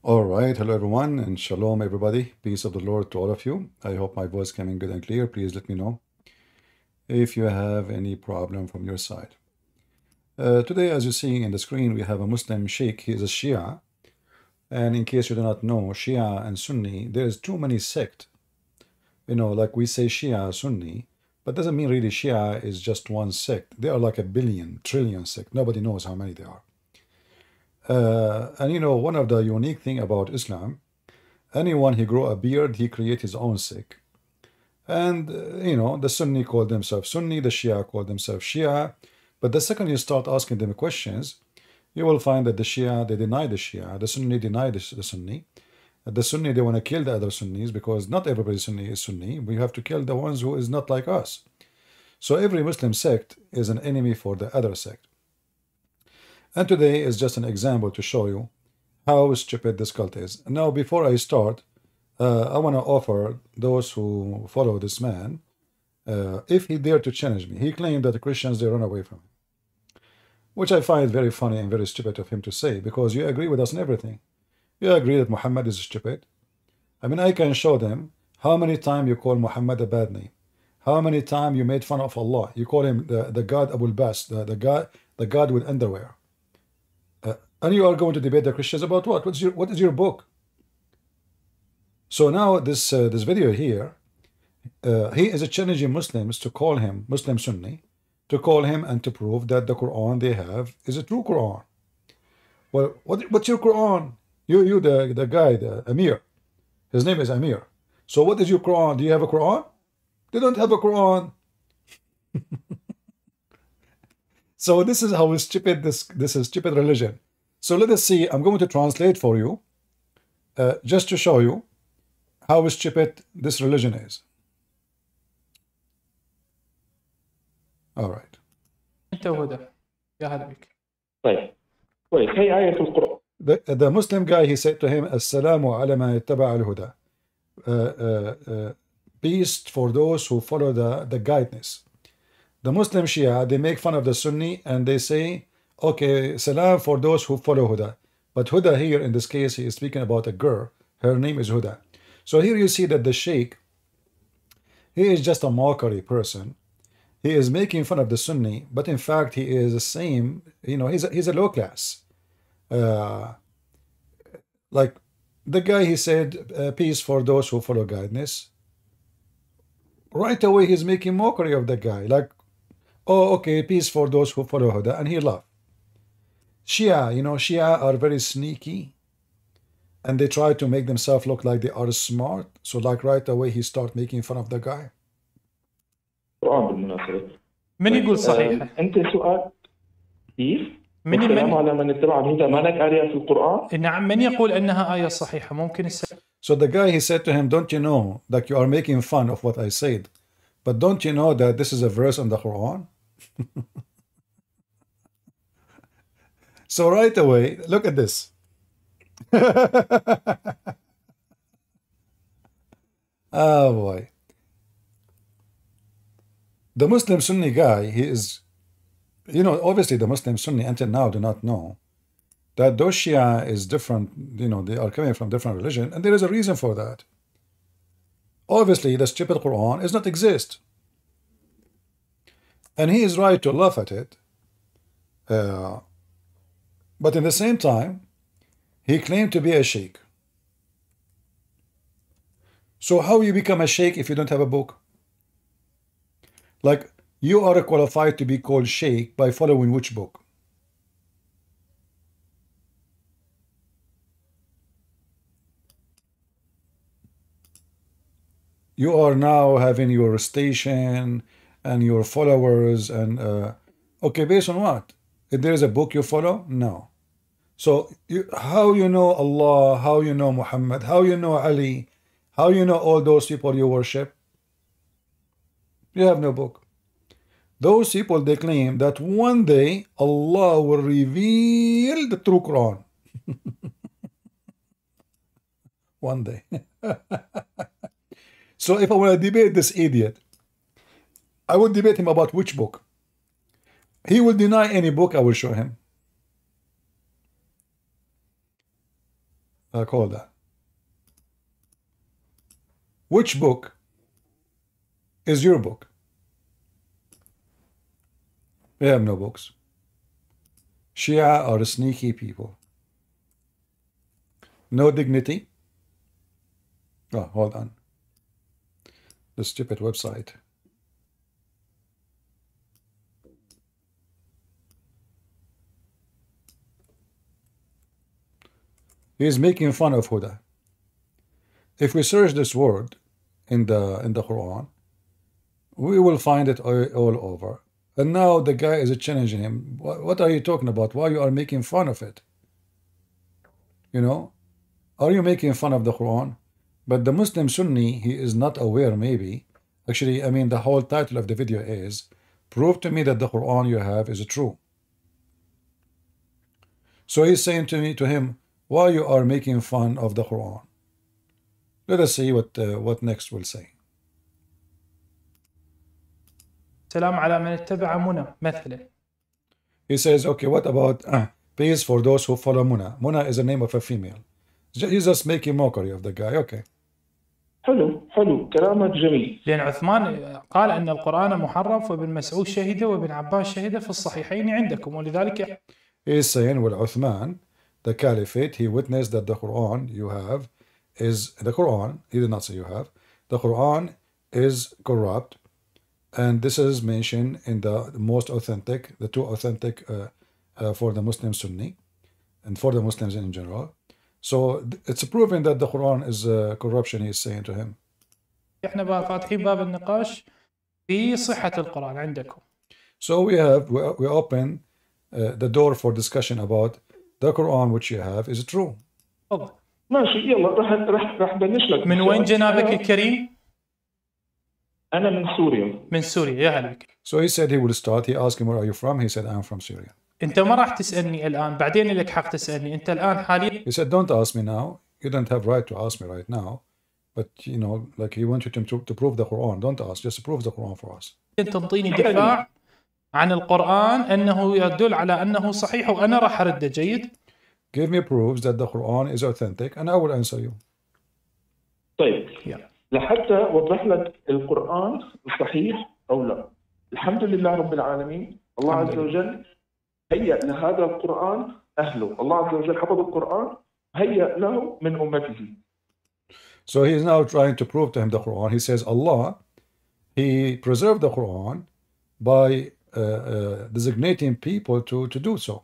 All right, hello everyone, and shalom everybody. Peace of the Lord to all of you. I hope my voice coming good and clear. Please let me know if you have any problem from your side. Today, as you see in the screen, we have a Muslim sheikh. He is a Shia, and in case you do not know, Shia and Sunni, there is too many sect. You know, like we say Shia, Sunni, but doesn't mean really Shia is just one sect. They are like a billion, trillion sect. Nobody knows how many they are. And you know, one of the unique thing about Islam, anyone who grow a beard, he create his own sect. And you know, the Sunni call themselves Sunni, the Shia call themselves Shia. But the second you start asking them questions, you will find that the Shia, they deny the Shia, the Sunni deny the Sunni. The Sunni, they want to kill the other Sunnis because not everybody Sunni is Sunni. We have to kill the ones who is not like us. So every Muslim sect is an enemy for the other sect. And today is just an example to show you how stupid this cult is. Now, before I start, I want to offer those who follow this man, if he dare to challenge me. He claimed that the Christians, they run away from him, which I find very funny and very stupid of him to say, because you agree with us in everything. You agree that Muhammad is stupid. I mean, I can show them how many times you call Muhammad a bad name, how many times you made fun of Allah. You call him the God Abul Bas, the God with underwear. And you are going to debate the Christians about what? What is your book? So now this video here, he is challenging Muslims to call him Muslim Sunni, to call him and to prove that the Quran they have is a true Quran. Well, what's your Quran? You the guy, the Amir. His name is Amir. So what is your Quran? Do you have a Quran? They don't have a Quran. So this is how stupid this is stupid religion. So let us see. I'm going to translate for you, just to show you how stupid this religion is. All right. أنت وهدى يا هلا بك. طيب كويس. هي آية في القرآن. The Muslim guy, he said to him, Assalamu ala ma ittaba al-huda. Peace for those who follow the guidance. The Muslim Shia, they make fun of the Sunni and they say, okay, salam for those who follow Huda. But Huda here, in this case, he is speaking about a girl. Her name is Huda. So here you see that the Sheikh, he is just a mockery person. He is making fun of the Sunni, but in fact, he is the same, you know, he's a low class. Like the guy, he said, peace for those who follow guidance. Right away, he's making mockery of the guy. Like, oh, okay, peace for those who follow Huda, and he laughed. Shia, you know, Shia are very sneaky, and they try to make themselves look like they are smart. So like right away, he start making fun of the guy. القرآن بالمناسبة. من يقول صحيح؟ أنت سؤال كيف؟ من السلام على من اتبع الهدى، ما لك آية في القرآن؟ نعم، من يقول أنها آية صحيحة؟ ممكن So the guy, he said to him, don't you know that you are making fun of what I said, but don't you know that this is a verse in the Quran? So right away, look at this. Oh boy. The Muslim Sunni guy, he is, you know, obviously the Muslim Sunni until now do not know that those Shia is different, you know, they are coming from different religion, and there is a reason for that. Obviously, the stupid Quran does not exist. And he is right to laugh at it. But in the same time, he claimed to be a sheikh. So how you become a sheikh if you don't have a book? Like, you are qualified to be called sheikh by following which book? You are now having your station and your followers and okay, based on what? If there is a book you follow? No. So how you know Allah, how you know Muhammad, how you know Ali, how you know all those people you worship? You have no book. Those people, they claim that one day Allah will reveal the true Quran. One day. So if I want to debate this idiot, I would debate him about which book. He will deny any book I will show him. call that? Which book is your book? We have no books. Shia are sneaky people. No dignity. Oh, hold on. The stupid website. He is making fun of Huda. If we search this word in the Quran, we will find it all over. And now the guy is challenging him. What are you talking about? Why you are making fun of it? You know, are you making fun of the Quran? But the Muslim Sunni, he is not aware maybe. Actually, I mean, the whole title of the video is, prove to me that the Quran you have is true. So he's saying to him, why you are making fun of the Quran? Let us see what next will say. سلام على من اتبع منى مثلا. He says, okay, what about peace for those who follow Muna? Muna is the name of a female. He's just making mockery of the guy. Okay. حلو كلامك جميل. لأن عثمان قال أن القرآن محرف وابن مسعود شهد وابن عباس شهد في الصحيحين عندكم ولذلك. He is saying, well, Uthman, the caliphate, he witnessed that the Quran you have is the Quran. He did not say you have. The Quran is corrupt. And this is mentioned in the most authentic, the two authentic for the Muslim Sunni and for the Muslims in general. So it's proven that the Quran is corruption, he's saying to him. احنا فاتحين باب النقاش في صحة القرآن عندكم. So we open the door for discussion about the Quran which you have is true. تفضل. ماشي يلا راح بلش لك. من وين جنابك الكريم؟ أنا من سوريا. من سوريا يا هلا بك. So he said he will start. He asked him, where are you from? He said, I'm from Syria. أنت ما راح تسألني الآن، بعدين لك حق تسألني. أنت الآن حاليا. He said, don't ask me now. You don't have right to ask me right now. But you know, like he wants you to prove the Quran. Don't ask. Just prove the Quran for us. أنت تنطيني دفاع عن القرآن أنه يدل على أنه صحيح وأنا راح أرده. جيد. Give me proofs that the Quran is authentic, and I will answer you. طيب. لحتى أوضح لك القرآن صحيح أو لا. الحمد لله رب العالمين. الله عز وجل هيأ لهذا القرآن أهله. الله عز وجل حفظ القرآن هيأ له من أمته. So he is now trying to prove to him the Quran. He says Allah, he preserved the Quran by designating people to do so.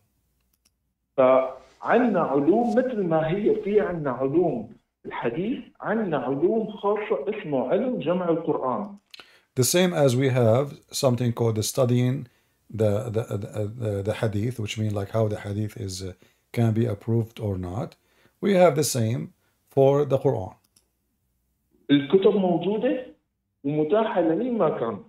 فعندنا علوم مثل ما هي في عندنا علوم الحديث عندنا علوم خاصة اسمه علم جمع القرآن. The same as we have something called the studying the hadith, which means like how the hadith is can be approved or not. We have the same for the Quran. الكتب موجودة ومتاحة لمين ما كان.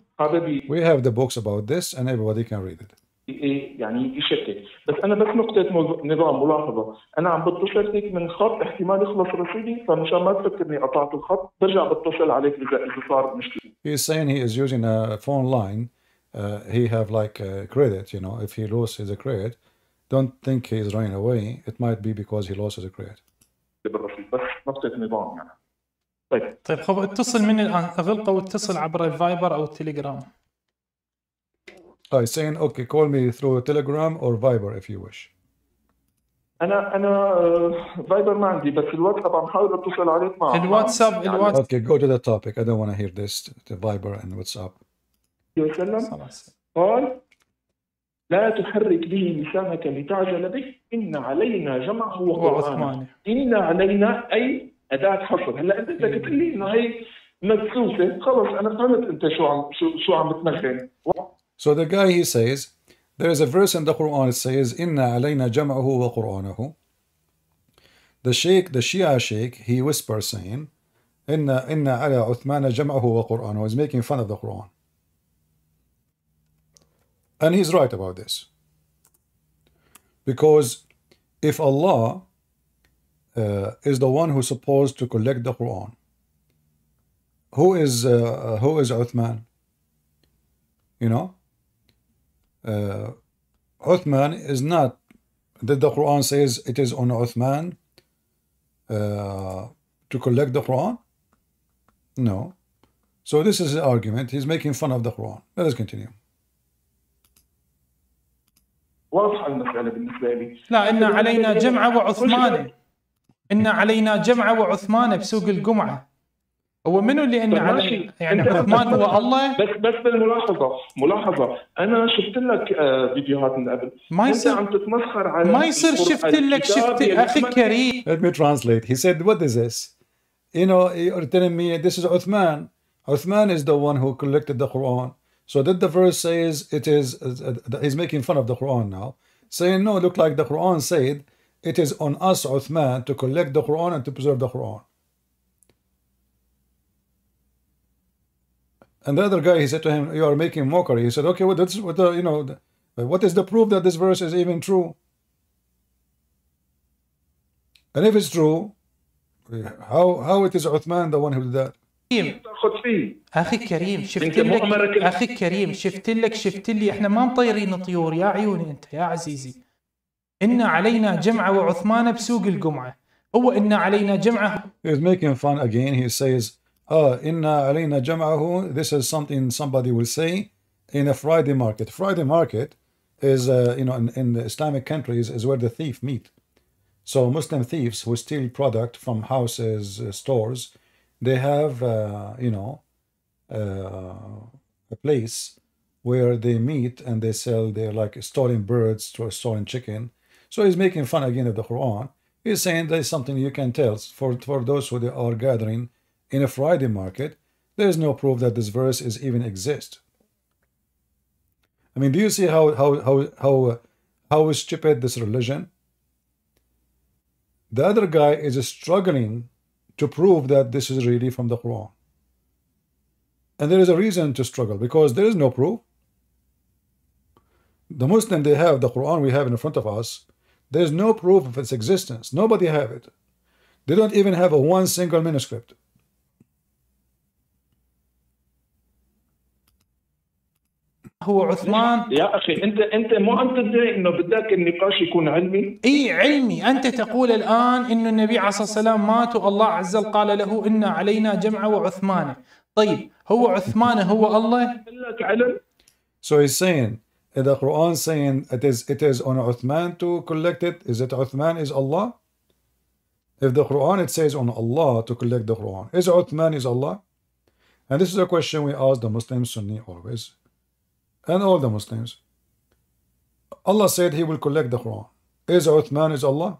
We have the books about this and everybody can read it. يعني يشكك. بس أنا بس نقطة نظام ملاحظة. أنا عم بتصل فيك من خط احتمال يخلص رصيدي فمشان ما تفكرني قطعت الخط برجع بتصل عليك إذا صار مشكلة. He is saying he is using a phone line. He have like credit, you know. If he loses his credit, don't think he is running away. It might be because he lost his credit. بس نقطة نظام يعني. طيب خب اتصل مني الآن أغلقه واتصل عبر الفايبر أو التليجرام. He's saying, okay, call me through Telegram or Viber if you wish. أنا فايبر ما عندي بس الواتساب عم حاول أتصل عليك مع الواتساب. Okay, go to the topic. I don't want to hear this. The Viber and WhatsApp. قال لا تحرك به لسانك لتعجل به إن علينا جمعه وقرآنه. إن علينا أي أداة حصر. هلا أنت بدك تقول لي إنه هي مدسوسة خلص أنا فهمت أنت شو عم تمثل. So the guy, he says, there is a verse in the Quran, it says, Inna alayna jam'ahu wa qur'anahu. The Shia Sheikh, he whispers saying, Inna ala Uthmana jam'ahu wa qur'anahu. He's making fun of the Quran. And he's right about this. Because if Allah is the one who's supposed to collect the Quran, who is Uthman? You know? Uthman is not, that the Quran says it is on Uthman to collect the Quran? No. So this is the argument. He's making fun of the Quran. Let us continue. واضحة المسألة بالنسبة لي. لا، إن علينا جمعة وعثمانة. إن علينا جمعة وعثمانة بسوق الجمعة. هو منو اللي إن علينا؟ يعني عثمان هو الله؟ بس ملاحظة أنا شفت لك فيديوهات من قبل. ما يصير أنت عم تتمسخر على ما يصير شفت أخي الكريم. Let me translate. He said, what is this? You know, you're telling me this is Uthman. Uthman is the one who collected the Quran. So that the verse says it is, he's making fun of the Quran now, saying, no, look like the Quran said, it is on us, Uthman, to collect the Quran and to preserve the Quran. And the other guy, he said to him, you are making mockery. He said, okay, well, that's what you know, what is the proof that this verse is even true? And if it's true, how it is Uthman the one who did that? أخي كريم شفت لي إحنا ما مطيرين طيور يا عيوني أنت يا عزيزي. إن علينا جمعة وعثمان بسوق الجمعة. هو إن علينا جمعة. He's making fun again. He says, إن علينا جمعه. This is something somebody will say in a Friday market. Friday market is, you know, in the Islamic countries is where the thief meet. So Muslim thieves who steal product from houses, stores, they have, you know, a place where they meet and they sell their like stolen birds or stolen chicken. So he's making fun again of the Quran. He's saying there's something you can tell for those who are gathering in a Friday market. There's no proof that this verse is even exist. I mean, do you see how stupid this religion? The other guy is struggling to prove that this is really from the Quran. And there is a reason to struggle, because there is no proof. The Muslim, they have the Quran we have in front of us. There is no proof of its existence. Nobody have it. They don't even have a one single manuscript. هو عثمان. يا أخي أنت مو عم تدعي إنه بدك النقاش يكون علمي؟ إيه علمي. أنت تقول الآن إنه النبي عليه الصلاة والسلام مات والله عز وجل قال له إن علينا جمعة وعثمانة. طيب هو عثمان هو الله؟ So he's saying, in the Quran saying it is on Uthman to collect it. Is it Uthman is Allah? If the Quran it says on Allah to collect the Quran, is Uthman is Allah? And this is a question we ask the Muslim Sunni always, and all the Muslims. Allah said he will collect the Quran. Is Uthman is Allah?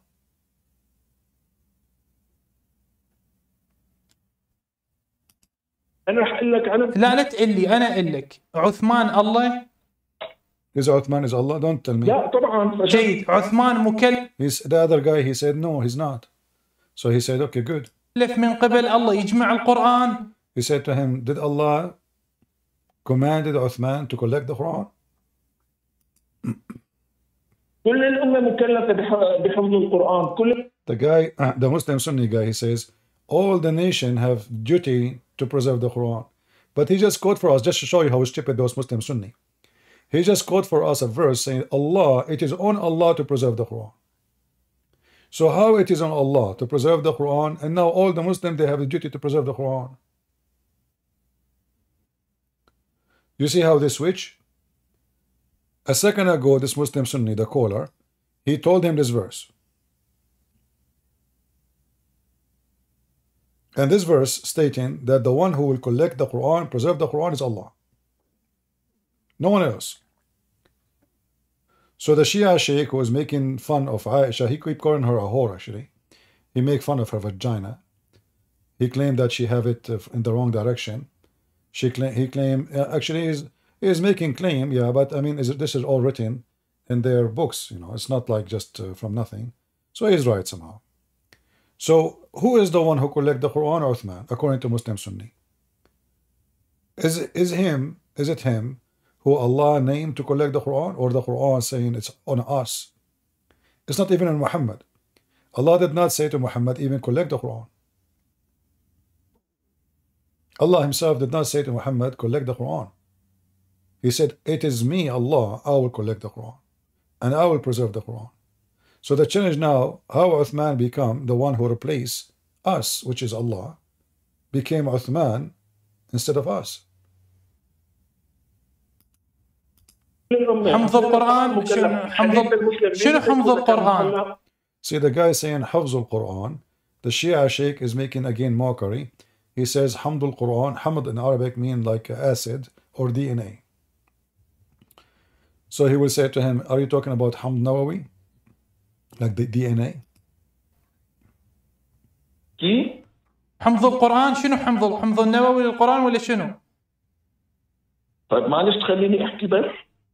أنا رح أقول لك لا تقول لي، أنا أقول لك عثمان الله. Is Uthman is Allah? Don't tell me. لا طبعا. جيد. عثمان مكلف. The other guy, he said no, he's not. So he said, okay, good. من قبل الله يجمع القرآن. He said to him, did Allah commanded Uthman to collect the Quran? كل الأمة مكلفة بحفظ القرآن. The guy, the Muslim Sunni guy, he says, all the nation have duty to preserve the Quran. But he just quote for us, just to show you how stupid those Muslim Sunni. He just quote for us a verse saying, Allah, it is on Allah to preserve the Quran. So how it is on Allah to preserve the Quran, and now all the Muslims, they have the duty to preserve the Quran? You see how they switch? A second ago, this Muslim Sunni, the caller, he told him this verse. And this verse stating that the one who will collect the Quran, preserve the Quran, is Allah. No one else. So the Shia Sheikh who was making fun of Aisha, he keep calling her a whore actually. He make fun of her vagina. He claimed that she have it in the wrong direction. He claimed, actually he is making claim, yeah, but I mean, this is all written in their books, you know, it's not like just from nothing. So he's right somehow. So who is the one who collect the Quran, or Uthman, according to Muslim Sunni? Is it him who Allah named to collect the Quran, or the Quran saying it's on us? It's not even on Muhammad. Allah did not say to Muhammad even collect the Quran. Allah himself did not say to Muhammad collect the Quran. He said, it is me, Allah, I will collect the Quran and I will preserve the Quran. So the challenge now, how Uthman become the one who replaced us, which is Allah, became Uthman instead of us. حفظ القرآن شنو حفظ القرآن؟ See, the guy saying حفظ القرآن, the Shia Sheikh is making again mockery. He says حمد القرآن, حمد in Arabic means like acid or DNA. So he will say to him, are you talking about حمد نووي? Like the DNA? حفظ القرآن شنو حفظ النووي للقرآن ولا شنو؟ طيب معلش تخليني احكي بس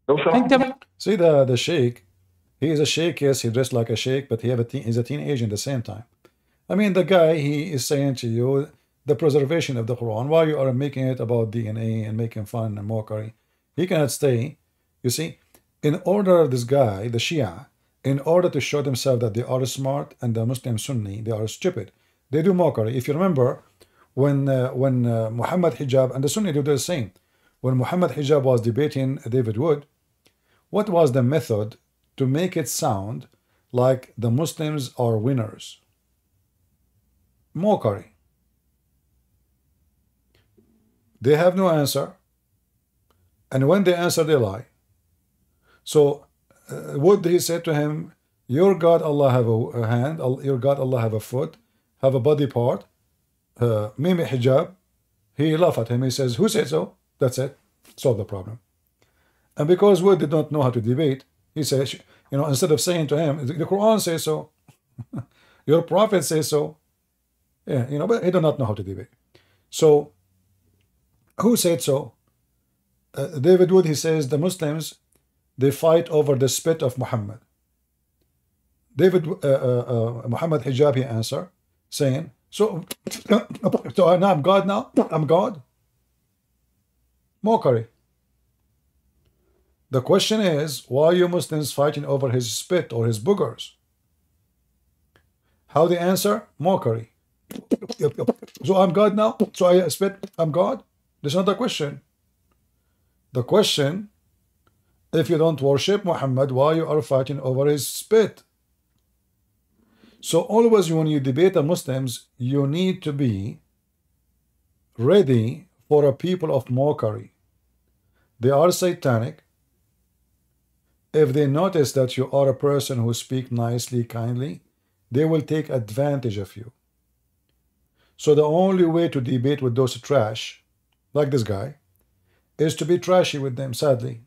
لو سمحت. See the sheikh, he is a sheikh, yes, he dressed like a sheikh, but he's a teenager at the same time. I mean, the guy, he is saying to you, the preservation of the Quran, why you are making it about DNA and making fun and mockery? He cannot stay. You see, in order, this guy, the Shia, in order to show themselves that they are smart and the Muslim Sunni, they are stupid, they do mockery. If you remember, when Muhammad Hijab, and the Sunni do the same, when Muhammad Hijab was debating David Wood, what was the method to make it sound like the Muslims are winners? Mockery. They have no answer, and when they answer, they lie. So Wood, he said to him, your God Allah have a hand, your God Allah have a foot, have a body part, Mimi Hijab. He laughed at him. He says, who said so? That's it. Solve the problem. And because Wood did not know how to debate, he says, you know, instead of saying to him, the Quran says so, your prophet says so. Yeah, you know, but he did not know how to debate. So, who said so? David Wood, he says, the Muslims, they fight over the spit of Muhammad. Muhammad Hijab, he answered, saying, so now I'm God now? I'm God? Mockery. The question is, why are you Muslims fighting over his spit or his boogers? How they answer? Mockery. So I'm God now? So I spit, I'm God? That's not the question. The question, if you don't worship Muhammad, why you are fighting over his spit? So always when you debate the Muslims, you need to be ready for a people of mockery. They are satanic. If they notice that you are a person who speaks nicely, kindly, they will take advantage of you. So the only way to debate with those trash, like this guy, is to be trashy with them, sadly.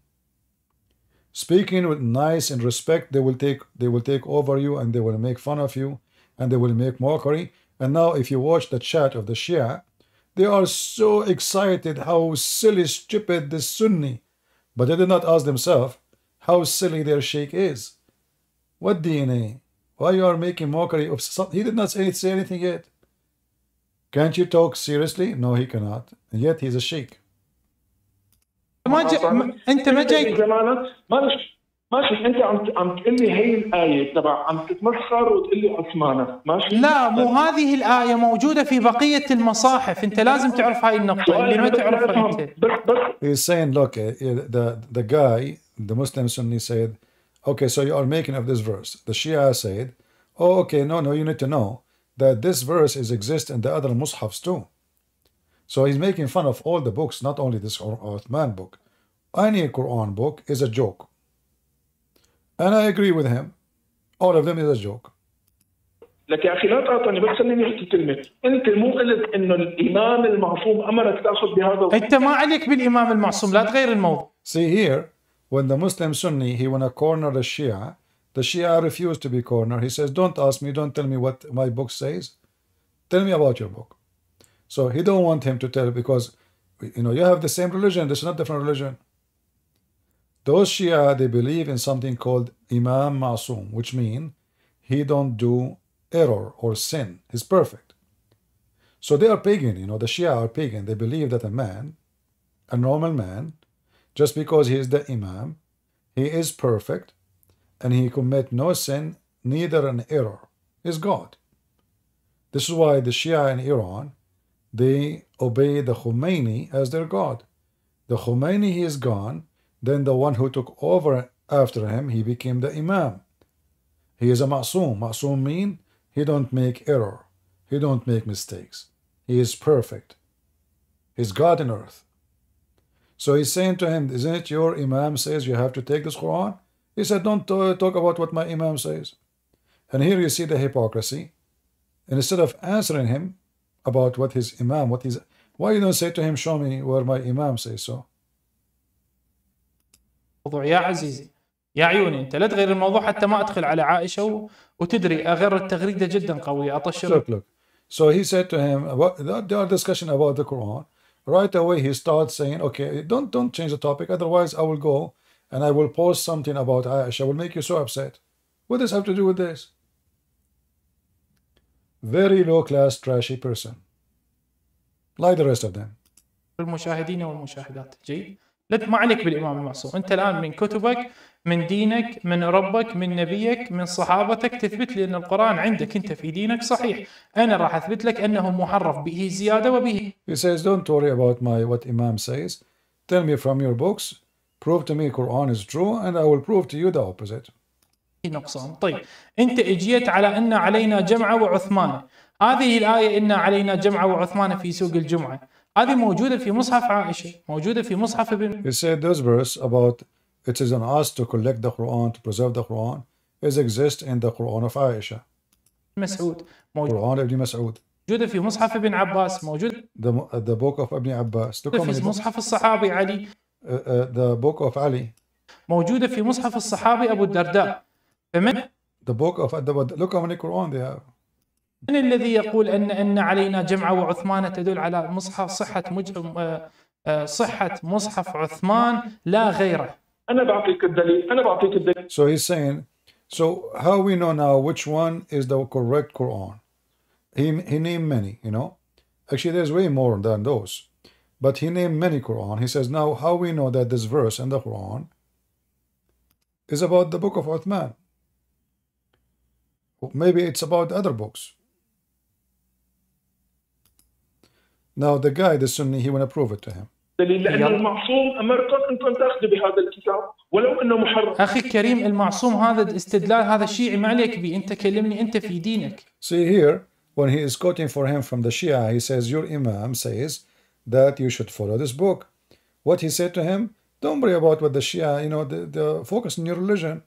Speaking with nice and respect, they will take over you, and they will make fun of you, and they will make mockery. And now if you watch the chat of the Shia, they are so excited how silly, stupid this Sunni. But they did not ask themselves how silly their sheikh is. What DNA? Why you are making mockery of something? He did not say anything yet. Can't you talk seriously? No, he cannot. And yet he's a sheikh. انت ما جاي ماشي انت عم تقول لي هي الايه تبع عم تتمسخر وتقول لي عثمانه ماشي. لا مو هذه الايه موجوده في بقيه المصاحف، انت لازم تعرف هاي النقطه اللي ما تعرفها انت. He's saying, look, the guy, the Muslim Sunni said, okay, so you are making of this verse. The Shia said, oh, okay, no, you need to know that this verse exists in the other mushafs too. So he's making fun of all the books, not only this Uthman book. Any Quran book is a joke. And I agree with him. All of them is a joke. لك يا اخي لا تقاطعني بس خليني احكي كلمه. انت مو قلت انه الامام المعصوم امرك تاخذ بهذا. انت ما عليك بالامام المعصوم، لا تغير الموضوع. See here, when the Muslim Sunni, he wanna corner the Shia refused to be cornered. He says, don't ask me, don't tell me what my book says. Tell me about your book. So he don't want him to tell, because you know you have the same religion. This is not different religion. Those Shia, they believe in something called Imam Ma'soom, which means he don't do error or sin. He's perfect. So they are pagan, you know, the Shia are pagan. They believe that a man, a normal man, just because he is the Imam, he is perfect, and he commit no sin, neither an error. He's God. This is why the Shia in Iran, they obey the Khomeini as their God. The Khomeini, he is gone. Then the one who took over after him, he became the Imam. He is a ma'soom. Ma'soom mean he don't make error. He don't make mistakes. He is perfect. He's God in earth. So he's saying to him, isn't it your Imam says you have to take this Quran? He said, don't talk about what my Imam says. And here you see the hypocrisy. And instead of answering him about what his Imam, why you don't say to him, show me where my Imam says so? موضوع يا عزيزي يا عيوني انت لا تغير الموضوع حتى ما ادخل على عائشة وتدري اغير التغريدة جدا قوية اطشر. Look. So he said to him, there are discussion about the Quran. Right away he starts saying, okay, don't change the topic, otherwise I will go and I will post something about Aisha. I will make you so upset. What does this have to do with this? Very low class, trashy person. Like the rest of them. المشاهدين والمشاهدات جيد. ما عليك بالإمام المعصوم. أنت الآن من كتبك، من دينك، من ربك، من نبيك، من صحابتك تثبت لي أن القرآن عندك أنت في دينك صحيح. أنا راح أثبت لك أنه محرف به زيادة وبه. He says, don't worry about what Imam says. Tell me from your books. Prove to me Quran is true and I will prove to you the opposite. نقصان. طيب أنت اجيت على أن علينا جمعة وعثمان. هذه الآية إن علينا جمعة وعثمان في سوق الجمعة. هذه موجودة في مصحف عائشة، موجودة في مصحف ابن. He said this verse about it is on us to collect the Quran, to preserve the Quran, is exist in the Quran of Aisha. مسعود. Quran Ibn Mas'ud. موجودة في مصحف ابن عباس، موجود. The book of Ibn Abbas. في مصحف الصحابي علي. The book of Ali. موجودة في مصحف الصحابي أبو الدرداء. فمن؟ The book of look how many Quran they have. من الذي يقول أن علينا جمعة وعثمان تدل على مصحف صحة مصحف عثمان لا غيره. أنا بعطيك الدليل. So he's saying, so how we know now which one is the correct Quran? He named many, you know. Actually, there's way more than those, but he named many Quran. He says, now how we know that this verse in the Quran is about the book of Uthman? Maybe it's about other books. Now the guy, the Sunni, he want to prove it to him. لأن المعصوم أمركم أنكم تأخذوا بهذا الكتاب ولو أنه محرف. أخي الكريم المعصوم هذا الاستدلال هذا الشيعي ما عليك به، أنت كلمني أنت في دينك. See here, when he is quoting for him from the Shia, he says, your Imam says that you should follow this book. What he said to him, don't worry about what the Shia, you know, the focus on your religion.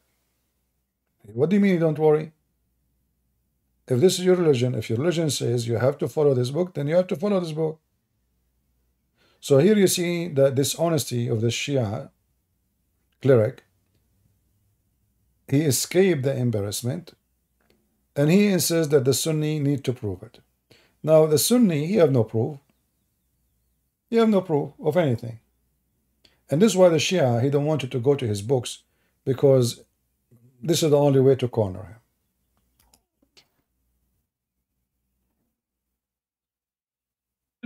What do you mean you don't worry? If this is your religion, if your religion says you have to follow this book, then you have to follow this book. So here you see the dishonesty of the Shia cleric. He escaped the embarrassment and he insists that the Sunni need to prove it. Now the Sunni, he have no proof. He have no proof of anything. And this is why the Shia, he don't want you to go to his books, because this is the only way to corner him.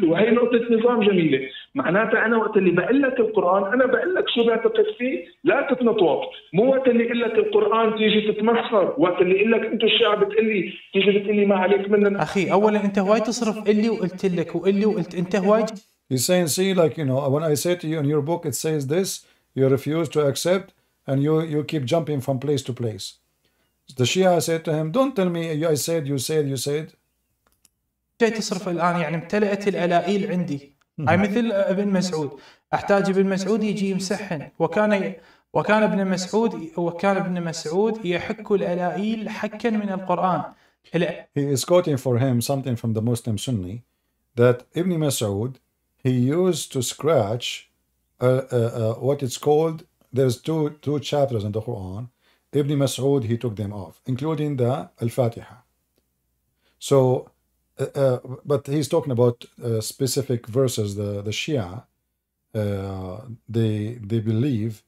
وهي نقطة نظام جميلة. معناتها أنا وقت اللي بقول لك القرآن أنا بقول لك شو بعتقد فيه، لا تتنطوط. مو وقت اللي أقول لك القرآن تيجي تتمسخر، وقت اللي أقول لك أنتوا الشعب تقلي تيجي بتقلي ما عليك مننا. أخي أولا أنت هواي تصرف إلي وقلت لك وإلي وقلت أنت هواي. He's saying, see, like, you know, when I say to you in your book it says this, you refuse to accept and you keep jumping from place to place. The Shia said to him, don't tell me I said, you said. جاي تصرف الآن يعني امتلأت الألائل عندي. هاي مثل ابن مسعود، أحتاج ابن مسعود يجي يمسحن، وكان ابن مسعود يحك الألائل حكا من القرآن. He is quoting for him something from the Muslim Sunni that Ibn Mas'ud, he used to scratch what it's called, there's two chapters in the Quran. Ibn Mas'ud, he took them off, including the Al-Fatiha. So but he's talking about specific verses. The Shia, they believe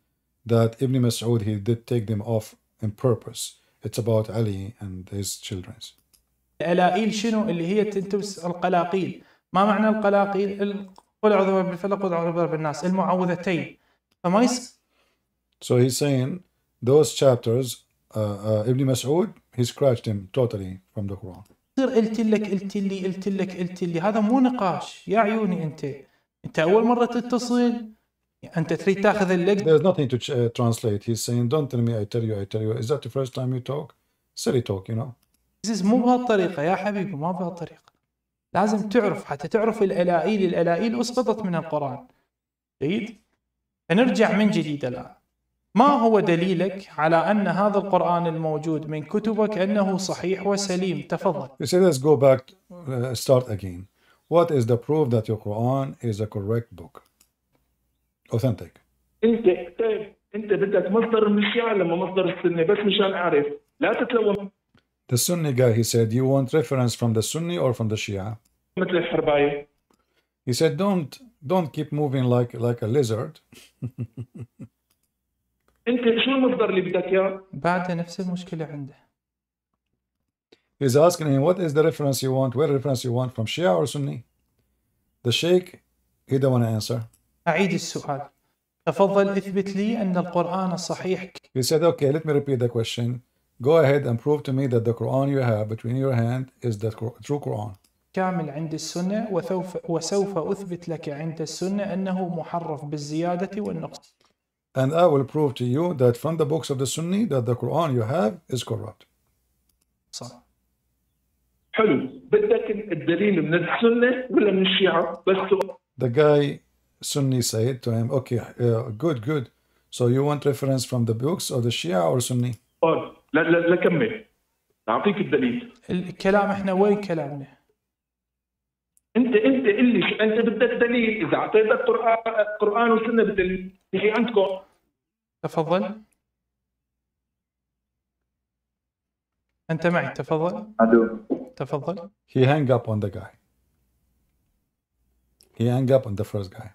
that Ibn Mas'ud, he did take them off on purpose. It's about Ali and his children. الألائل شنو اللي هي تنتبس القلاقيل؟ ما معنى القلاقيل؟ قل أعوذ بالفلق قل أعوذ برب الناس، المعوذتين. فما So he's saying those chapters, Ibn Mas'ud, he scratched them totally from the Quran. قلت لي هذا مو نقاش يا عيوني. انت اول مره تتصل، انت تريد تاخذ اللق. There's nothing to translate. He's saying, don't tell me I tell you. Is that the first time you talk? Silly talk, you know. مو بهالطريقة يا حبيبي، ما بهالطريقة. لازم تعرف، حتى تعرف الألائل أسقطت من القرآن. جيد؟ فنرجع من جديد الآن. ما هو دليلك على أن هذا القرآن الموجود من كتبك أنه صحيح وسليم؟ تفضل. You say, let's go back, start again. What is the proof that your Quran is a correct book? Authentic. انت بدك مصدر من الشيعة لما مصدر السنة، بس مشان اعرف لا تتلوم. The Sunni guy, he said, you want reference from the Sunni or from the Shia? مثل الحرباية. He said, don't keep moving like a lizard. انت شو المصدر اللي بدك اياه؟ بعد نفس المشكلة عنده. He's asking him, what is the reference you want? Where reference you want, from Shia or Sunni? The Sheikh, he don't want to answer. أعيد السؤال. تفضل اثبت لي أن القرآن صحيح. He said, okay, let me repeat the question. Go ahead and prove to me that the Quran you have between your hand is the true Quran. كامل عند السنة، وسوف أثبت لك عند السنة أنه محرف بالزيادة والنقص. And I will prove to you that from the books of the Sunni that the Quran you have is corrupt. صح. حلو، بدك الدليل من السنة ولا من الشيعة؟ بس The guy Sunni said to him, okay, good. So you want reference from the books of the Shia or Sunni? لا كمل، أعطيك الدليل. الكلام احنا وين كلامنا؟ انت بدك دليل. اذا اعطيتك قرآن وسنة بالدليل هي عندكم. تفضل. أنت معي، تفضل. تفضل. He hung up on the guy. He hung up on the first guy.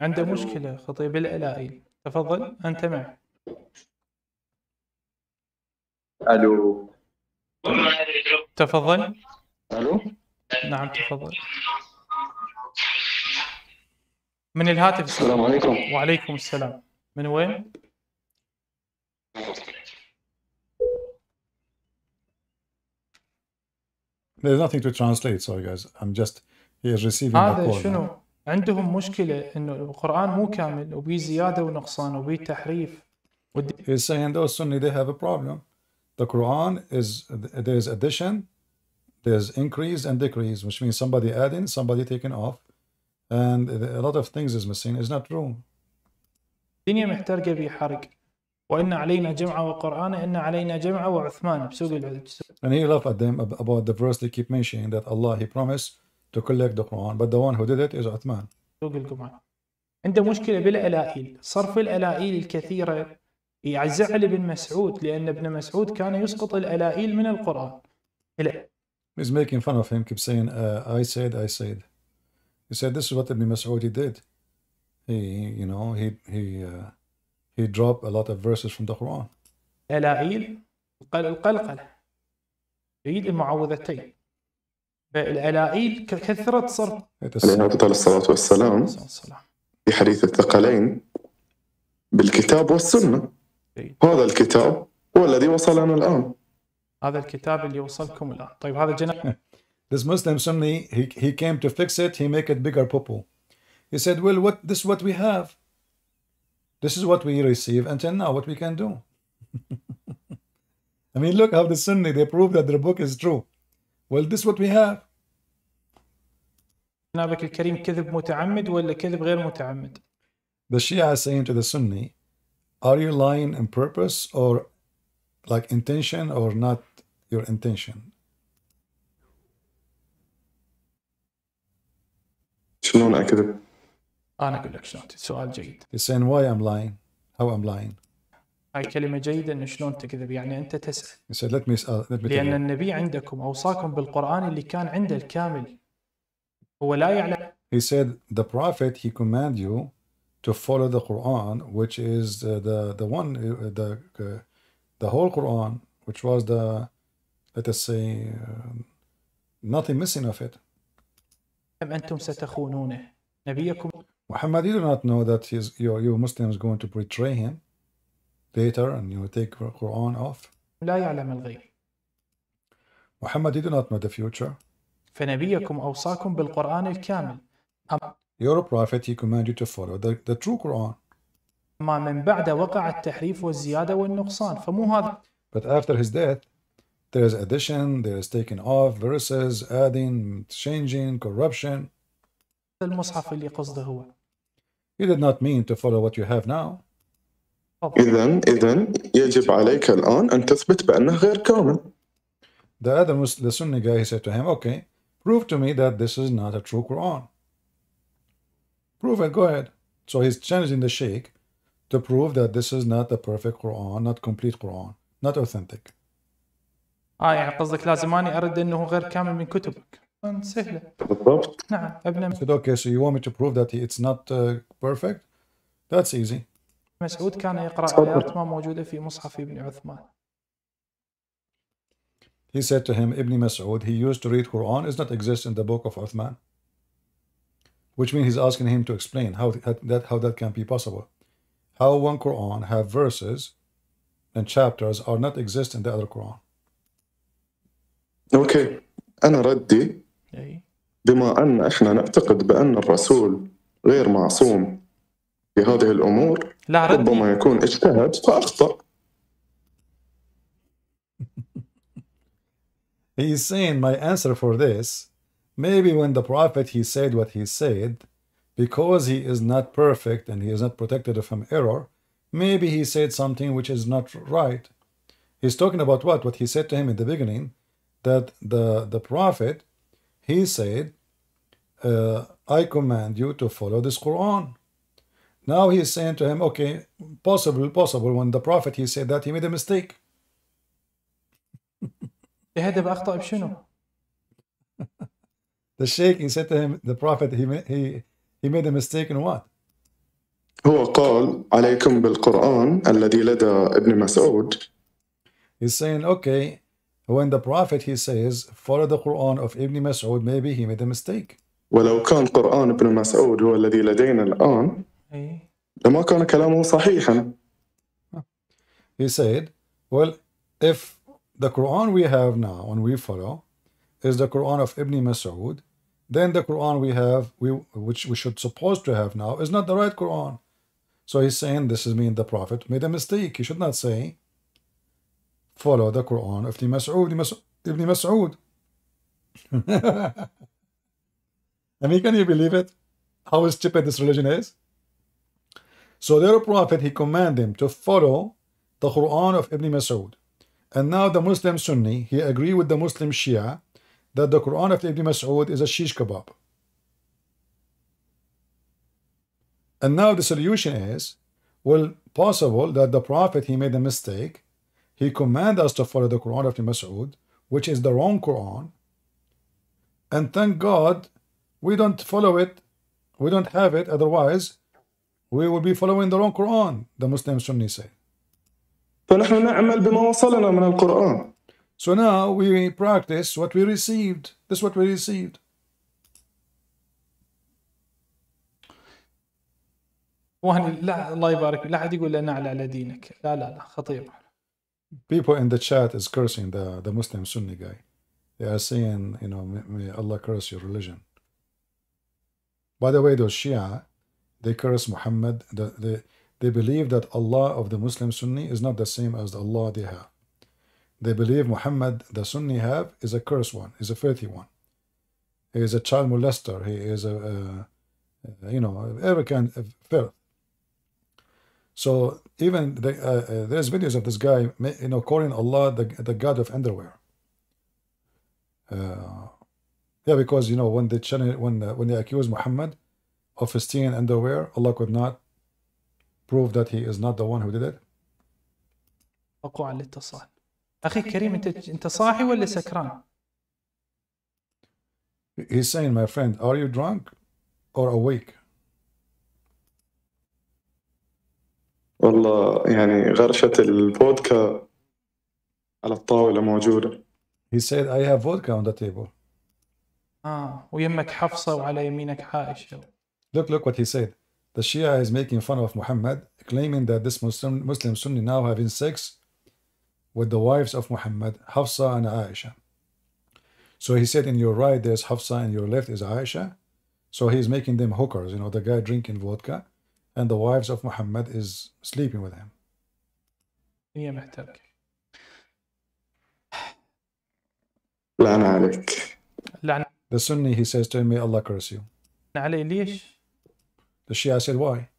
عنده مشكلة خطيب الألائل. تفضل، أنت معي. ألو. تفضل. ألو. نعم تفضل. من الهاتف. السلام عليكم. وعليكم السلام. من وين؟ There's nothing to translate, sorry guys. I'm just he is receiving the هذا call. شنو؟ عندهم مشكلة إنه القرآن مو كامل وبيه زيادة ونقصان وبيه تحريف. He's saying those Sunni they have a problem. The Quran is there's addition, there's increase and decrease, which means somebody adding, somebody taking off, and a lot of things is missing. It's not true. الدنيا محترقة بحرق. وإن علينا جمعة وقرآن، إن علينا جمعة وعثمان بسوق العدل. And he laughed at them about the verse they keep mentioning that Allah he promised to collect the Quran, but the one who did it is Uthman. سوق الجمعة. عنده مشكلة بالألائل، صرف الألائل الكثيرة يعزع لابن مسعود، لأن ابن مسعود كان يسقط الألائل من القرآن. He's making fun of him, keep saying, I said. He said this is what Ibn Mas'ud did. He dropped a lot of verses from the Quran. الألائل القلقلة. يريد المعوذتين. فالألائل كثرة صرف. عليه أفضل الصلاة والسلام في حديث الثقلين بالكتاب والسنة. هذا الكتاب هو الذي وصلنا الآن. هذا الكتاب اللي وصلكم الآن. طيب هذا جناب. This Muslim Sunni, he came to fix it, he make it bigger popo. He said, well, this is what we have. This is what we receive until now, what we can do. I mean, look how the Sunni, they prove that their book is true. Well, this is what we have. جنابك الكريم كذب متعمد ولا كذب غير متعمد؟ The Shia is saying to the Sunni, are you lying on purpose or like intention or not your intention? شلون أكذب؟ أنا أقول لك شلون. سؤال جيد. He's saying why I'm lying, how I'm lying. هاي كلمة جيدة إنه شلون تكذب، يعني أنت تسأل. He said let me لأن النبي عندكم أوصاكم بالقرآن اللي كان عنده الكامل. هو لا يعلم. He said the prophet he command you to follow the Quran, which is the one the whole Quran, which was the, let us say, nothing missing of it. أنتم ستخونونه نبيكم. Muhammad, you do not know that you Muslims going to betray him later and you will take the Quran off. لا يعلم الغيب. Muhammad, you do not know the future. فنبيكم أوصاكم بالقرآن الكامل. Your prophet, he command you to follow the true Quran. ما من بعد وقع التحريف والزيادة والنقصان فمو هذا. But after his death, there is addition, there is taking off, verses, adding, changing, corruption. المصحف اللي قصده هو. He did not mean to follow what you have now. إذن يجب عليك الآن أن تثبت بأنه غير كامل. The Sunni guy, he said to him, okay, prove to me that this is not a true Quran. Prove it, go ahead. So he's challenging the Sheikh to prove that this is not the perfect Quran, not complete Quran, not authentic. يعني قصدك لازم أني أرد أنه غير كامل من كتبك. سهلة. بالضبط. نعم ابن. I said, okay, so you want me to prove that it's not perfect? That's easy. مسعود كان يقرأ آيات ما موجودة في مصحف ابن عثمان. He said to him, Ibn Mas'ud, he used to read Quran, does not exist in the book of Uthman. Which means he's asking him to explain how that can be possible. How one Quran have verses and chapters are not exist in the other Quran. أوكي، أنا ردي بما أن إحنا نعتقد بأن الرسول غير معصوم في هذه الأمور، ربما يكون اجتهد فأخطأ. He's saying my answer for this, maybe when the Prophet he said what he said, because he is not perfect and he is not protected from error, maybe he said something which is not right. He's talking about what? What he said to him in the beginning, that the Prophet, he said, I command you to follow this Quran. Now he's saying to him, okay, possible, when the Prophet he said that, he made a mistake. هذا بأخطأ بشنو؟ The Sheikh, he said to him, the Prophet, he made a mistake in what? هو قال عليكم بالقرآن الذي لدى ابن مسعود. He's saying, okay, when the Prophet he says, follow the Quran of Ibn Mas'ud, maybe he made a mistake. ولو كان قرآن ابن مسعود هو الذي لدينا الآن لما كان كلامه صحيحا. He said, well, if the Quran we have now and we follow is the Quran of Ibn Mas'ud, then the Quran we have, which we should supposed to have now, is not the right Quran. So he's saying this is mean the Prophet made a mistake. He should not say follow the Quran of Ibn Mas'ud. I mean, can you believe it? How stupid this religion is? So their Prophet, he commanded them to follow the Quran of Ibn Mas'ud. And now the Muslim Sunni, he agree with the Muslim Shia that the Quran of Ibn Mas'ud is a shish kebab. And now the solution is, well, possible that the Prophet, he made a mistake. He commanded us to follow the Quran of Ibn Mas'ud, which is the wrong Quran. And thank God, we don't follow it. We don't have it. Otherwise, we will be following the wrong Quran, the Muslim Sunni say. فنحن نعمل بما وصلنا من القرآن. So now we practice what we received. This is what we received. لا الله يبارك لا حد يقول لنا على دينك. لا خطير. People in the chat is cursing the Muslim Sunni guy. They are saying, you know, may Allah curse your religion. By the way, those Shia, they curse Muhammad. They believe that Allah of the Muslim Sunni is not the same as the Allah they have. They believe Muhammad, the Sunni have, is a cursed one, is a filthy one. He is a child molester. He is you know, every kind of filth. So even there's videos of this guy, you know, calling Allah the God of underwear. Yeah, because you know when they accuse Muhammad of stealing underwear, Allah could not prove that he is not the one who did it. وقوع الاتصال. أخي كريم أنت صاحي ولا سكران؟ He's saying, my friend, are you drunk or awake? والله يعني غرشة الفودكا على الطاولة موجودة. He said, I have vodka on the table. ويمك حفصة وعلى يمينك عائشة. Look what he said. The Shia is making fun of Muhammad, claiming that this Muslim Sunni now having sex with the wives of Muhammad, Hafsa and Aisha. So he said, in your right there's Hafsa and your left is Aisha. So he's making them hookers, you know, the guy drinking vodka and the wives of Muhammad is sleeping with him. هي محتركة. لعنة عليك. لعنة. The Sunni, he says to him, may Allah curse you. عليه ليش؟ The Shia said, why?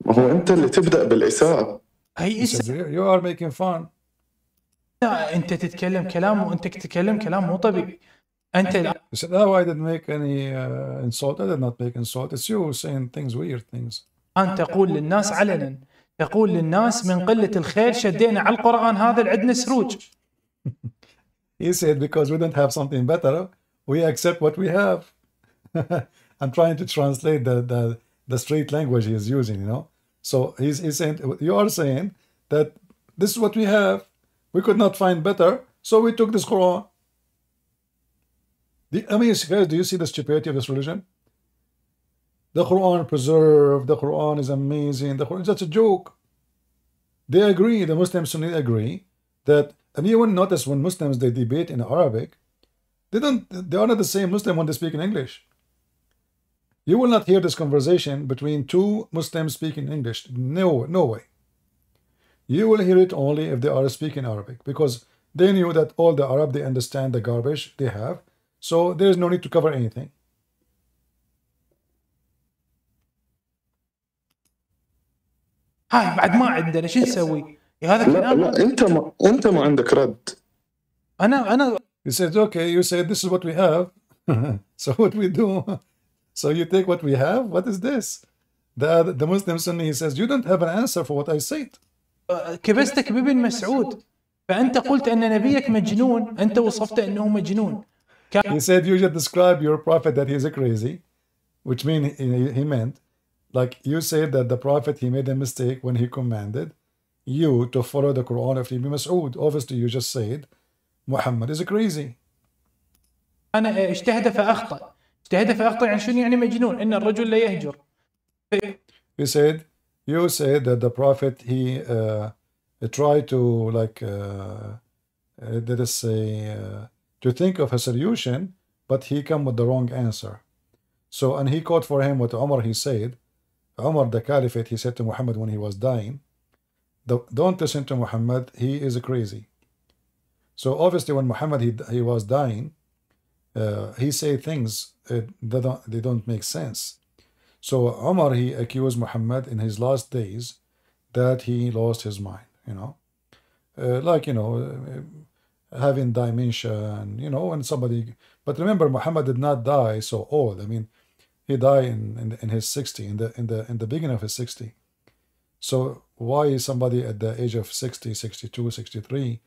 ما هو أنت اللي تبدأ بالإساءة. هي You are making fun. لا أنت تتكلم كلام وأنت تتكلم كلام مو طبيعي. أنت. He said, no, I didn't make any insult. I did not make insult. It's you saying things, weird things. أنت تقول للناس علنا، تقول للناس من قلة الخير شدينا على القرآن هذا اللي عندنا سروج. He said, because we don't have something better, we accept what we have. I'm trying to translate the straight language he is using, you know. So he's saying, you are saying that this is what we have. We could not find better, so we took this Quran. I mean, guys, do you see the stupidity of this religion? The Quran preserved, the Quran is amazing, the Quran is just a joke. They agree, the Muslims Sunni agree that, and you will notice when Muslims they debate in Arabic, they are not the same Muslim when they speak in English. You will not hear this conversation between two Muslims speaking English. No way. You will hear it only if they are speaking Arabic, because they knew that all the Arab, they understand the garbage they have, so there is no need to cover anything. هاي بعد ما عندنا شو نسوي؟ هذا كلام. لا انت ما عندك رد. انا You said, okay, you said this is what we have. So what we do? So you take what we have? What is this? The Muslim Sunni, he says, you don't have an answer for what I said. كبستك بابن مسعود، فأنت قلت أن نبيك مجنون، أنت وصفت أنه مجنون. He said you just describe your prophet that he is a crazy, which means he meant, like you said that the prophet, he made a mistake when he commanded you to follow the Quran of Ibn Mas'ud. Obviously you just said Muhammad is a crazy. أنا اجتهد فأخطأ. اجتهد فأخطأ يعني شنو يعني مجنون؟ إن الرجل لا يهجر. You said that the prophet he tried to like let us say to think of a solution, but he come with the wrong answer. So and he quote for him what Umar he said. Umar the Caliphate, he said to Muhammad when he was dying, don't listen to Muhammad, he is crazy. So obviously when Muhammad he was dying, he said things they don't make sense. So Umar he accused Muhammad in his last days that he lost his mind, you know, like you know, having dementia and you know when somebody. But remember, Muhammad did not die so old. I mean, he died in his 60, in the beginning of his 60. So why somebody at the age of 60, 62, 63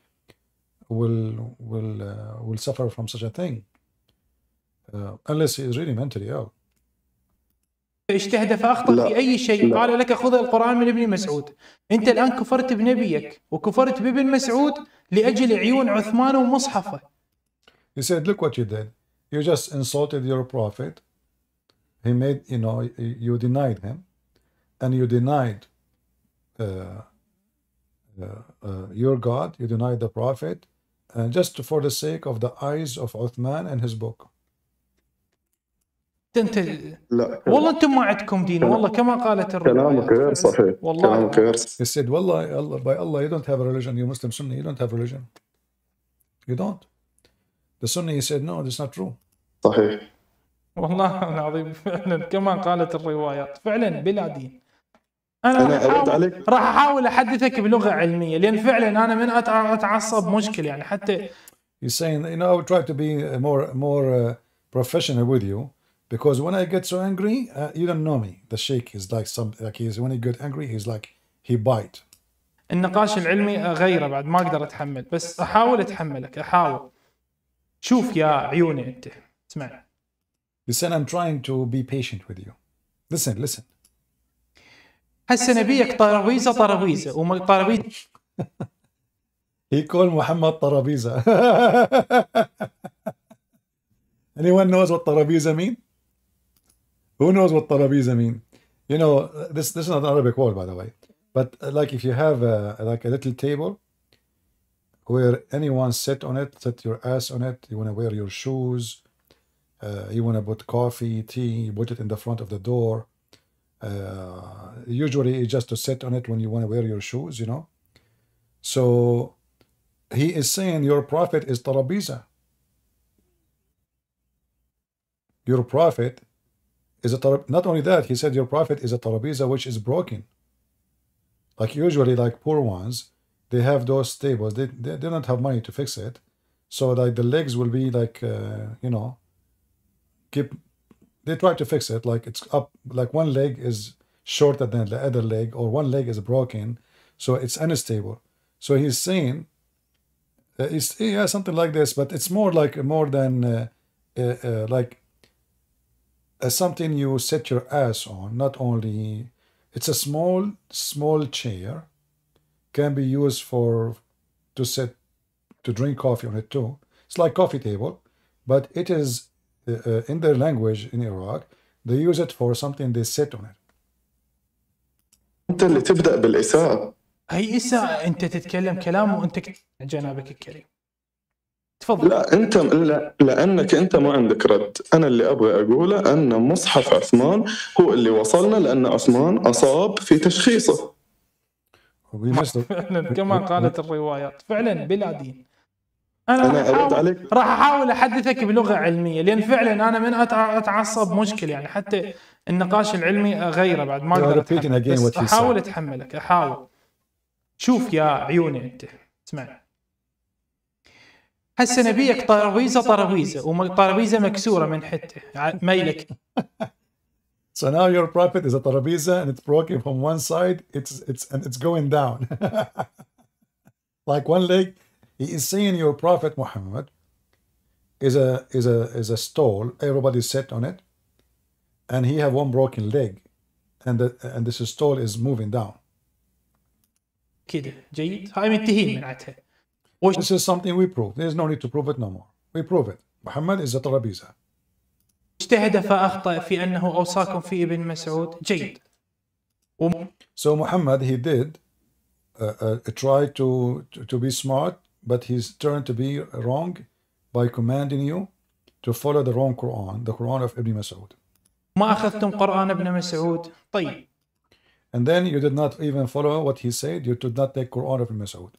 will suffer from such a thing unless he is really mentally ill. اجتهد فأخطأ في أي شيء قال لك خذ القرآن من ابن مسعود. أنت الآن كفرت بنبيك وكفرت بابن مسعود لأجل عيون عثمان ومصحفه. He said, look what you did. You just insulted your prophet. He made, you know, you denied him, and you denied your God. You denied the prophet, and just for the sake of the eyes of Uthman and his book. انت والله انتم ما عندكم دين والله كما قالت الرواية. كلامك غير صحيح. والله كلامك غير. He said, والله Allah, by Allah, you don't have a religion. You Muslim Sunni, you don't have a religion. You don't. The Sunni, he said, no, that's not true. صحيح. والله العظيم فعلا كما قالت الروايات فعلا بلا دين. أنا أرد عليك. راح أحاول أحدثك بلغة علمية لأن فعلا أنا من أتعصب مشكل يعني حتى. He's saying, you know, I would try to be more professional with you. Because when I get so angry, you don't know me. The sheikh is like he's when he get angry, he's like he bite. النقاش العلمي غيره بعد ما أقدر أتحمل بس أحاول أتحملك أحاول. شوف يا عيوني أنت اسمع. Listen, I'm trying to be patient with you. Listen. هسه نبيك طرابيزة وطرابيزة. He called Muhammad طرابيزة. Anyone knows what طرابيزة mean? Who knows what طرابيزة mean? You know, this is not an Arabic word, by the way. But like if you have like a little table where anyone sit on it, sit your ass on it, you want to wear your shoes, You want to put coffee, tea, you put it in the front of the door. Usually it's just to sit on it when you want to wear your shoes, you know. So he is saying your prophet is tarabiza. Your prophet is a tarabiza. Not only that, he said your prophet is a tarabiza which is broken. Like usually, like poor ones, they have those tables. They don't have money to fix it. So like the legs will be like, you know, they try to fix it. Like it's up, like one leg is shorter than the other leg, or one leg is broken. So it's unstable. So he's saying, yeah, something like this, but it's more than like something you set your ass on. Not only, it's a small chair, can be used to drink coffee on it too. It's like coffee table, but it is in their language in Iraq, they use it for something they sit on it. انت اللي تبدأ بالإساءة. هي إساءة، أنت تتكلم كلام وأنت جنابك الكريم. تفضل. لا أنت لأنك أنت ما عندك رد. أنا اللي أبغى أقوله أن مصحف عثمان هو اللي وصلنا، لأن عثمان أصاب في تشخيصه. فعلا كما قالت الروايات، فعلا بلا دين. أنا راح أحاول أحدثك بلغة علمية، لأن فعلا أنا من أتعصب مشكل، يعني حتى النقاش العلمي غيره بعد ما أقدر. بس أحاول أتحملك، أحاول. شوف يا عيوني أنت، اسمع. هسه نبيك طرابيزة وطرابيزة مكسورة من حته ميلك. So now your prophet is a tarabiza and it's broken from one side. It's going down. Like one leg. He is saying your prophet Muhammad is a stool. Everybody sit on it, and he have one broken leg, and this stool is moving down. كده جيد. هاي منتهين من عتها. This is something we prove. There is no need to prove it no more. We prove it. Muhammad is a tarabiza. اجتهد فأخطأ في أنه أوصاكم في ابن مسعود. جيد. So Muhammad, he did try to be smart, but he's turned to be wrong by commanding you to follow the wrong Quran, the Quran of Ibn Mas'ud. ما أخذتم قرآن ابن مسعود. طيب. And then you did not even follow what he said. You did not take Quran of Ibn Mas'ud.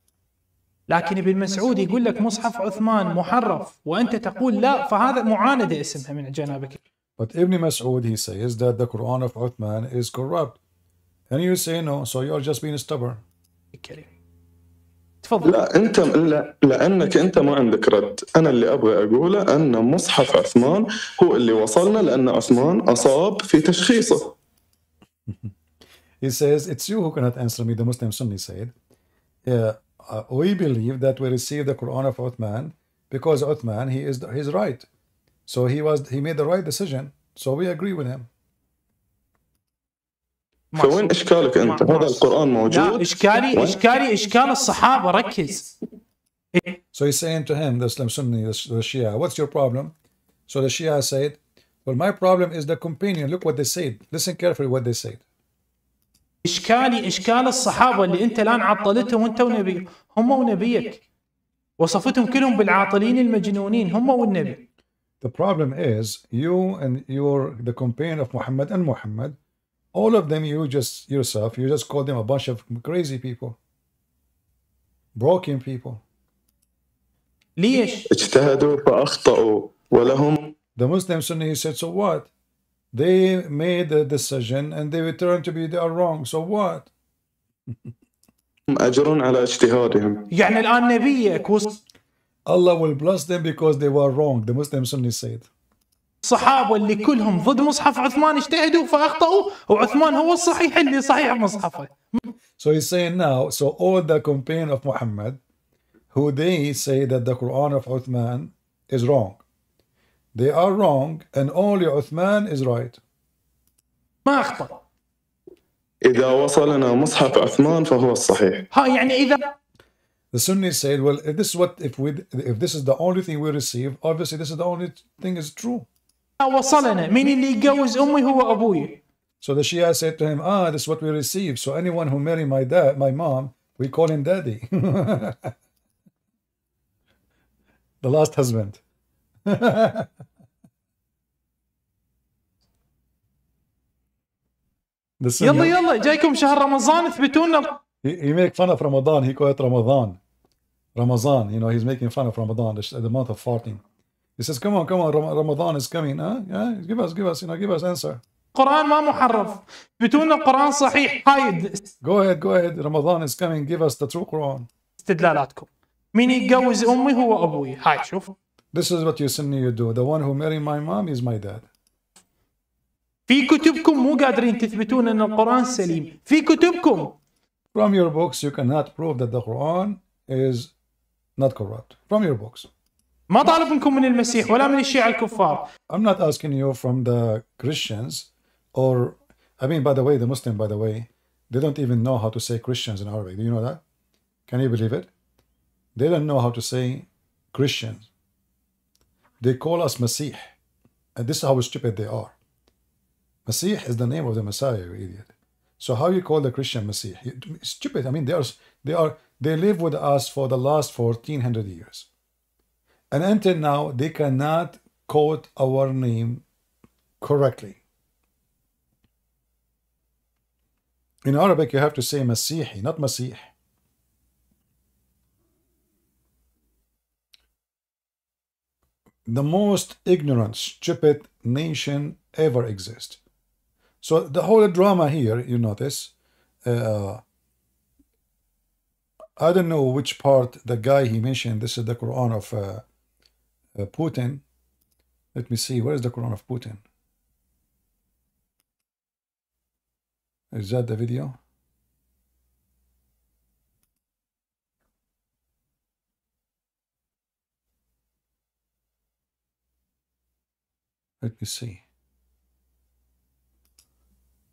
لكن ابن مسعود يقول لك مصحف عثمان محرف وأنت تقول لا، فهذا معاندة اسمها من جنابك. But Ibn Mas'ud, he says that the Quran of Uthman is corrupt. And you say no, so you're just being stubborn. تفضل. لا أنت لأنك أنت ما عندك رد. أنا اللي أبغى أقوله أن مصحف عثمان هو اللي وصلنا، لأن عثمان أصاب في تشخيصه. He says, it's you who cannot answer me. The Muslim Sunni said, we believe that we received the Quran of Uthman because Uthman, he's right. So he made the right decision. So we agree with him. فوين إشكالك أنت؟ هذا القرآن موجود. لا إشكال الصحابة. ركز. So he's saying to him, the Islam Sunni, the Shia, what's your problem? So the Shia said, well, my problem is the companion. Look what they said. Listen carefully what they said. إشكال الصحابة اللي أنت الآن عطلتهم وأنت ونبي، هم ونبيك، وصفتهم كلهم بالعاطلين المجنونين، هم والنبي. The problem is you and the companion of Muhammad and Muhammad, all of them, you just call them a bunch of crazy people, broken people. ليش؟ اجتهدوا فأخطأوا ولهم. The Muslim Sunni said, so what? They made a decision and they returned to be they are wrong. So what? أجر على اجتهادهم. يعني الآن نبيك Allah will bless them because they were wrong. The Muslim Sunni said. الصحابة اللي كلهم ضد مصحف عثمان اجتهدوا فأخطأوا، وعثمان هو الصحيح اللي صحيح مصحفه. So he's saying now, so all the companion of Muhammad, who they say that the Quran of Uthman is wrong, they are wrong, and only Uthman is right. ما أخطأ. إذا وصلنا مصحف عثمان فهو الصحيح. ها يعني إذا. The Sunnis said, well, if this is the only thing we receive, obviously this is the only thing is true. وصلنا مين اللي يتجوز أمي هو أبوي. So the Shia said to him, this is what we receive. So anyone who marry my mom, we call him daddy. The last husband. يلا يلا جايكم شهر رمضان اثبتوا لنا. He make fun of Ramadan. He call it Ramadan. Ramadan, you know, he's making fun of Ramadan, the month of farting. He says, come on, Ramadan is coming, huh? Yeah, give us, you know, give us answer. القرآن ما محرف. اثبتوا لنا القرآن صحيح. هاي Go ahead. Ramadan is coming. Give us the true Quran. استدلالاتكم. مين يتجوز أمي هو أبوي. هاي شوف. This is what you Sunni you do. The one who married my mom is my dad. في كتبكم مو قادرين تثبتون أن القرآن سليم. في كتبكم. From your books you cannot prove that the Quran is not corrupt. From your books. ما طالب منكم من المسيح ولا من الشيعة الكفار. I'm not asking you from the Christians or, I mean, by the way, the Muslim, by the way, they don't even know how to say Christians in Arabic. Do you know that? Can you believe it? They don't know how to say Christians. They call us Masih. And this is how stupid they are. Masih is the name of the Messiah, you idiot. So how you call the Christian Masih? Stupid. I mean, they live with us for the last 1400 years. And until now, they cannot quote our name correctly. In Arabic, you have to say Masihi, not Masih. The most ignorant, stupid nation ever exists. So the whole drama here, you notice, I don't know which part the guy he mentioned, this is the Quran of Putin. Let me see, where is the Quran of Putin? Is that the video? Let me see.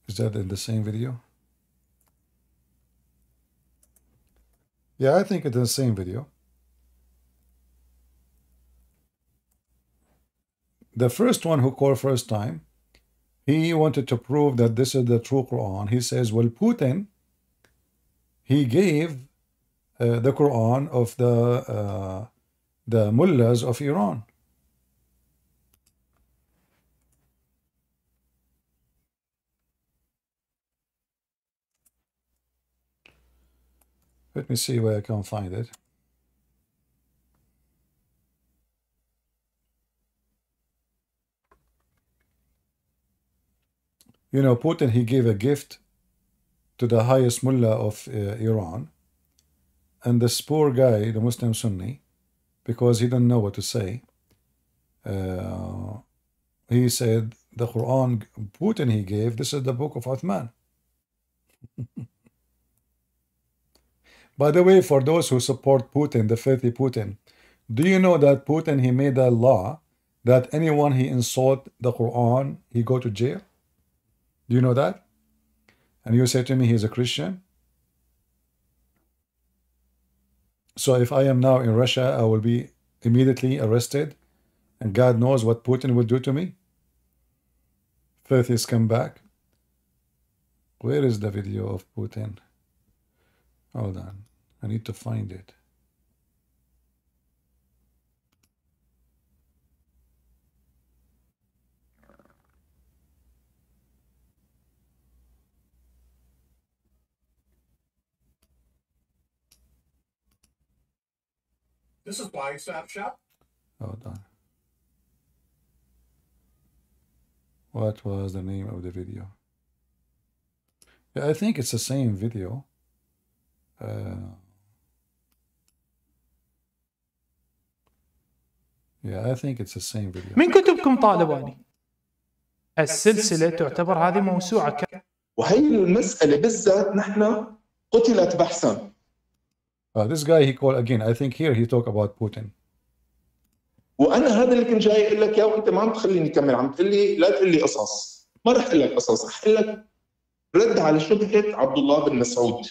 Is that in the same video? Yeah, I think it's in the same video. The first one who called first time, he wanted to prove that this is the true Quran. He says, well, Putin, he gave the Quran of the mullahs of Iran. Let me see where I can find it. You know, Putin, he gave a gift to the highest mullah of Iran. And this poor guy, the Muslim Sunni, because he didn't know what to say, he said, the Quran Putin he gave, this is the book of Uthman. By the way, for those who support Putin, the filthy Putin, do you know that Putin, he made a law that anyone he insult the Quran, he go to jail? Do you know that? And you say to me he's a Christian? So if I am now in Russia, I will be immediately arrested, and God knows what Putin will do to me? Filthy scumbag. Where is the video of Putin? Hold on, I need to find it. This is Buying Stop Shop. Hold on. What was the name of the video? Yeah, I think it's the same video. Yeah, I think it's the same video. من كتبكم طالباني. السلسلة تعتبر هذه موسوعة. وهي المسألة بالذات نحن قتلت بحثا. This guy he called again. I think here he talk about Putin. وأنا هذا اللي كنت جاي أقول لك يا وأنت ما عم تخليني أكمل، عم تقول لي لا تقول لي قصص. ما رح أقول لك قصص، رح أقول لك رد على شبهة عبد الله بن مسعود.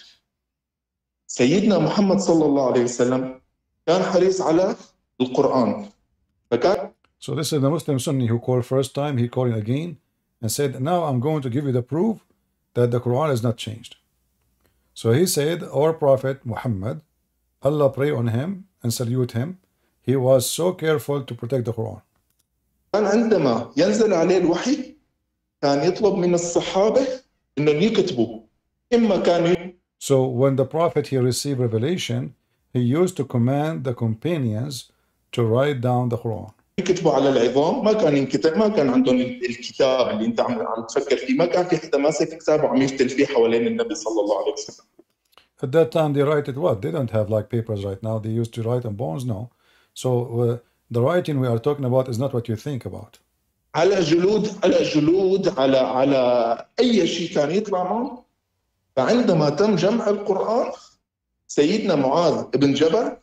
سيدنا محمد صلى الله عليه وسلم كان حريص على القرآن. فكان So this is the Muslim Sunni who called first time, he called again and said, now I'm going to give you the proof that the Quran is not changed. So he said, our Prophet Muhammad, Allah pray on him and salute him, he was so careful to protect the Quran. كان عندما ينزل عليه الوحي كان يطلب من الصحابة إنهم يكتبوا إما كانوا. So when the Prophet he received revelation, he used to command the companions to write down the Quran. يكتبوا على العظام، ما كان ينكتب، ما كان عندهم الكتاب اللي انت عم تفكر فيه، ما كان في حدا ماسك كتاب وعم يفتل فيه حوالين النبي صلى الله عليه وسلم. At that time they write it what? They don't have like papers right now. They used to write on bones, no. So the writing we are talking about is not what you think about. على جلود على أي شيء كان يطلع معه. فعندما تم جمع القرآن سيدنا معاذ بن جبل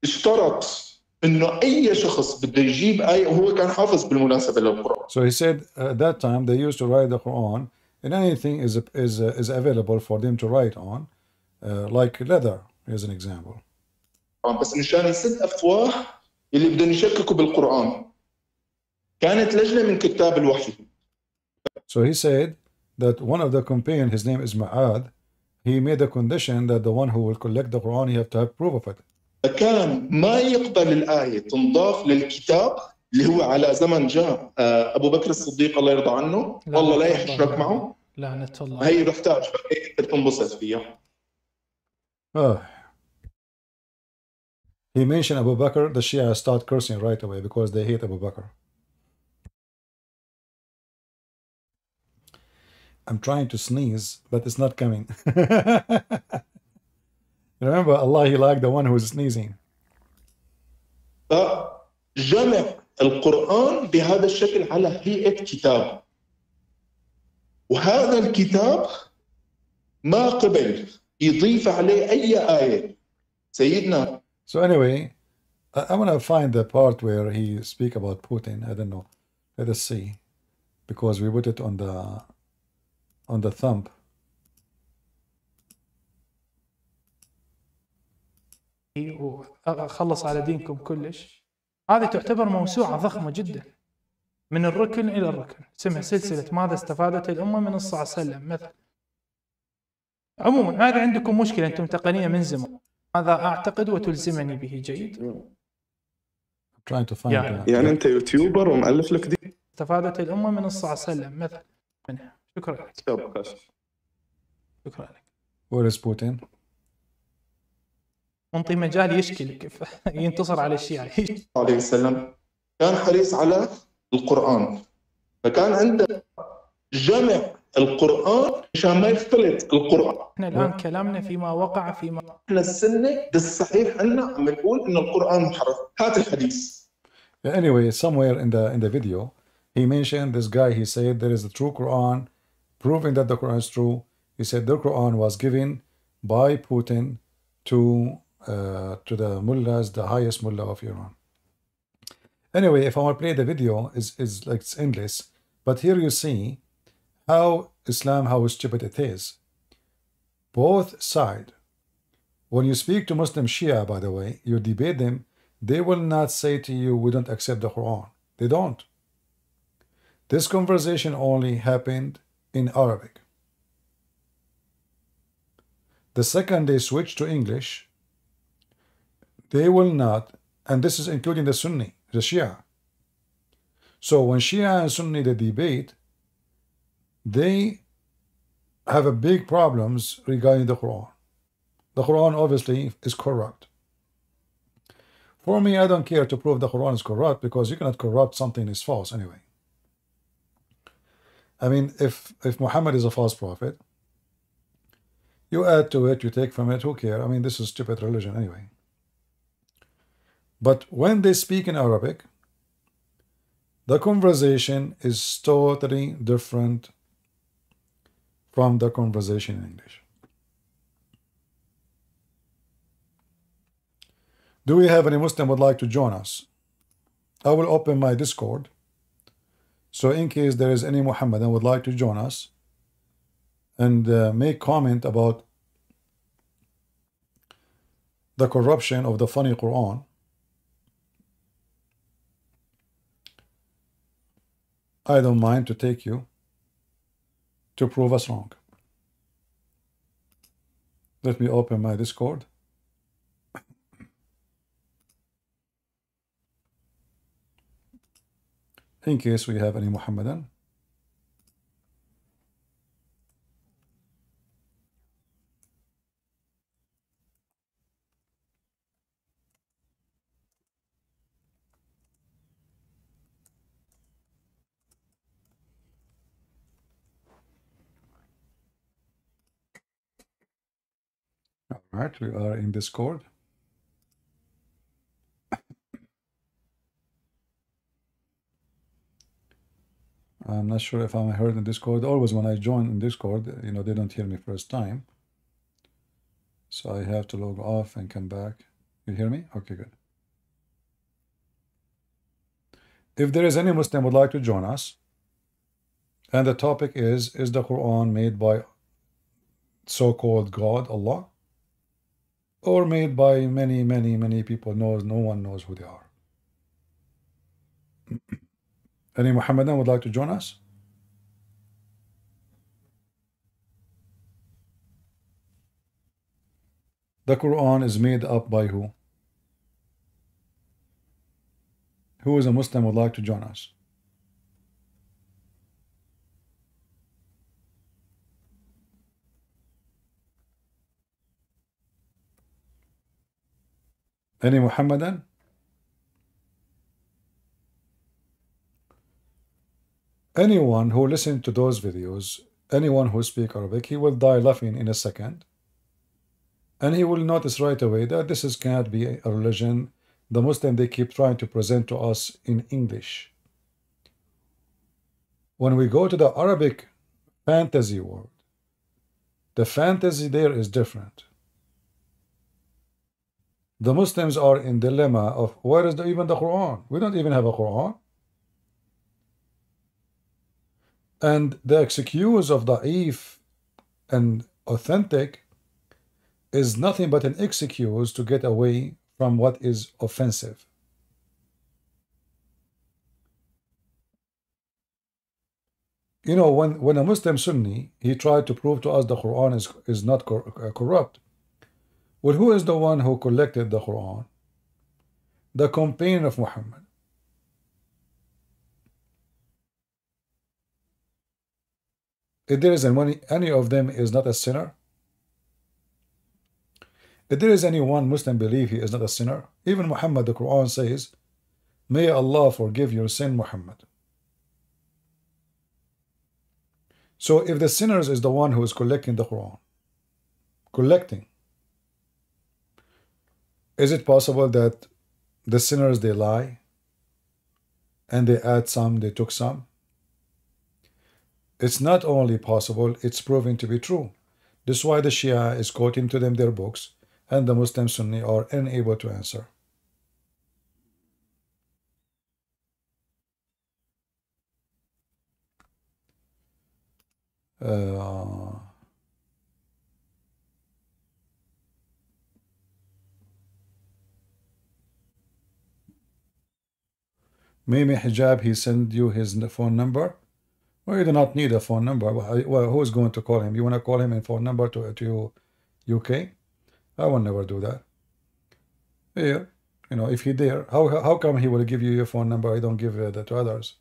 اشترط إنه أي شخص بده يجيب آية، وهو كان حافظ بالمناسبة للقرآن. So he said at that time they used to write the Quran, and anything is available for them to write on, like leather, as an example. بس مشان يسد أفواه اللي بدهم يشككوا بالقرآن. كانت لجنة من كتاب الوحي. So he said that one of the companions, his name is Ma'ad, he made a condition that the one who will collect the Quran, he have to have proof of it. فكان ما يقبل الآية تنضاف للكتاب اللي هو على زمن جاء أبو بكر الصديق الله يرضى عنه، والله لا يشرك معه. لعنة الله. هي رحتاج تنبسط فيها. He mentioned Abu Bakr, the Shia start cursing right away because they hate Abu Bakr. I'm trying to sneeze, but it's not coming. Remember, Allah, He liked the one who is sneezing. جمع القرآن بهذا الشكل على هيئة كتاب، وهذا الكتاب ما قبل يضيف عليه أي آية. سيدنا. So anyway, I'm gonna find the part where he speak about Putin. I don't know. Let us see, because we put it on the thumb. وخلص على دينكم كلش. هذه تعتبر موسوعة ضخمة جدا من الركن إلى الركن، اسمها سلسلة ماذا استفادت الأمة من الصلاة عليه وسلم مثلا. عموما هذا عندكم مشكلة أنتم تقنية من زمان، هذا أعتقد وتلزمني به. جيد. يعني أنت يوتيوبر ومؤلف لك دي. استفادت الأمة من الصلاة عليه وسلم مثلا منها. شكرا لك. شكرا لك. Where is Putin? منطي مجال يشكي كيف ينتصر على الشيعة. عليه السلام كان حريص على القرآن، فكان عنده جمع القرآن عشان ما يختلط القرآن. احنا الآن كلامنا فيما وقع فيما احنا السنة بالصحيح عنا عم نقول إن القرآن محرف. هات الحديث. Anyway, somewhere in the video, he mentioned this guy. He said there is a true Quran, proving that the Quran is true. He said the Quran was given by Putin to the mullahs, the highest mullah of Iran. Anyway, if I want to play the video, is like it's endless. But here you see how Islam, how stupid it is. Both sides. When you speak to Muslim Shia, by the way, you debate them, they will not say to you, we don't accept the Quran. They don't. This conversation only happened in Arabic. The second they switch to English, they will not, and this is including the Sunni, the Shia. So when Shia and Sunni they debate, they have a big problems regarding the Quran. The Quran obviously is corrupt. For me, I don't care to prove the Quran is corrupt, because you cannot corrupt something that is false anyway. I mean, if Muhammad is a false prophet, you add to it, you take from it, who cares? I mean, this is stupid religion anyway. But when they speak in Arabic, the conversation is totally different from the conversation in English. Do we have any Muslim would like to join us? I will open my Discord. So in case there is any Muhammadan would like to join us and make comment about the corruption of the funny Quran, I don't mind to take you to prove us wrong. Let me open my Discord. In case we have any Muhammadan. Right, we are in Discord. I'm not sure if I'm heard in Discord. Always when I join in Discord, you know, they don't hear me first time. So I have to log off and come back. You hear me? Okay, good. If there is any Muslim would like to join us, and the topic is the Quran made by so-called God, Allah, or made by many people, no one knows who they are. Any Muhammadan would like to join us? The Quran is made up by who? Who is a Muslim would like to join us? Any Muhammadan? Anyone who listens to those videos, anyone who speaks Arabic, he will die laughing in a second. And he will notice right away that this cannot be a religion. The Muslim, they keep trying to present to us in English. When we go to the Arabic fantasy world, the fantasy there is different. The Muslims are in dilemma of where is even the Quran? We don't even have a Quran. And the excuse of da'if and authentic is nothing but an excuse to get away from what is offensive. You know, when a Muslim Sunni, he tried to prove to us the Quran is not corrupt. Well, who is the one who collected the Quran? The companion of Muhammad. If there is any of them is not a sinner, if there is any one Muslim believe he is not a sinner, even Muhammad, the Quran says, may Allah forgive your sin, Muhammad. So if the sinners is the one who is collecting the Quran, is it possible that the sinners, they lie and they add some, they took some? It's not only possible, it's proven to be true. This is why the Shia is quoting to them their books, and the Muslim Sunni are unable to answer. Mimi Hijab, he sent you his phone number. Well, you do not need a phone number. Well, who is going to call him? You want to call him in phone number to UK? I will never do that. Here, you know, if he dare, how come he will give you your phone number? I don't give that to others.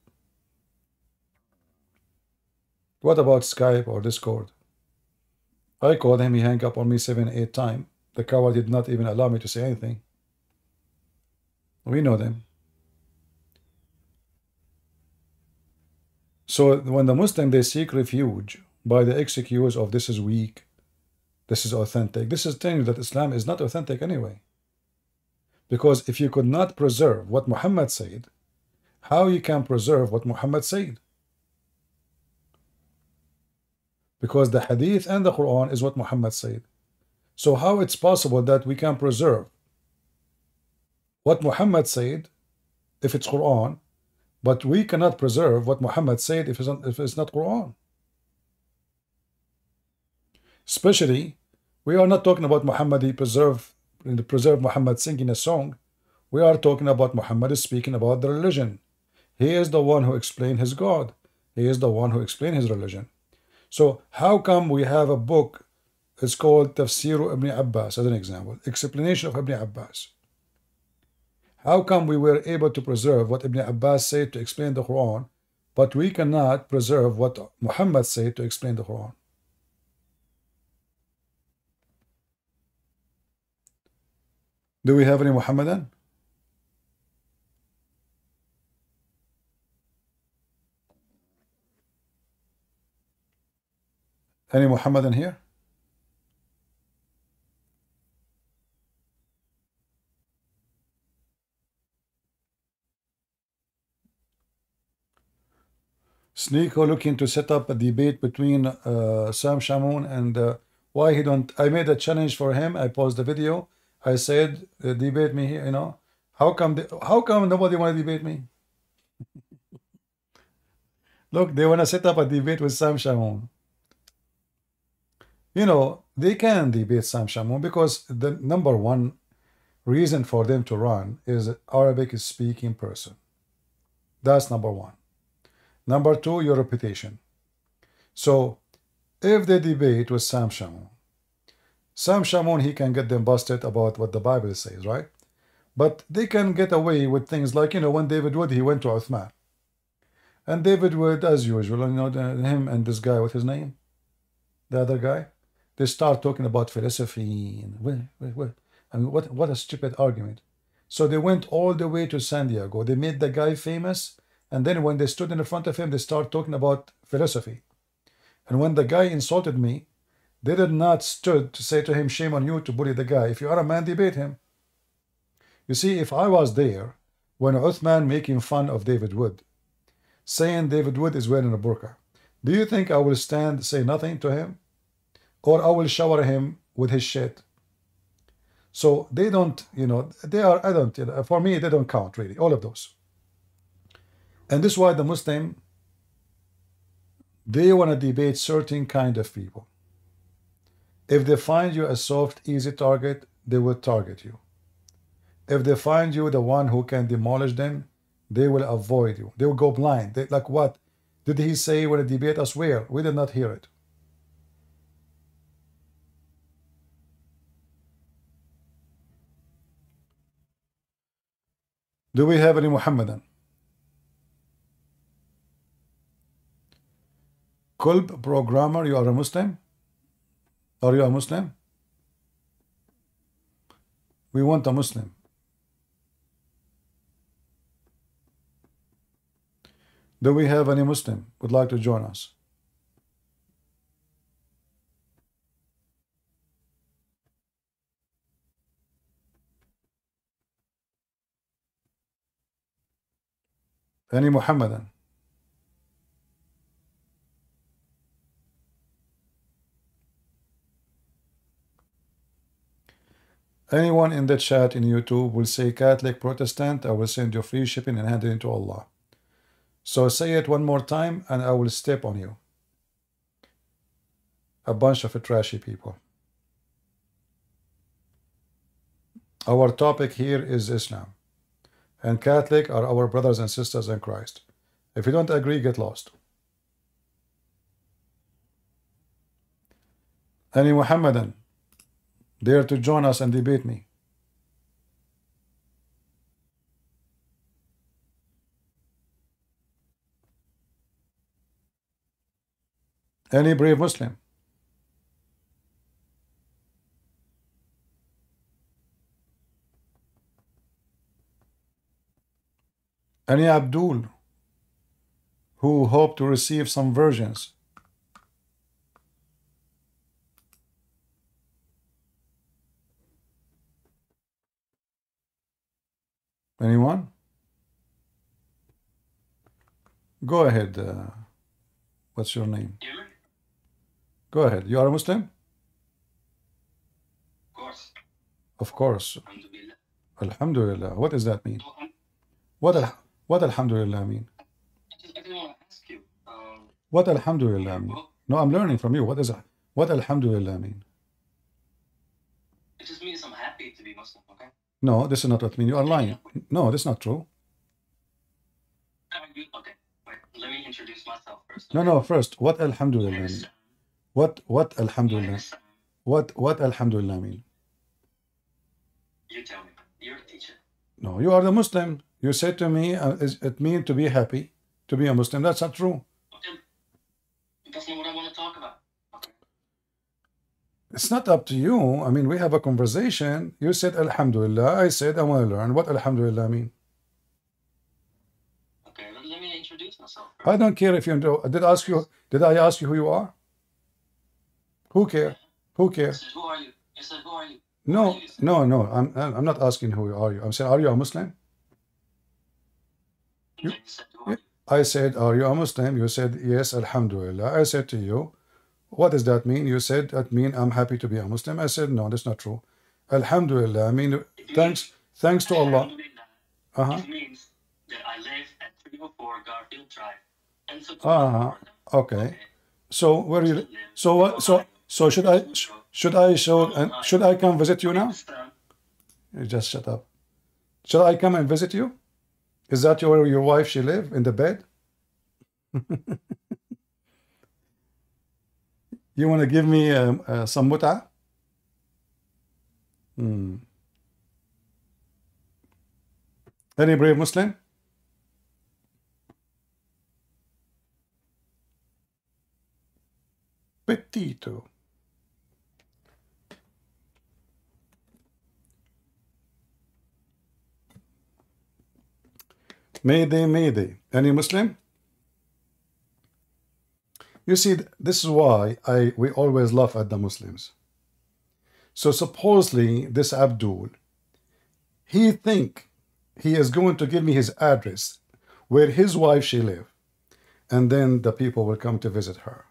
What about Skype or Discord? I called him, he hung up on me 7, 8 times. The coward did not even allow me to say anything. We know them. So when the Muslim, they seek refuge by the excuse of this is weak, this is authentic, this is telling you that Islam is not authentic anyway. Because if you could not preserve what Muhammad said, how you can preserve what Muhammad said? Because the Hadith and the Quran is what Muhammad said. So how it's possible that we can preserve what Muhammad said if it's Quran, but we cannot preserve what Muhammad said if it's not Quran? Especially, we are not talking about Muhammad, he preserve Muhammad singing a song. We are talking about Muhammad is speaking about the religion. He is the one who explained his God. He is the one who explained his religion. So how come we have a book, it's called Tafsir Ibn Abbas, as an example, explanation of Ibn Abbas. How come we were able to preserve what Ibn Abbas said to explain the Quran, but we cannot preserve what Muhammad said to explain the Quran? Do we have any Muhammadan? Any Muhammadan here? Sneeko looking to set up a debate between Sam Shamoun and why he don't. I made a challenge for him. I paused the video. I said, debate me here. You know, how come nobody want to debate me? Look, they want to set up a debate with Sam Shamoun. You know, they can debate Sam Shamoun because the number one reason for them to run is Arabic speaking person. That's number one. Number two, your reputation. So if they debate with Sam Shamoun, he can get them busted about what the Bible says, right? But they can get away with things like, you know, when David Wood, he went to Uthman. And David Wood, as usual, you know, him and this guy, what's his name? The other guy? They start talking about philosophy. And I mean, what a stupid argument. So they went all the way to San Diego. They made the guy famous. And then when they stood in front of him, they start talking about philosophy. And when the guy insulted me, they did not stood to say to him, shame on you to bully the guy. If you are a man, debate him. You see, if I was there when Uthman making fun of David Wood, saying David Wood is wearing a burqa, do you think I will stand, say nothing to him? Or I will shower him with his shit? So they don't, you know, they are, I don't, you know, for me, they don't count really, all of those. And this is why the Muslim, they want to debate certain kind of people. If they find you a soft, easy target, they will target you. If they find you the one who can demolish them, they will avoid you. They will go blind. They, like what did he say when he debate us? Where? We did not hear it. Do we have any Muhammadan? Kulb programmer, you are a Muslim? Are you a Muslim? We want a Muslim. Do we have any Muslim would like to join us? Any Muhammadan? Anyone in the chat in YouTube will say Catholic, Protestant, I will send you free shipping and hand it into Allah. So say it one more time and I will step on you. A bunch of trashy people. Our topic here is Islam. And Catholic are our brothers and sisters in Christ. If you don't agree, get lost. Any Muhammadan dare to join us and debate me? Any brave Muslim? Any Abdul who hope to receive some virgins? Anyone? Go ahead. What's your name? Go ahead. You are a Muslim? Of course. Of course. Alhamdulillah. Alhamdulillah. What does that mean? What Alhamdulillah mean? I didn't want to ask you. What Alhamdulillah mean? No, I'm learning from you. What Alhamdulillah mean? It just means I'm happy to be Muslim, okay? No, this is not what it means. You are lying. No, this is not true. Okay, wait, let me introduce myself first. No, first, what Alhamdulillah mean? What Alhamdulillah? What Alhamdulillah mean? You tell me. You're the teacher. No, you are the Muslim. You said to me, it means to be happy, to be a Muslim. That's not true. Okay. That's not what I want to talk about. Okay. It's not up to you. I mean, we have a conversation. You said Alhamdulillah. I said I want to learn. What Alhamdulillah mean? Okay, let me introduce myself first. I don't care if you know. Did I ask you who you are? Who cares? Who cares? I said, who are you? You said, who are you? No. I'm not asking who are you. I'm saying, are you a Muslim? You said, who are you? I said, are you a Muslim? You said, yes, Alhamdulillah. I said to you, what does that mean? You said, that mean I'm happy to be a Muslim. I said, no, that's not true. Alhamdulillah, I mean, thanks to Allah. It means that I live at 304 Garfield Drive and support Okay. So where you? So what? So should I show? Should I come visit you now? You just shut up. Should I come and visit you? Is that where your wife she live in the bed? You want to give me some muta? Any brave Muslim? Petito. Mayday, mayday. Any Muslim? You see, this is why we always laugh at the Muslims. So supposedly this Abdul, he think he is going to give me his address where his wife she live, and then the people will come to visit her.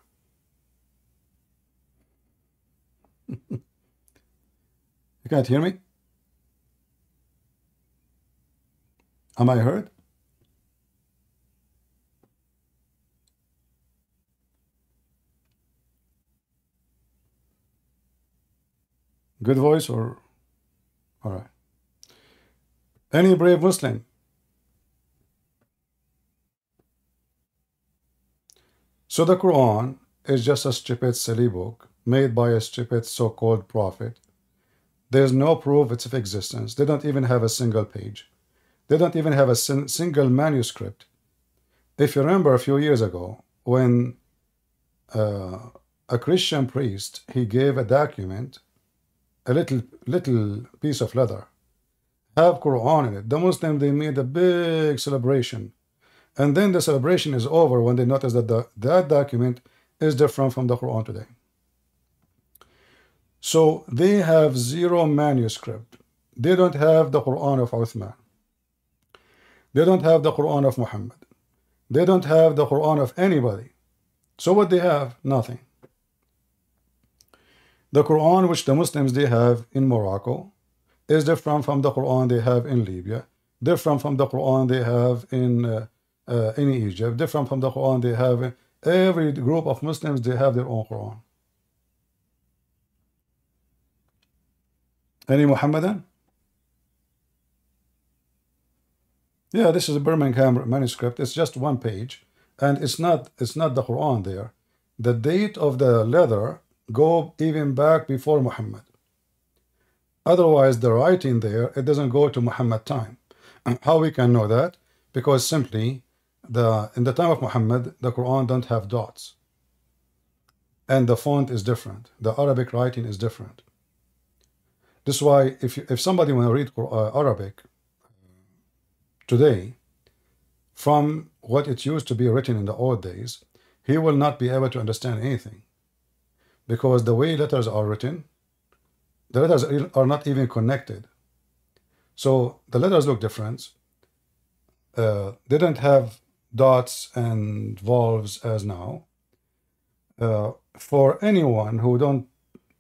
You can't hear me? Am I heard? Good voice or? All right. Any brave Muslim? So the Quran is just a stupid, silly book made by a stupid so-called prophet. There's no proof of its existence. They don't even have a single page. They don't even have a single manuscript. If you remember a few years ago, when a Christian priest, he gave a document, a little piece of leather, have Quran in it. The Muslims, they made a big celebration. And then the celebration is over when they notice that that document is different from the Quran today. So they have zero manuscript. They don't have the Quran of Uthman. They don't have the Quran of Muhammad. They don't have the Quran of anybody. So what they have? Nothing. The Quran which the Muslims they have in Morocco is different from the Quran they have in Libya, different from the Quran they have in Egypt, different from the Quran they have in every group of Muslims. They have their own Quran. Any Muhammadan? Yeah, this is a Birmingham manuscript. It's just one page, and it's not the Quran there. The date of the leather go even back before Muhammad. Otherwise, the writing there, it doesn't go to Muhammad time. And how we can know that? Because simply, in the time of Muhammad, the Quran don't have dots. And the font is different. The Arabic writing is different. This is why if somebody want to read Arabic today, from what it used to be written in the old days, he will not be able to understand anything. Because the way letters are written, the letters are not even connected. So the letters look different. They don't have dots and valves as now. For anyone who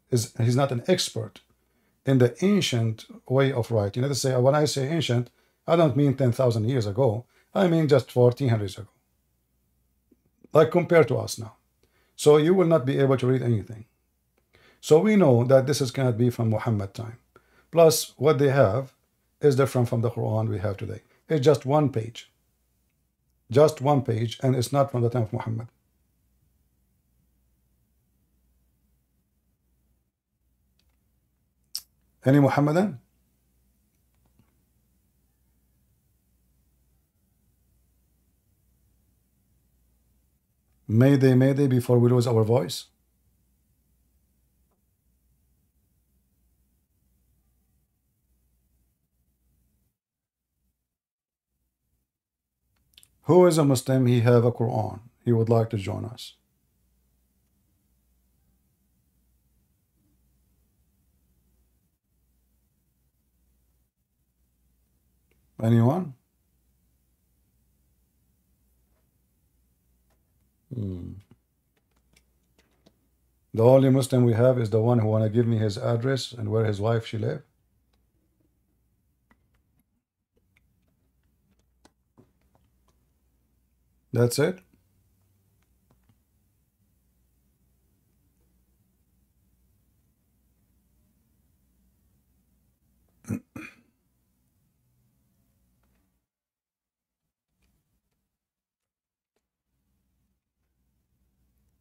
he's not an expert in the ancient way of writing. Let's say, when I say ancient, I don't mean 10,000 years ago. I mean just 1400 years ago. Like compared to us now. So you will not be able to read anything. So we know that this cannot be from Muhammad time. Plus, what they have is different from the Quran we have today. It's just one page. Just one page, and it's not from the time of Muhammad. Any Muhammadan? Mayday, mayday, before we lose our voice. Who is a Muslim? He have a Quran. He would like to join us. Anyone? The only Muslim we have is the one who want to give me his address and where his wife she live. That's it.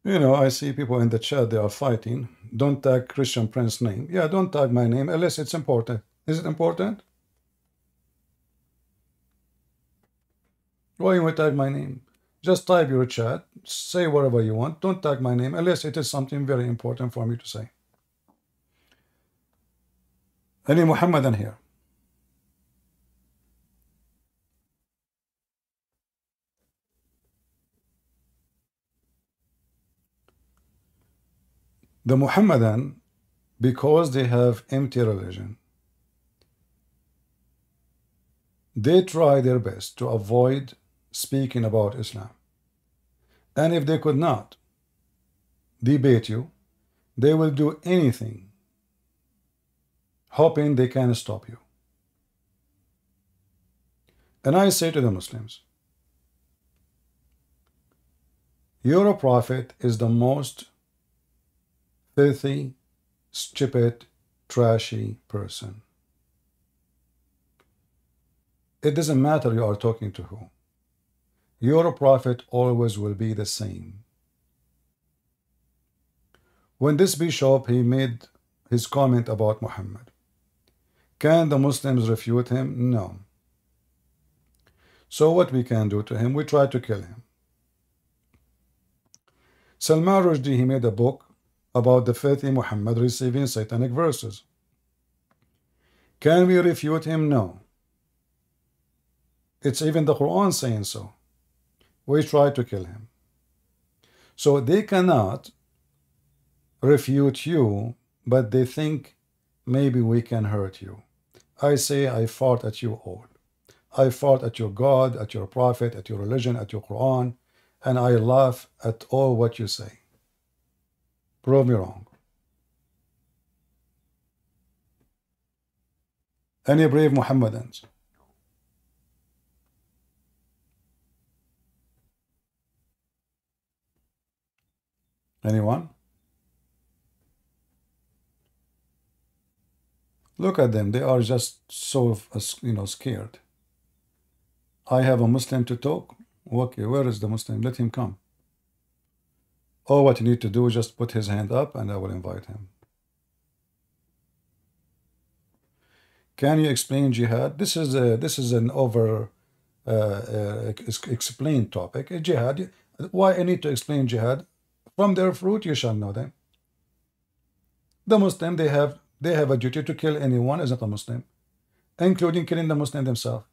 You know, I see people in the chat, they are fighting. Don't tag Christian Prince's name. Yeah, don't tag my name unless it's important. Is it important? Why you want to tag my name? Just type your chat, say whatever you want. Don't tag my name unless it is something very important for me to say. Any Muhammadan here? The Muhammadan, because they have empty religion, they try their best to avoid speaking about Islam. And if they could not debate you, they will do anything hoping they can stop you. And I say to the Muslims, your prophet is the most filthy, stupid, trashy person. It doesn't matter you are talking to who. Your prophet always will be the same. When this bishop, he made his comment about Muhammad, can the Muslims refute him? No. So what we can do to him? We try to kill him. Salman Rushdie, he made a book about the filthy Muhammad receiving satanic verses. Can we refute him? No. It's even the Quran saying so. We try to kill him. So they cannot refute you, but they think maybe we can hurt you. I say I fought at you all. I fought at your God, at your prophet, at your religion, at your Quran, and I laugh at all what you say. Prove me wrong. Any brave Muhammadans? Anyone? Look at them. They are just so, scared. I have a Muslim to talk. Okay, where is the Muslim? Let him come. All what you need to do is just put his hand up and I will invite him. Can you explain jihad? This is an over explained topic. Jihad. Why I need to explain jihad? From their fruit you shall know them. The Muslim, they have a duty to kill anyone who is not a Muslim, including killing the Muslim themselves.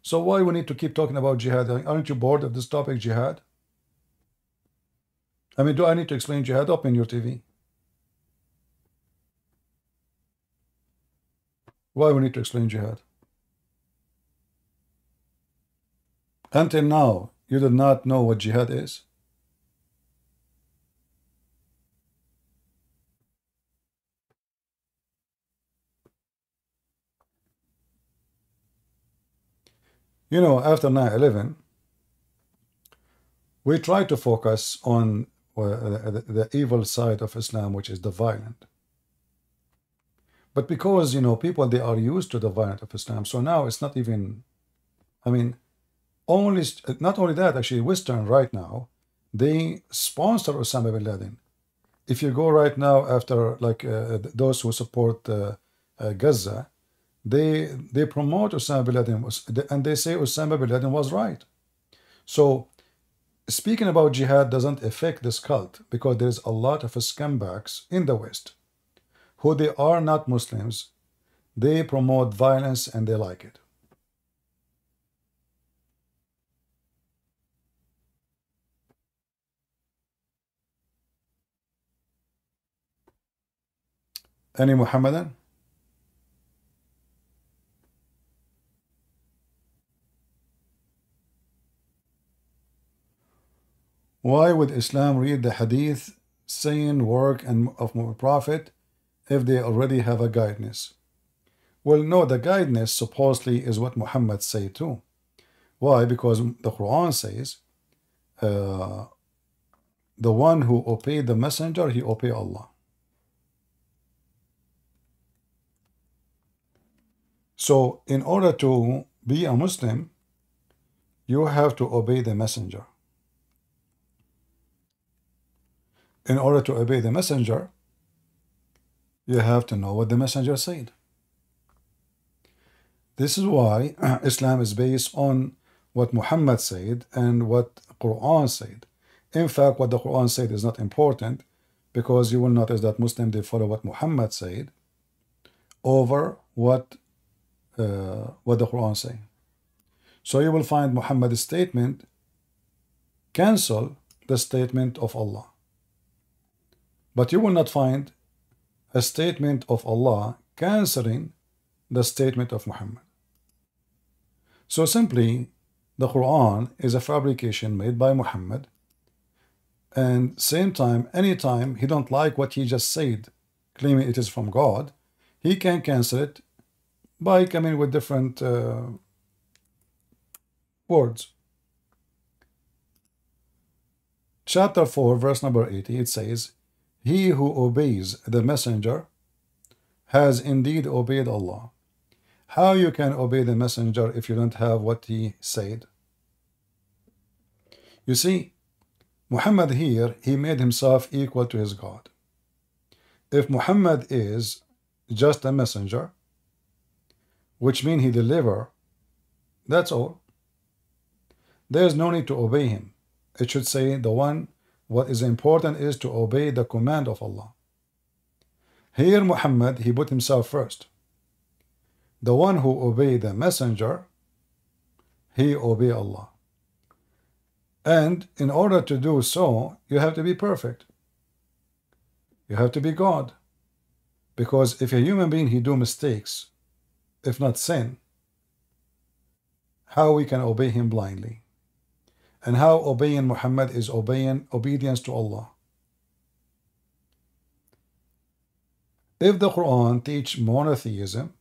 So why we need to keep talking about jihad? Aren't you bored of this topic, jihad? I mean, do I need to explain jihad? Open your TV. Why we need to explain jihad? Until now, you did not know what jihad is. You know, after 9/11, we try to focus on the evil side of Islam, which is the violent. But because, people, they are used to the violence of Islam, so now it's not even, I mean, not only that, actually, Western right now, they sponsor Osama bin Laden. If you go right now after, like, those who support Gaza, they promote Osama bin Laden, and they say Osama bin Laden was right. So speaking about jihad doesn't affect this cult, because there's a lot of scumbags in the West who they are not Muslims. They promote violence and they like it. Any Muhammadan? Why would Islam read the Hadith saying work and of Prophet if they already have a guidance? Well, no, the guidance supposedly is what Muhammad said too. Why? Because the Quran says, the one who obeyed the messenger, he obeyed Allah. So in order to be a Muslim, you have to obey the messenger. In order to obey the messenger, you have to know what the messenger said. This is why Islam is based on what Muhammad said and what Quran said. In fact, what the Quran said is not important, because you will notice that Muslims, they follow what Muhammad said over what the Quran say. So you will find Muhammad's statement cancel the statement of Allah, but you will not find a statement of Allah canceling the statement of Muhammad. So simply, the Quran is a fabrication made by Muhammad, and same time, anytime he don't like what he just said, claiming it is from God, he can cancel it by coming with different words. Chapter 4, verse number 80, it says, he who obeys the messenger has indeed obeyed Allah. How you can obey the messenger if you don't have what he said? You see, Muhammad here, he made himself equal to his God. If Muhammad is just a messenger, which means he deliver, that's all. There is no need to obey him. It should say the one, what is important is to obey the command of Allah. Here Muhammad, he put himself first. The one who obey the messenger, he obey Allah. And in order to do so, you have to be perfect. You have to be God. Because if a human being, he do mistakes, if not sin, how we can obey him blindly? And how obeying Muhammad is obeying obedience to Allah. If the Quran teach monotheism,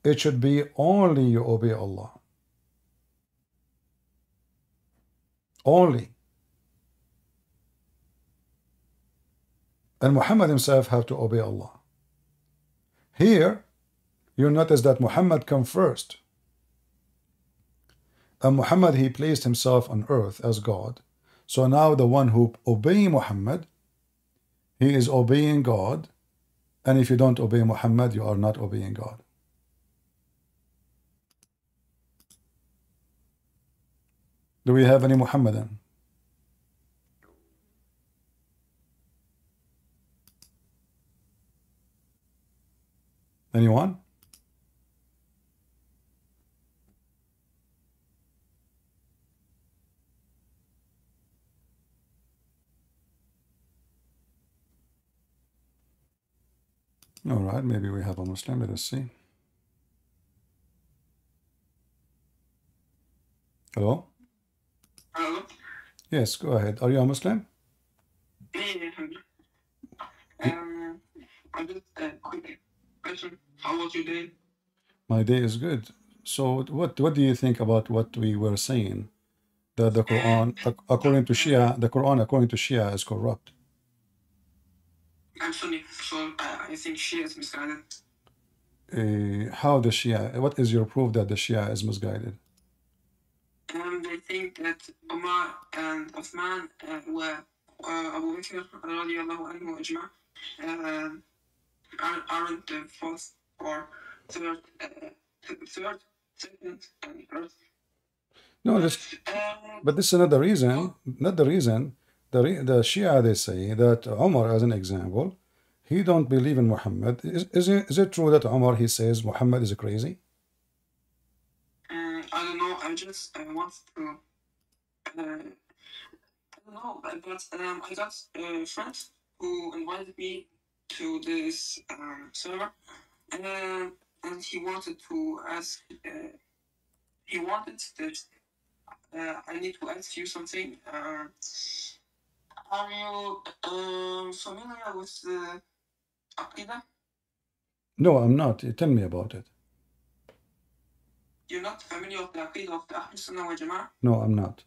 it should be only you obey Allah. Only. And Muhammad himself have to obey Allah. Here, you notice that Muhammad come first. And Muhammad, he placed himself on earth as God. So now the one who obey Muhammad, he is obeying God. And if you don't obey Muhammad, you are not obeying God. Do we have any Muhammadan? Anyone? All right, maybe we have a Muslim. Let us see. Hello? Hello? Yes, go ahead. Are you a Muslim? I'm just a quick question. How was your day? My day is good. So what do you think about what we were saying? That the Quran, according to Shia, the Quran according to Shia is corrupt. I'm Sunni, so I think Shia is misguided. How the Shia? What is your proof that the Shia is misguided? They think that Umar and Uthman were Abu Bakr radiallahu anhu ajma' aren't the fourth or third, second, and first. No, but this is not the reason. Not the reason. The Shia, they say that Umar, as an example, he don't believe in Muhammad. Is it true that Umar, he says Muhammad is crazy? I don't know. I just want to. I don't know, but I got a friend who invited me to this server, and he wanted to ask. He wanted that I need to ask you something. Are you familiar with the Aqidah? No, I'm not. Tell me about it. You're not familiar with the Aqidah of the Ahl Sunnah wal Jama'ah? No, I'm not.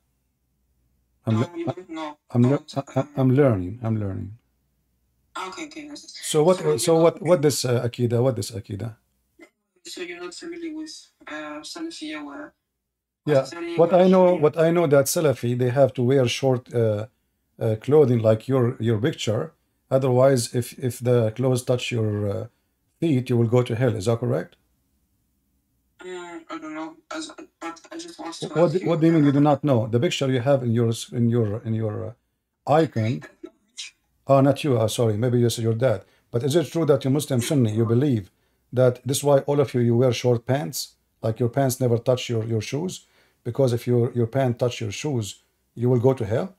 I'm You don't know. I'm learning. I'm learning. Okay. So what this Akida? What this Akida? So you're not familiar with Salafiyya or Yeah. What I know that Salafi, they have to wear short clothing like your picture. Otherwise, if the clothes touch your feet, you will go to hell. Is that correct? I don't know. But I just want to What ask you. What do you mean you do not know? The picture you have in your icon. Oh, not you. Sorry, maybe you said your dad. But is it true that you Muslim Sunni, you believe that this is why all of you wear short pants, like your pants never touch your shoes? Because if your pants touch your shoes, you will go to hell?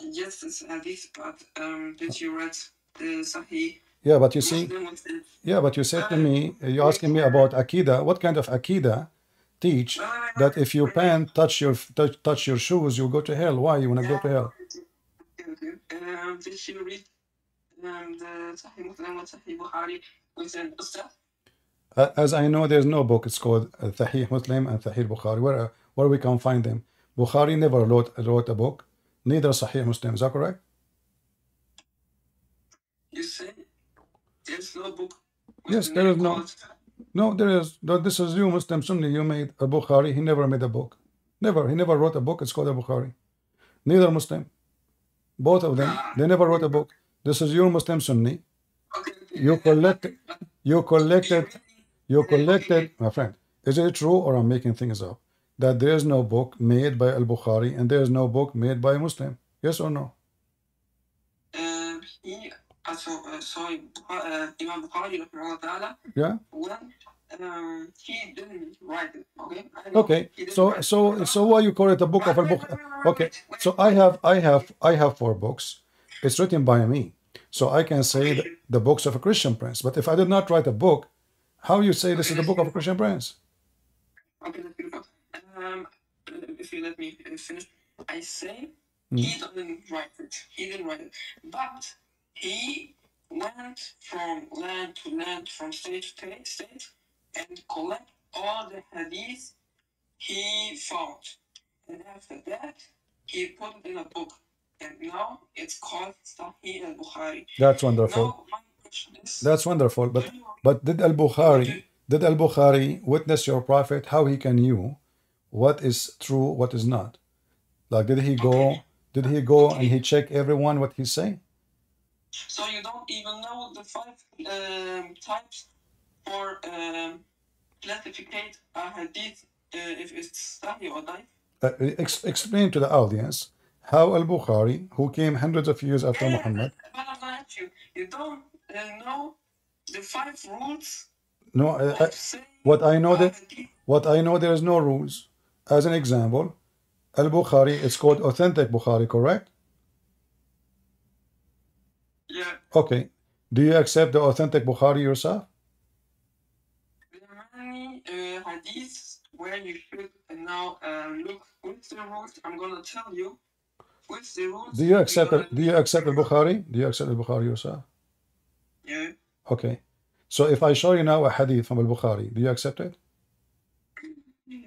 Yes, it's hadith, but did you read the Sahih? Yeah, but you see, but you said to me, you're asking me about Akida. What kind of Akida teach that if your pants touch your shoes, you'll go to hell? Why you want to go to hell? Okay. Did you read the Sahih Muslim and Sahih Bukhari with an Ustad? As I know, there's no book. It's called Sahih Muslim and Sahih Bukhari. Where we can find them? Bukhari never wrote a book. Neither Sahih Muslim. Is that correct? You say there's no book. Yes, there is no. No, there is. This is you, Muslim Sunni. You made a Bukhari. He never made a book. Never. He never wrote a book. It's called a Bukhari. Neither Muslim. Both of them. They never wrote a book. This is your Muslim Sunni. Okay. You collected, my friend. Is it true or I'm making things up? That there is no book made by Al-Bukhari and there is no book made by a Muslim? Yes or no? Imam Bukhari, yeah. When he didn't write it, okay? Okay. So why you call it a book of Al-Bukhari? Okay. So I have 4 books. It's written by me. So I can say the books of a Christian prince. But if I did not write a book, how you say this is the book of a Christian prince? Okay, that's beautiful. If you let me finish, I say he didn't write it. He didn't write it. But he went from land to land, from state to state, and collect all the hadith he found. And after that, he put it in a book. And now it's called Sahih al-Bukhari. That's wonderful. Now, my question is, that's wonderful. But did Al-Bukhari witness your prophet? How he can knew what is true, what is not? Like did he go and he check everyone what he's saying? So you don't even know the 5 types for classificate a hadith if it's Sahih or Daif? Explain to the audience how Al-Bukhari, who came hundreds of years after Muhammad. But I'm not at you. You don't know the 5 rules. No, what I know there is no rules. As an example, Al-Bukhari, it's called authentic Bukhari, correct? Yeah. Okay. Do you accept the authentic Bukhari yourself? There are many hadiths where you should now look with the rules. I'm gonna tell you with the rules. Do you accept Al-Bukhari? Do you accept Al-Bukhari yourself? Yeah. Okay. So if I show you now a hadith from Al-Bukhari, do you accept it?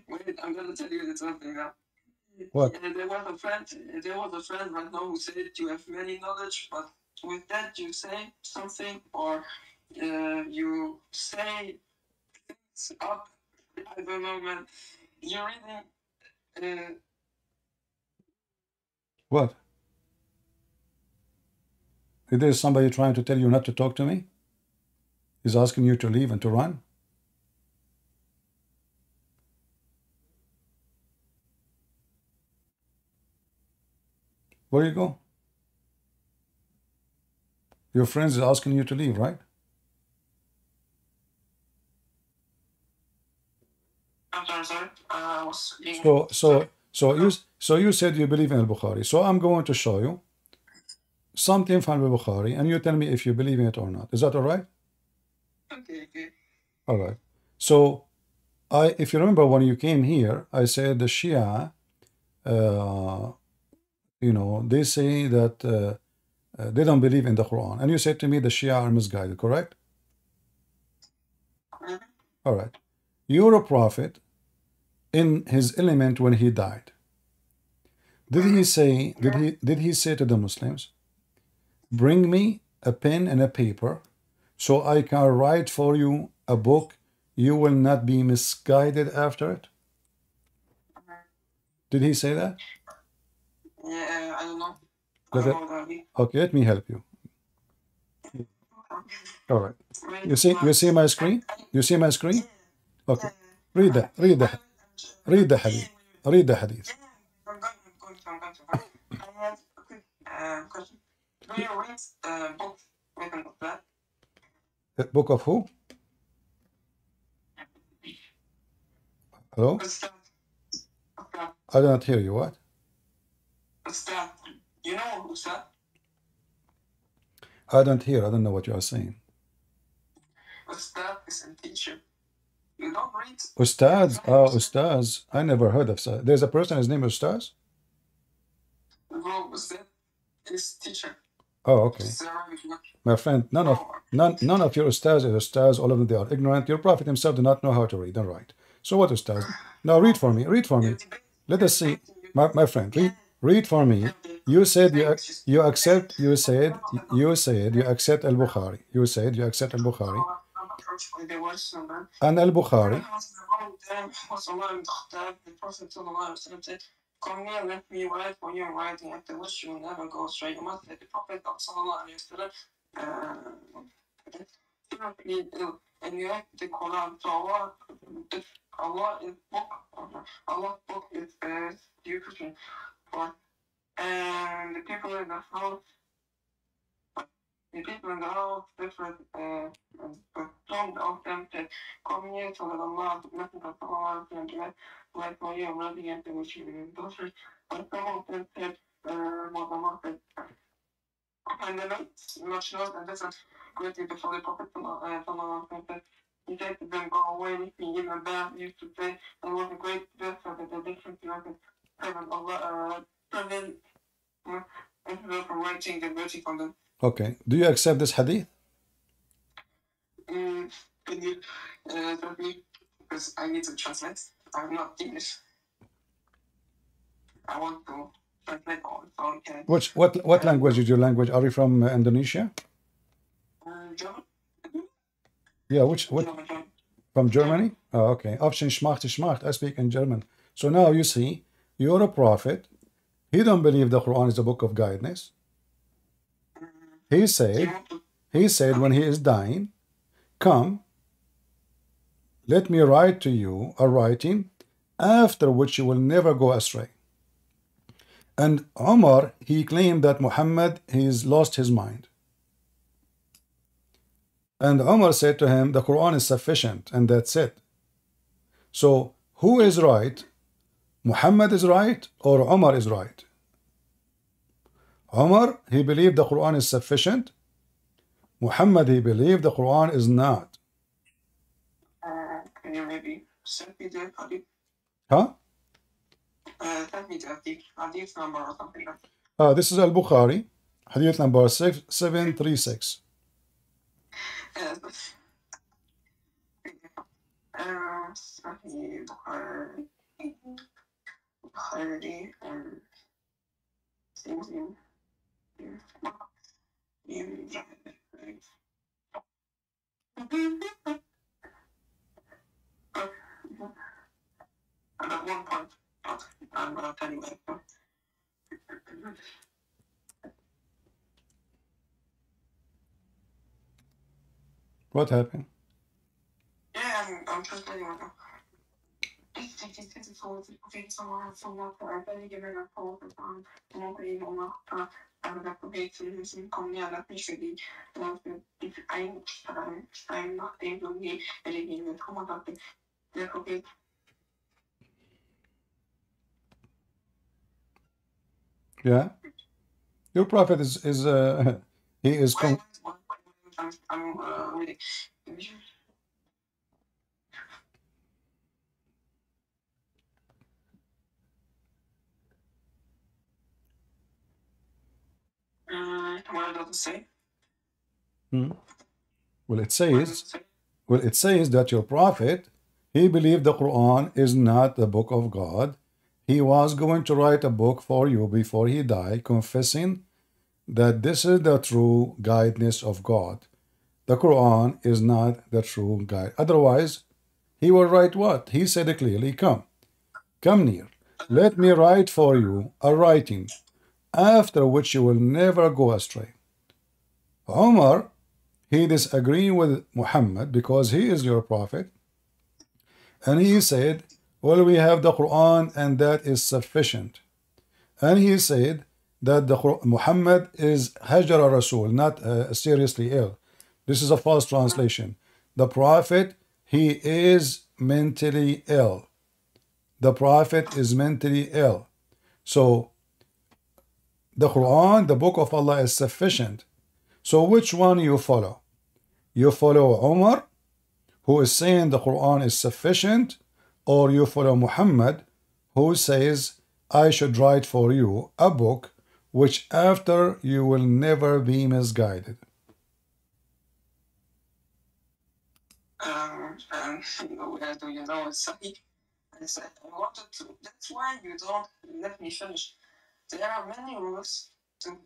Wait, I'm gonna tell you something now. What? There was a friend right now who said you have many knowledge, but with that you say something or you say things up. I don't know, man. You're reading. What? Is there somebody trying to tell you not to talk to me? He's asking you to leave and to run? Where you go? Your friends is asking you to leave, right? I'm sorry. So you said you believe in Al-Bukhari. So I'm going to show you something from Al-Bukhari, and you tell me if you believe in it or not. Is that all right? Okay. All right. So if you remember when you came here, I said the Shia, they say that they don't believe in the Quran. And you said to me the Shia are misguided, correct? All right. You're a prophet in his element when he died. Did he say to the Muslims, bring me a pen and a paper so I can write for you a book, you will not be misguided after it? Did he say that? Yeah, I don't know. Okay, let me help you. All right. You see my screen? You see my screen? Okay. Read the hadith. Read the hadith. I'm going to. I have a quick question. Do you read books written of that? The book of who? Hello? I don't hear you. What? Ustad. You know Ustad? I don't hear. I don't know what you are saying. Ustad is a teacher. You don't read. Ustads? Oh, Ustads. I never heard of that. There's a person, his name is Ustads? No, Ustad is teacher. Oh, okay. My friend, none of your Ustads is Ustads. All of them, they are ignorant. Your Prophet himself did not know how to read and write. So what Ustads? Now read for me. Read for me. Let us see. My friend, read for me. You said you accept. You said you accept Al-Bukhari. You said you accept Al-Bukhari. And Al-Bukhari. Come here, let me write for you writing. After which you will never go straight. You must let the Prophet and you have the Quran. So Allah's book is Christian. And the people in the house different some of them said, come here to let Allah, the Messenger of Allah, and like for you, running into which you will go through. But some of them said, Allah said, and the much knows and doesn't greatly before the Prophet said, he said to them, go away, leave me, give them bath, used to say, and was a great death so that they different to heaven, Allah, prevent from writing the verse from them. Okay. Do you accept this hadith? Can you tell me? Because I need to translate. I'm not English. I want to translate all. So can. What language is your language? Are you from Indonesia? German. Yeah. Which? From Germany? Oh, okay. Option schmacht. I speak in German. So now you see, you're a prophet. He don't believe the Quran is a book of guidance. He said when he is dying, come, let me write to you a writing after which you will never go astray. And Umar, he claimed that Muhammad, he's lost his mind. And Umar said to him, the Quran is sufficient, and that's it. So who is right? Muhammad is right or Umar is right? Umar, he believed the Quran is sufficient. Muhammad, he believed the Quran is not. Can you maybe send me the hadith? Huh? Send me the hadith number or something like that. This is Al-Bukhari, hadith number 736. At one point, I'm going to tell you later. What happened? Yeah, I'm translating right now. Yeah. Your prophet is he is I'm reading. say? Well, it says that your prophet, he believed the Quran is not the book of God. He was going to write a book for you before he died, confessing that this is the true guidance of God. The Quran is not the true guide. Otherwise, he will write what? He said it clearly, come near. Let me write for you a writing, after which you will never go astray. Umar, he disagreed with Muhammad because he is your prophet. And he said, well, we have the Quran and that is sufficient. And he said that Muhammad is Hajara Rasul, not seriously ill. This is a false translation. The prophet, he is mentally ill. The prophet is mentally ill. So the Quran, the book of Allah, is sufficient. So which one you follow? You follow Umar, who is saying the Quran is sufficient, or you follow Muhammad, who says, I should write for you a book which after you will never be misguided. Where do you know it's Sahih? I said, I wanted to. That's why you don't let me finish. There are many rules to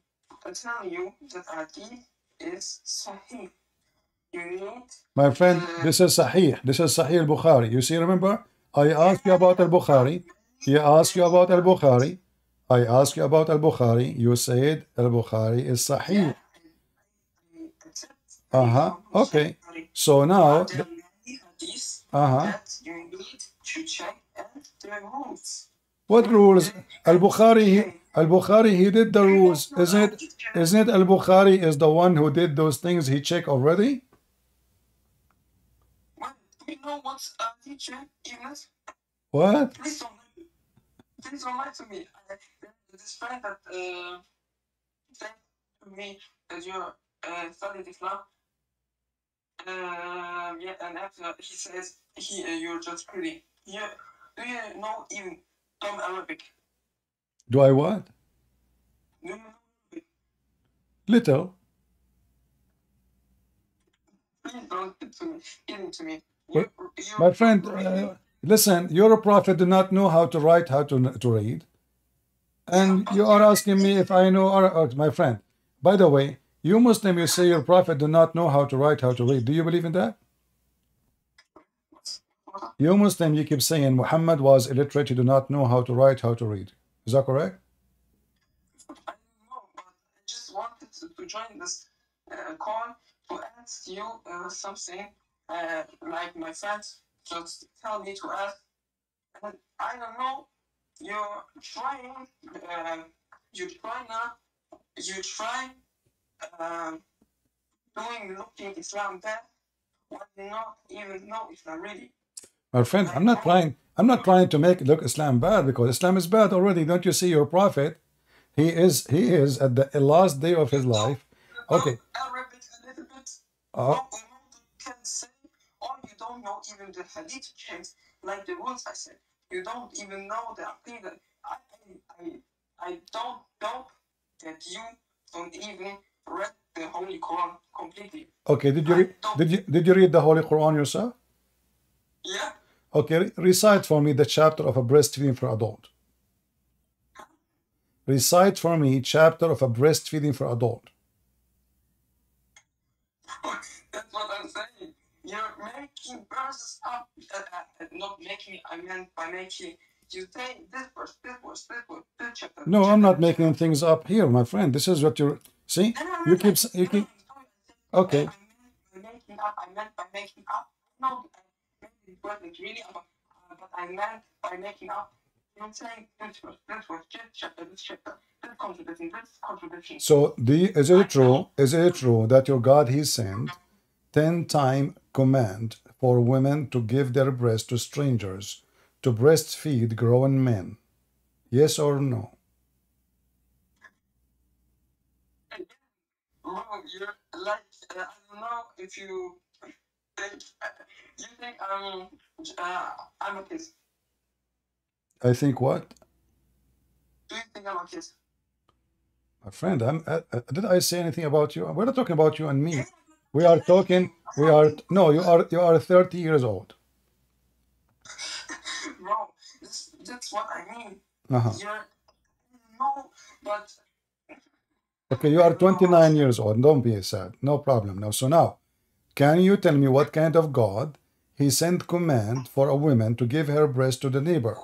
tell you that Hadith is Sahih. You need. My friend, this is Sahih. This is Sahih al-Bukhari. You see, remember? I asked you about al-Bukhari. He asked you about al-Bukhari. I asked you about al-Bukhari. You said al-Bukhari is Sahih. Okay. So now. That you need to check and the rules. What rules? Al-Bukhari, he did the rules. Isn't it Al-Bukhari is the one who did those things he checked already? Well, do you know what's a teacher, Eunice? What? Please don't lie to me. This friend that said to me that you studied Islam. Yeah, and after he says you're just pretty. Yeah, do you know even some Arabic? Do I what? Do you know Arabic? Little. Please don't get to me. My friend, listen, your prophet did not know how to write, how to read. And you are asking me if I know Arabic. My friend, by the way, you Muslim, you say your prophet do not know how to write, how to read. Do you believe in that? You Muslim, you keep saying Muhammad was illiterate, he do not know how to write, how to read. Is that correct? I don't know, but I just wanted to join this call to ask you something. Like my friends just tell me to ask. And I don't know. You're trying. You try looking Islam bad. Why not even know Islam really? My friend, I'm not trying to make look Islam bad, because Islam is bad already. Don't you see your prophet? He is at the last day of his life. Okay. Arabic a little bit. You can say, or you don't know even the Hadith chains, like the rules I said. You don't even know the Aqidah. I don't know that you don't even read the Holy Quran completely. Okay, did you read the Holy Quran yourself? Yeah. Okay, recite for me the chapter of a breastfeeding for adult. Recite for me chapter of a breastfeeding for adult. That's what I'm saying. You're making verses up. Not making, I meant by making. You say this verse, this chapter. No, I'm not making things up here, my friend. This is what you're... See? You keep... Okay. I meant by making up. No, it wasn't really up, but I meant by making up. You're saying this chapter, this contradiction. So, is it true that your God, he sent 10-time command for women to give their breast to strangers, to breastfeed grown men? Yes or no? Oh, you're like, I don't know if you think I'm a kid. I think what? Do you think I'm a kid? My friend, did I say anything about you? We're not talking about you and me. We are talking. No. You are 30 years old. Bro, that's what I mean. You're no, but okay, you are 29 years old. Don't be sad. No problem. Now, so now, can you tell me what kind of God he sent command for a woman to give her breast to the neighbor?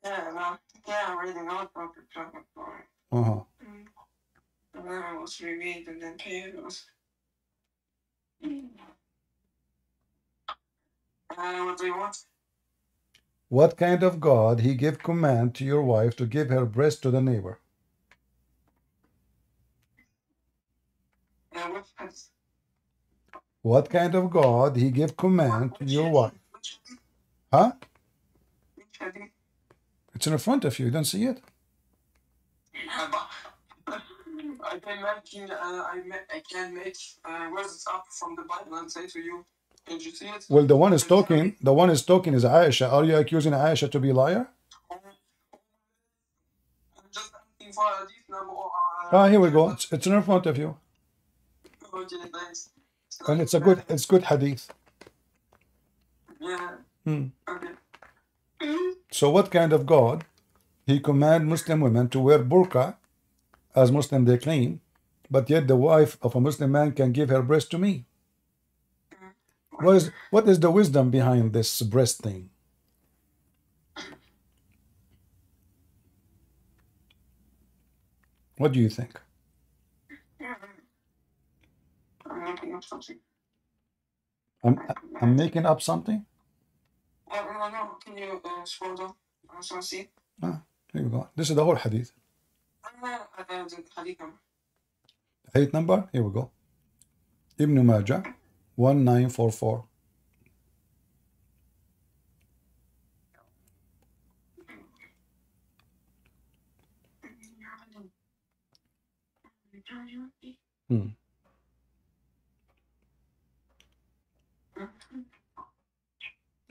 yeah, I already know about the topic. And then I was reread and then paid was. What do you want? What kind of God he gave command to your wife to give her breast to the neighbor? What kind of God he gave command to your wife? Huh? It's in front of you. You don't see it? I can make words up from the Bible and say to you, did you see it? Well, the one is talking is Aisha. Are you accusing Aisha to be a liar? I'm just asking for a deep number. Here we go. It's in front of you. Okay, thanks. And it's good hadith. Yeah. Okay. So what kind of God he command Muslim women to wear burqa, as Muslim they claim, but yet the wife of a Muslim man can give her breast to me? What is the wisdom behind this breast thing? What do you think? I'm making up something. I'm making up something? No. Can you scroll down? So see. Here you go. This is the whole hadith. Hadith number. Hadith number? Here we go. Ibn Majah 1944.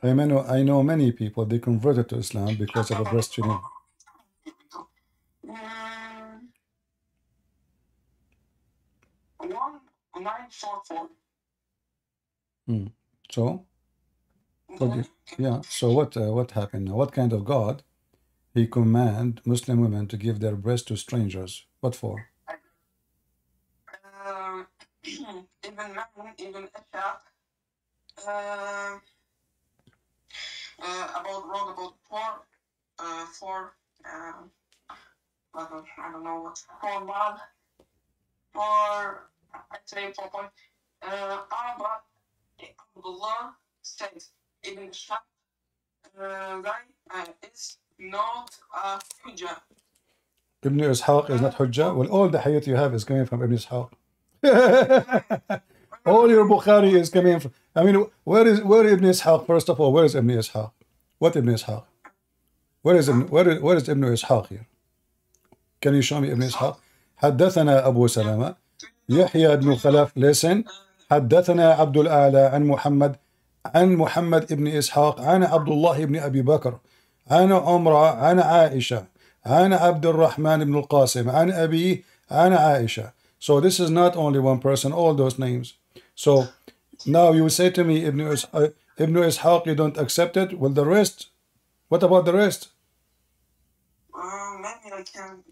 I know many people, they converted to Islam because of a breastfeeding. 1944. So, so what happened now? What kind of God he command Muslim women to give their breast to strangers? What for? Even about four I don't know what 4 months or I'd say 4 point Abdullah said Ibn Ishaq is not a hujjah. Ibn Ishaq is not hujjah? Well, all the hadith you have is coming from Ibn Ishaq. All your Bukhari is coming from. I mean, where Ibn Ishaq? First of all, where is Ibn Ishaq? What Ibn Ishaq? Where is Ibn Ishaq here? Can you show me Ibn Ishaq? حدثنا أبو سلمة يحيى بن خلف. Listen. حدثنا عبد الأعلى عن محمد ابن إسحاق عن عبد الله بن أبي بكر عن عمرة عن عائشة عن عبد الرحمن بن القاسم عن أبي عن عائشة. So this is not only one person, all those names. So now you say to me, Ibn Ishaq, you don't accept it. Well, the rest, what about the rest? Maybe I can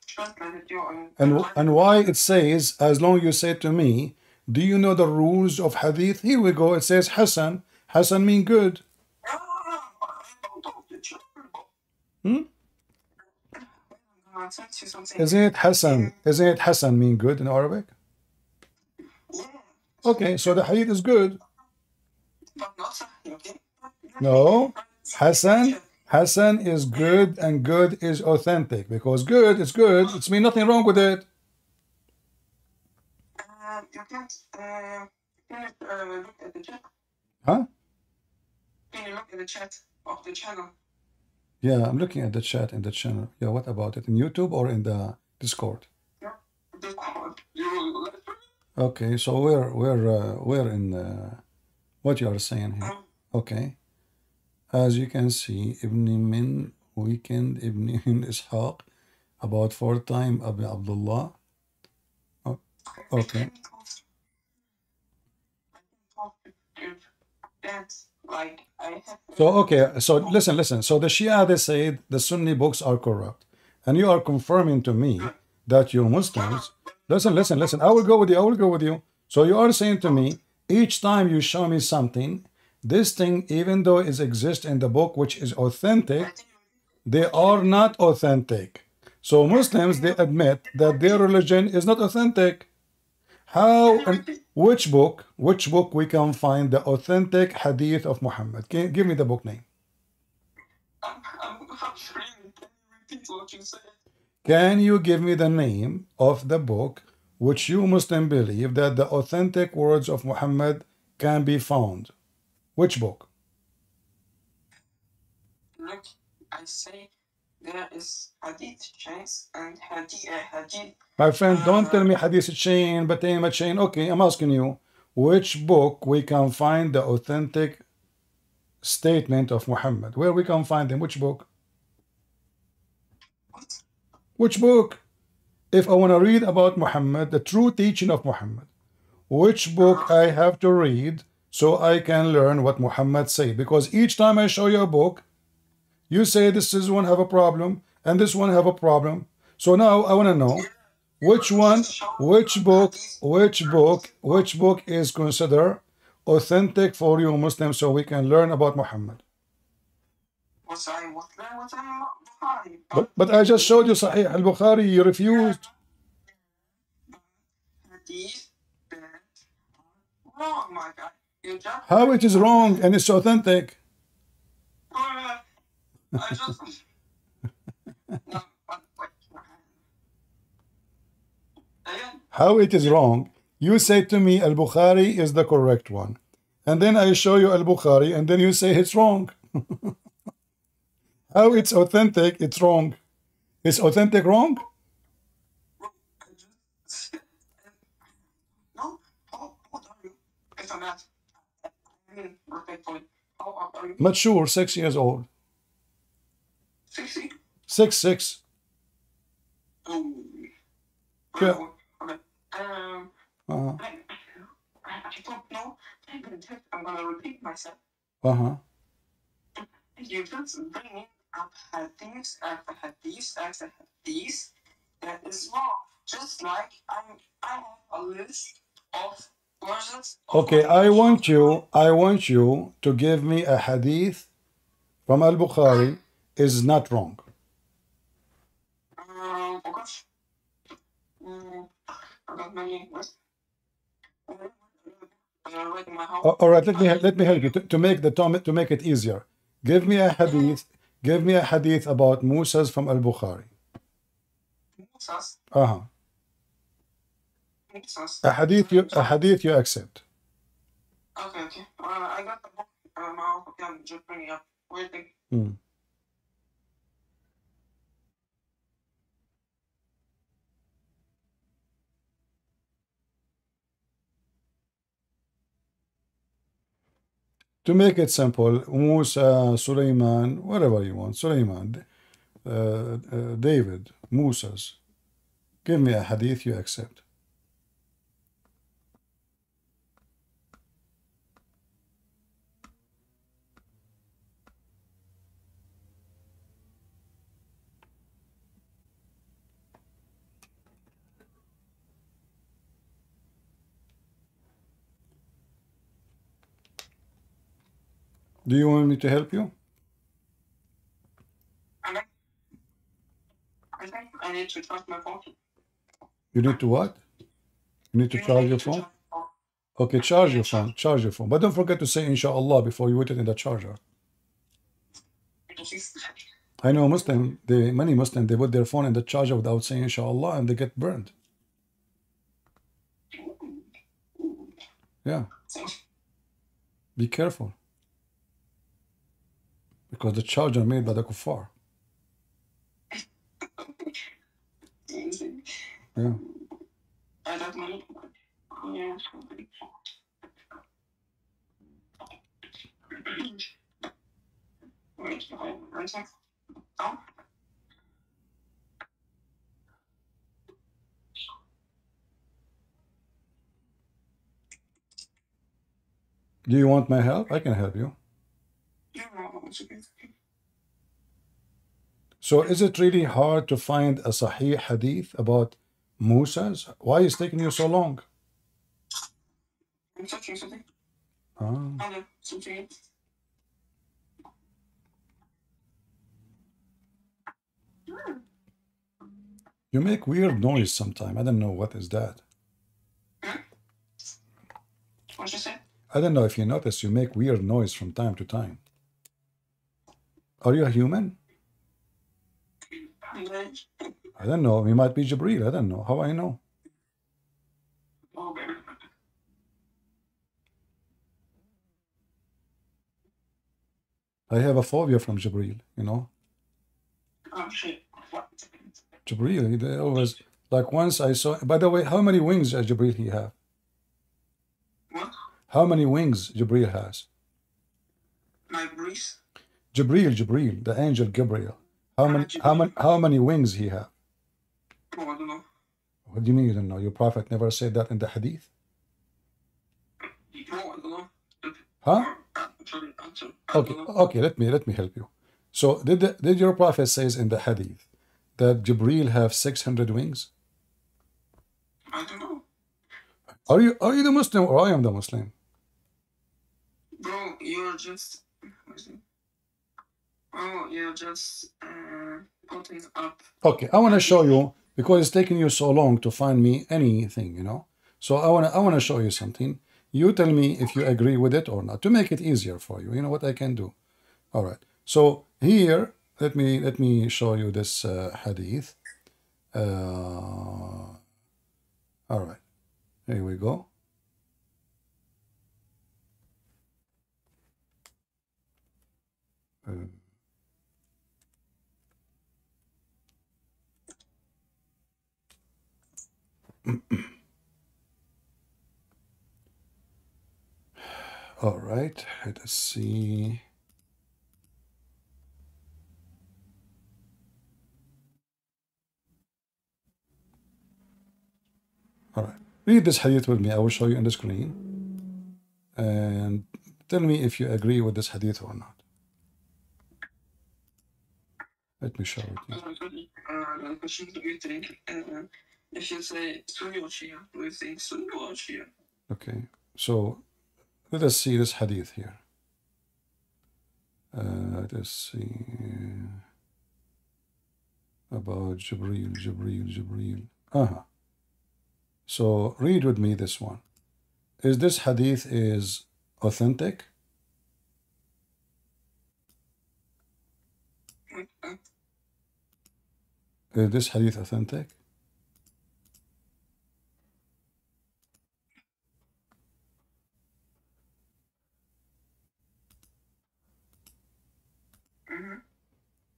translate it you. And why it says, as long you say to me, do you know the rules of hadith? Here we go. It says Hassan. Hassan mean good. Isn't it Hassan mean good in Arabic? Okay, so the hadith is good. No, Hassan is good, and good is authentic, because good is good. It's mean nothing wrong with it. You can't look at the chat. Huh? Can you look at the chat of the channel? Yeah, I'm looking at the chat in the channel. Yeah, what about it? In YouTube or in the Discord? Yeah, Discord. Okay, so we're in what you are saying here. Okay. As you can see, Ibn Min Weekend, Ibn Ishaq, About 4 times Abu Abdullah. Oh, okay. So okay, so listen. So the Shia, they say the Sunni books are corrupt, and you are confirming to me that you Muslims. Listen. I will go with you. So you are saying to me, each time you show me something, this thing, even though it exists in the book, which is authentic, they are not authentic. So Muslims, they admit that their religion is not authentic. How and which book we can find the authentic hadith of Muhammad? Give me the book name. Can you give me the name of the book which you Muslim believe that the authentic words of Muhammad can be found? Which book? Look, I say there is hadith chains and hadith. My friend, don't tell me hadith chain, but a chain. Okay, I'm asking you, which book we can find the authentic statement of Muhammad? Where we can find them? Which book? What? Which book? If I want to read about Muhammad, the true teaching of Muhammad, which book I have to read so I can learn what Muhammad said? Because each time I show you a book, you say this is one have a problem and this one have a problem. So now I want to know which book is considered authentic for you Muslims so we can learn about Muhammad. But I just showed you Sahih al-Bukhari, you refused. Wrong, my guy. How it is wrong and it's authentic? How it is wrong? You say to me al-Bukhari is the correct one. And then I show you al-Bukhari and then you say it's wrong. How it's authentic, it's wrong. Is authentic wrong? No, how old are you? If I'm not, respectfully, how old are you? Mature, 6 years old. 60? 6. Oh. Yeah. Okay. I don't know. I'm gonna repeat myself. You just bringing up hadith after hadith after hadith. That is wrong. Just like I have a list of verses. Okay, I want you to give me a hadith from al-Bukhari is not wrong. Focus. I got many. All right, let me help you to make it easier. Give me a hadith about Musa's from al-Bukhari. Musa's? Musa's. A hadith you accept. Okay. I got the book. I'm just bringing it up. Waiting. To make it simple, Musa, Sulaiman, whatever you want, Sulaiman, David, Musa's. Give me a hadith you accept. Do you want me to help you? I think I need to charge my phone. You need to what? You need to charge your phone? Okay, charge your phone. But don't forget to say inshallah before you put it in the charger. I know many Muslims, they put their phone in the charger without saying inshallah and they get burned. Yeah. Be careful. Because the charger made by the kuffar. Yeah. I got money. Yeah. Wait, oh. Do you want my help? I can help you. Yeah, no, it's okay. So is it really hard to find a Sahih hadith about Musa's? Why is it taking you so long? I'm searching something. Ah. Other something. You make weird noise sometime. I don't know what is that. What'd you say? I don't know if you notice you make weird noise from time to time. Are you a human? I don't know. We might be Jibreel. I don't know. How I know? Okay. I have a phobia from Jibreel, you know. Oh shit. What? Jibreel, they always, like once I saw, by the way, how many wings does Jibreel he have? What? How many wings Jibreel has? My breeze? Jibreel, the angel Gabriel. How many wings he have? Oh, I don't know. What do you mean you don't know? Your prophet never said that in the hadith? No, I don't know. Huh? Sorry. Okay, let me help you. So did your prophet says in the hadith that Jibreel have 600 wings? I don't know. Are you the Muslim or I am the Muslim? Bro, you're just... Oh, you're just putting up... Okay, I want to show you, because it's taking you so long to find me anything, you know. So I want to show you something. You tell me if you agree with it or not, to make it easier for you. You know what I can do? All right. So here, let me show you this hadith. All right. Here we go. All right, let us see. All right, read this hadith with me. I will show you on the screen. And tell me if you agree with this hadith or not. Let me show it to you. Question, do you think, if you say Sunni or Shia, do you think Sunni or Shia? Okay, so let us see this hadith here. Let us see about Jibreel. So read with me this one. Is this hadith is authentic? Is this hadith authentic?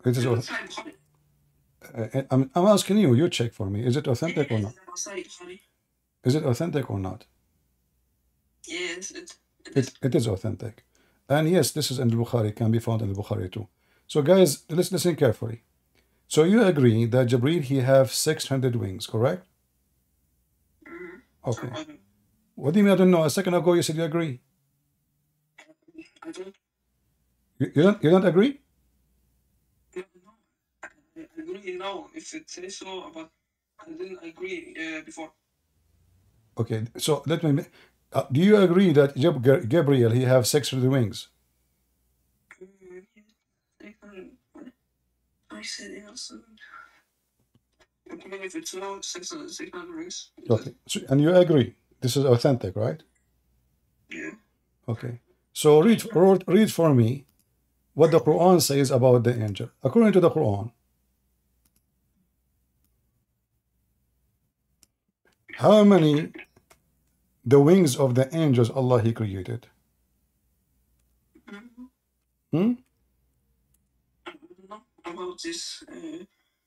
It is. I'm asking you. You check for me. Is it authentic or not? Is it authentic or not? Yes, it is authentic. And yes, this is in the Bukhari. Can be found in the Bukhari too. So guys, let's listen carefully. So you agree that Jibreel he have 600 wings, correct? Okay. What do you mean I don't know? A second ago you said you agree. I don't. You don't agree? No, I agree now. If it says so, but I didn't agree before. Okay, so let me. Do you agree that Gabriel he have 600 wings? I said yes. Okay, if it's now 600 rings. Okay, so, and you agree this is authentic, right? Yeah. Okay, so read for me what the Quran says about the angel. According to the Quran, how many the wings of the angels Allah he created? About this,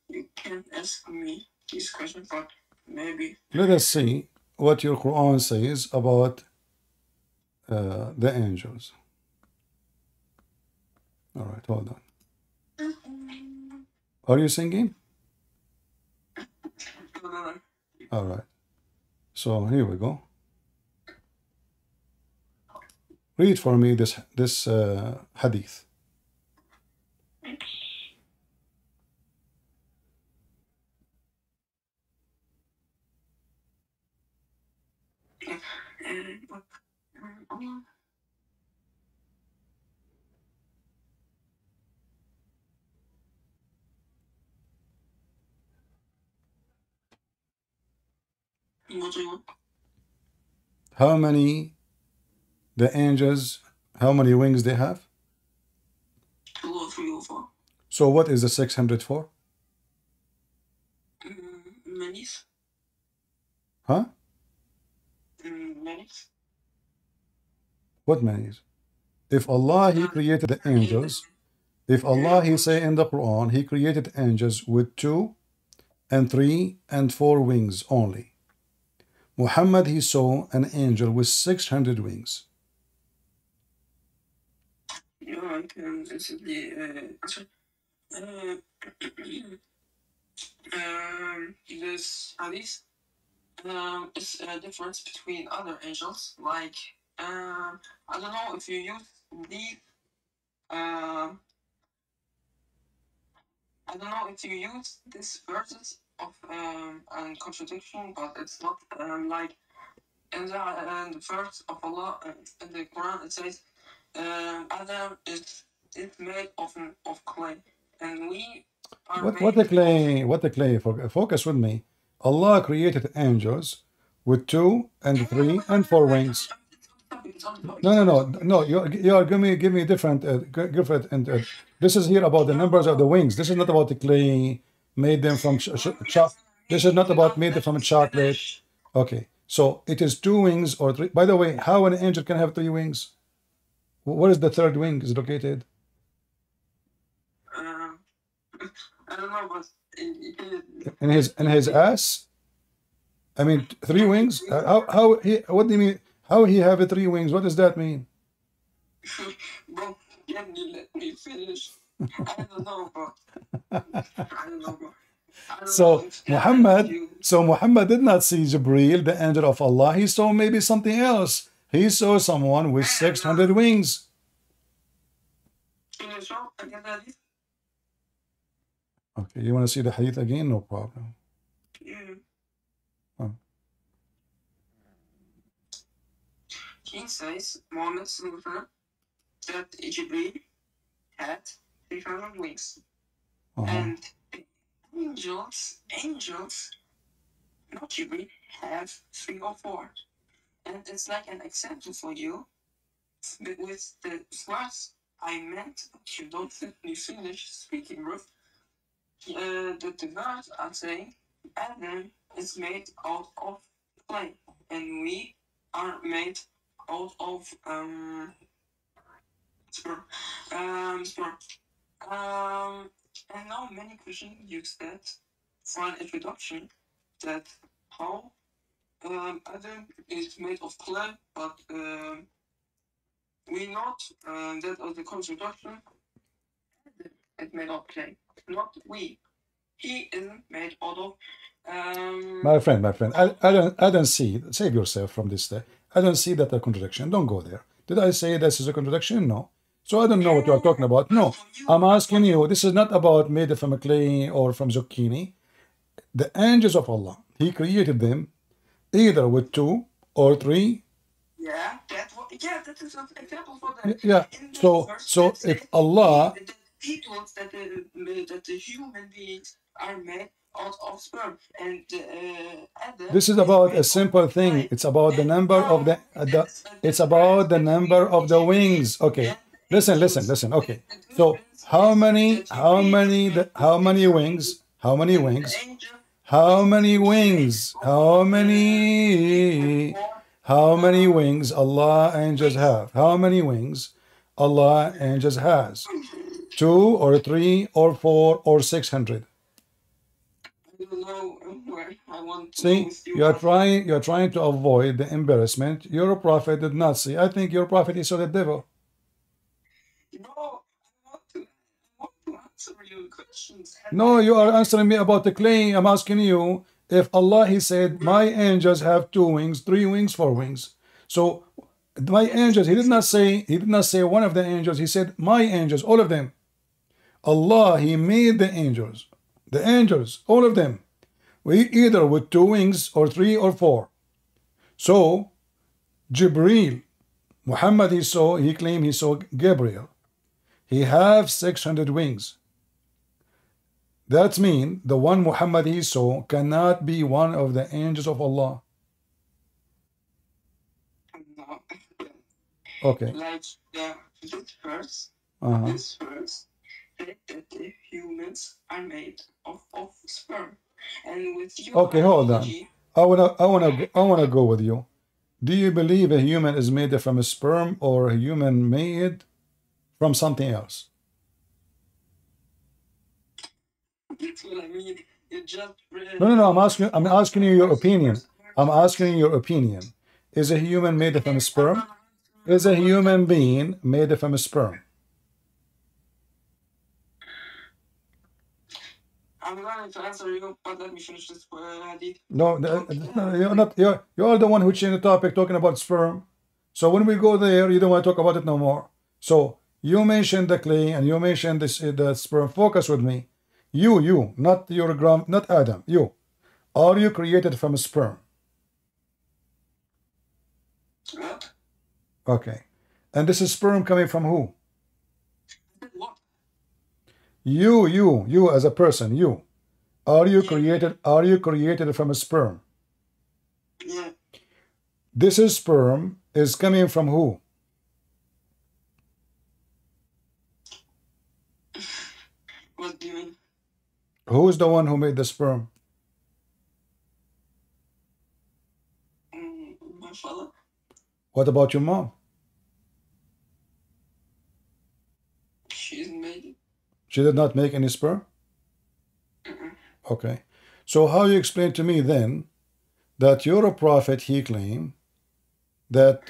you can't ask me this question, but maybe. Let us see what your Quran says about the angels. All right, hold on. Are you singing? No. All right. So here we go. Read for me this hadith. How many the angels, how many wings they have? 2 or 3 or 4. So what is the 600 for? Many. Huh? Many. What many? If Allah, He created the angels, if Allah, He say in the Quran, He created angels with 2 and 3 and 4 wings only. Muhammad, he saw an angel with 600 wings. Yeah, I can instantly answer. This hadith is a difference between other angels. Like, I don't know if you use these. I don't know if you use this verses of contradiction, but it's not like in the verse of Allah in the Quran. It says Adam is made of clay, and we are What the clay? What the clay? Focus with me. Allah created angels with 2 and 3 and 4 wings. No. You are give me different. This is here about the numbers of the wings. This is not about the clay made them from this is not about made them from chocolate. Okay, so it is 2 wings or 3. By the way, how an angel can have 3 wings? Where is the 3rd wing is located? I don't know, but in his ass. I mean, 3 wings. How he? What do you mean? How he have 3 wings? What does that mean? Bro, can you let me finish? I don't know, bro. I don't know, bro. So Muhammad did not see Jibreel, the angel of Allah. He saw maybe something else. He saw someone with 600 wings. Can you show again the hadith? Okay, you want to see the hadith again? No problem. Yeah. Oh. He says Muhammad that Jibreel had 300 wings. And angels, not Jibreel, have 3 or 4. And it's like an example for you. But with the verse I meant, but you don't let me finish speaking, bro. The verse I'm saying, Adam is made out of clay, and we are made out of sperm. And now many Christians use that for an introduction, that how Adam is made of clay, but we not that of the construction. It's made of clay, not we. He isn't made out of. My friend, I don't see. Save yourself from this. I don't see that a contradiction. Don't go there. Did I say this is a contradiction? No. So I don't know what you are talking about. No, I'm asking you. This is not about made from a clay or from zucchini. The angels of Allah, He created them either with 2 or 3. Yeah, that is an example for that. Yeah. So if Allah, people that the human beings are made out of sperm, and Adam this is about a simple thing. It's about the number of it's about the number of the wings. Okay. Listen. Okay. So how many wings? How many wings? How many wings Allah angels have? How many wings Allah angels has? 2 or 3 or 4 or 600? I don't know where I want to. See, you're trying to avoid the embarrassment. Your prophet did not see. I think your prophet is the devil. No, I want to answer your questions. No, you are answering me about the clay. I'm asking you if Allah, He said, my angels have 2 wings, 3 wings, 4 wings. So My angels. He did not say one of the angels. He said my angels, all of them. Allah, He made the angels. The angels, all of them. We either with 2 wings or 3 or 4. So Jibreel, Muhammad, he claimed he saw Gabriel. He have 600 wings. That means the one Muhammad he saw cannot be one of the angels of Allah. No. Okay. Like this verse said that the humans are made of sperm, and with your Okay, hold on. biology, I wanna go with you. Do you believe a human is made from a sperm or a human made from something else? that's what I mean. You just No. I'm asking you your opinion. I'm asking you your opinion. Is a human made from a sperm? Is a human being made from a sperm? I'm going to answer you, but let me finish this hadith. No, you're not. You're the one who changed the topic, talking about sperm. So when we go there, you don't want to talk about it no more. So you mentioned the clay and you mentioned this the sperm. Focus with me. You, not not Adam. You. Are you created from a sperm? What? Okay. And this is sperm coming from who? What? You as a person, you. Are you created from a sperm? Yeah. This is sperm is coming from who? What do you mean? Who is the one who made the sperm? My father. What about your mom? She's made. She did not make any sperm? Okay. So how you explain to me then that you're a prophet, he claimed that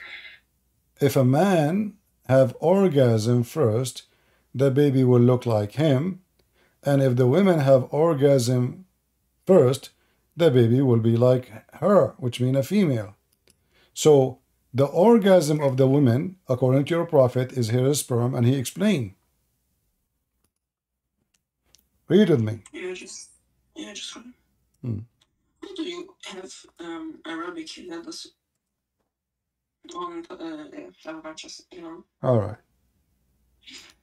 if a man have orgasm first, the baby will look like him, and if the women have orgasm first, the baby will be like her, which means a female. So the orgasm of the woman, according to your prophet, is her sperm, and he explained. Read with me. Yeah, just. How do you have Arabic letters on References, you know? All right.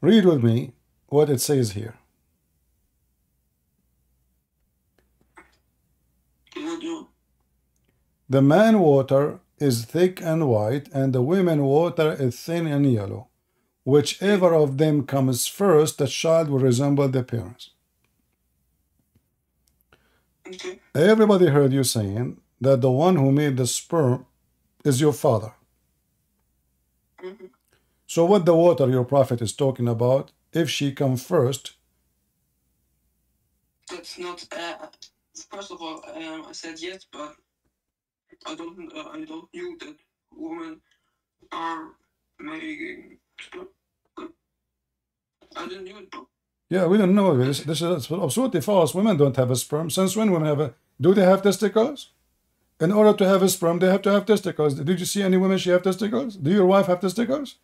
Read with me what it says here. The man water is thick and white, and the women water is thin and yellow. Whichever of them comes first, the child will resemble the parents. Okay. Everybody heard you saying that the one who made the sperm is your father. So what the water your prophet is talking about, if she comes first? That's not. First of all, I said yes, but I don't knew that women are making. I didn't knew it, bro. Yeah, we don't know. This is absolutely false. Women don't have a sperm. Since when women have a... Do they have testicles? In order to have a sperm, they have to have testicles. Did you see any women she have testicles? Do your wife have testicles?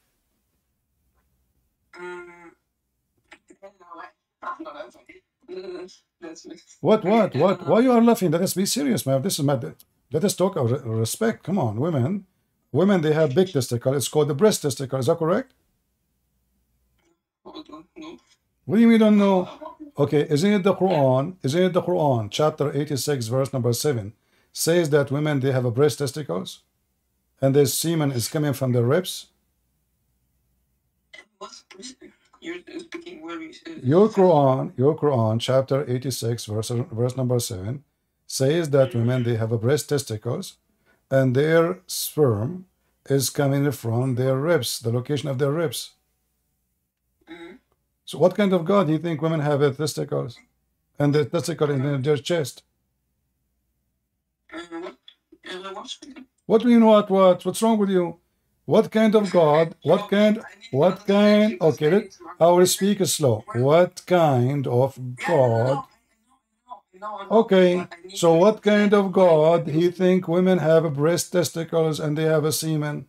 What? Why you are laughing? Let us be serious, man. This is my... Let us talk of respect. Come on, women. Women, they have big testicles. It's called the breast testicle. Is that correct? I don't know. What do you mean don't know? Okay, isn't it the Quran? Isn't it the Quran? Chapter 86, verse number 7 says that women, they have a breast testicles, and their semen is coming from the ribs. You're speaking very. Your Quran, chapter 86, verse number 7 says that women, they have a breast testicles, and their sperm is coming from their ribs, the location of their ribs. So what kind of God do you think women have testicles? And the testicle in their chest? What do you know what's wrong with you? What kind of God? Okay, I will speak slow. What kind of God? Okay, so what kind of God he think women have breast testicles and they have a semen?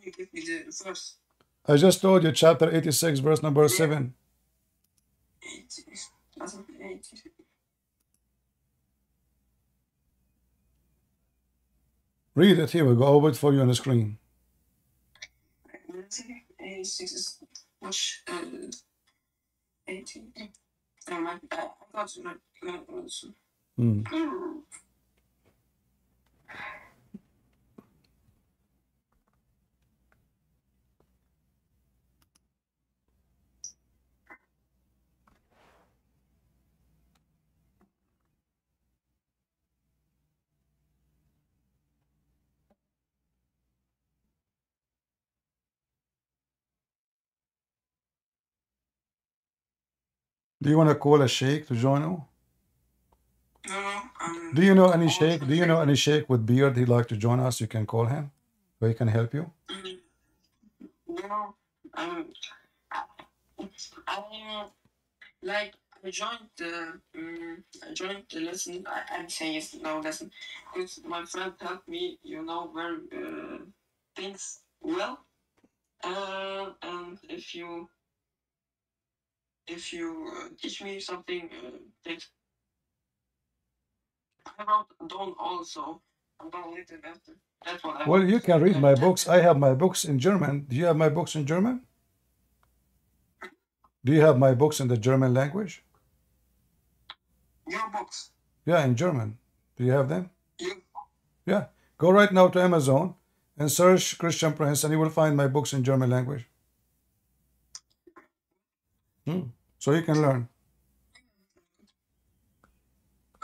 you give me the verse? I just told you, chapter 86, verse number 7. 86. Read it. Here we go. I'll wait for you on the screen. 86 is much 18. I got Hmm. Do you want to call a sheikh to join you? No. Do you know any sheikh? Do you know any sheikh with beard he'd like to join us? You can call him, or he can help you. No. Like I joined the lesson. I'm saying it's no lesson because my friend helped me. Very things well. And if you teach me something, thanks. I wrote down also. I'm gonna read it after. That's what I Well, want. you can read my books. I have my books in German. Do you have my books in German? Do you have my books in the German language? Your books. Yeah, in German. Do you have them? You. Yeah. Go right now to Amazon and search Christian Prince, and you will find my books in German language. So you can learn.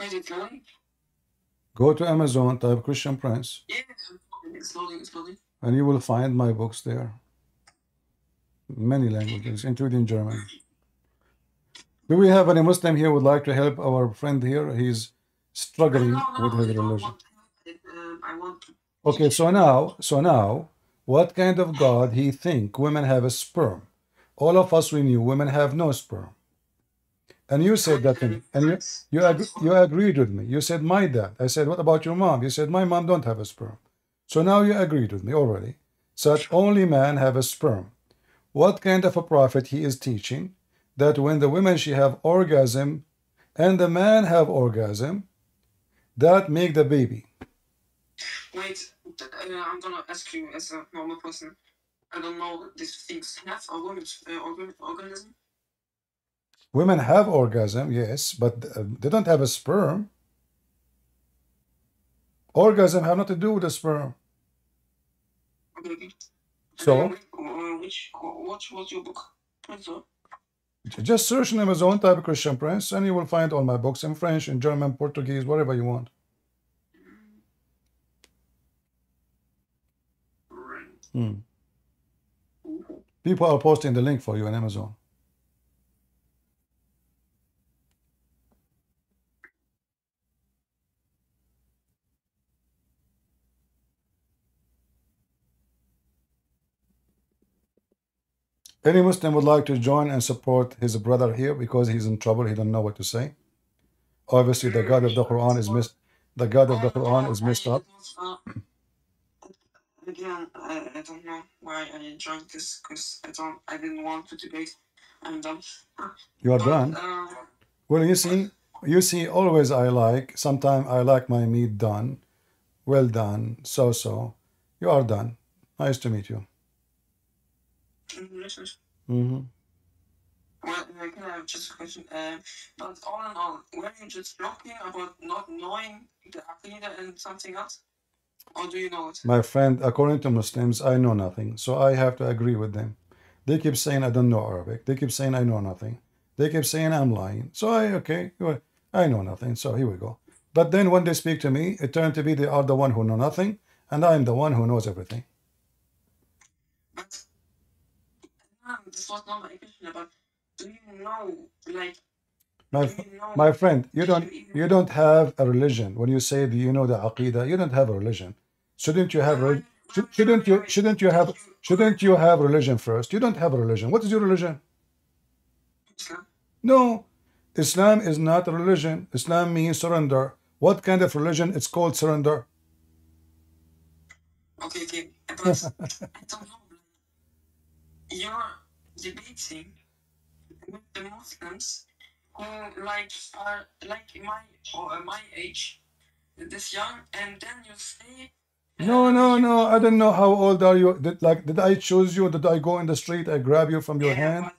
Is it loading? Go to Amazon, type Christian Prince. Yeah, it's loading. And you will find my books there. Many languages, including German. Do we have any Muslim here who would like to help our friend here? He's struggling with his religion. I want to. Okay, so now, what kind of God he think women have a sperm? All of us, we knew women have no sperm. And you said that to me, and you agreed with me. You said my dad. I said, what about your mom? You said my mom don't have a sperm. So now you agreed with me already. So that only man have a sperm. What kind of a prophet he is teaching? That when the women she have orgasm, and the man have orgasm, that make the baby. Wait, I'm gonna ask you as a normal person. I don't know these things. Have a woman's organism? Women have orgasm, yes, but they don't have a sperm. Orgasm have nothing to do with the sperm. Okay. So, what was your book? just search on Amazon, type Christian Prince, and you will find all my books in French, in German, Portuguese, whatever you want. People are posting the link for you on Amazon. Any Muslim would like to join and support his brother here because he's in trouble. He don't know what to say. Obviously, the God of the Quran is missed. The God of the Quran is messed up. Again, I don't know why I joined this because I didn't want to debate. I'm done. You are done. Well, you see, always sometimes I like my meat done, well done, so. You are done. Nice to meet you. Well, I can have just a question. But all in all, were you just joking about not knowing the Aqidah and something else? Or do you know it? My friend, according to Muslims, I know nothing. So I have to agree with them. They keep saying I don't know Arabic. They keep saying I know nothing. They keep saying I'm lying. So I know nothing. So here we go. But then when they speak to me, it turned to be they are the one who know nothing, and I'm the one who knows everything. But this was not my question about. Do you know, like? My friend, you don't have a religion. When you say do you know the Aqidah, you don't have a religion. Shouldn't you have religion first? You don't have a religion. What is your religion? Islam. No, Islam is not a religion. Islam means surrender. What kind of religion? It's called surrender. Okay. But I don't know. You're debating with the Muslims who like are like my age, this young, and then you say. No, no, no. I don't know how old are you. Did I choose you? Did I go in the street? I grab you from your hand?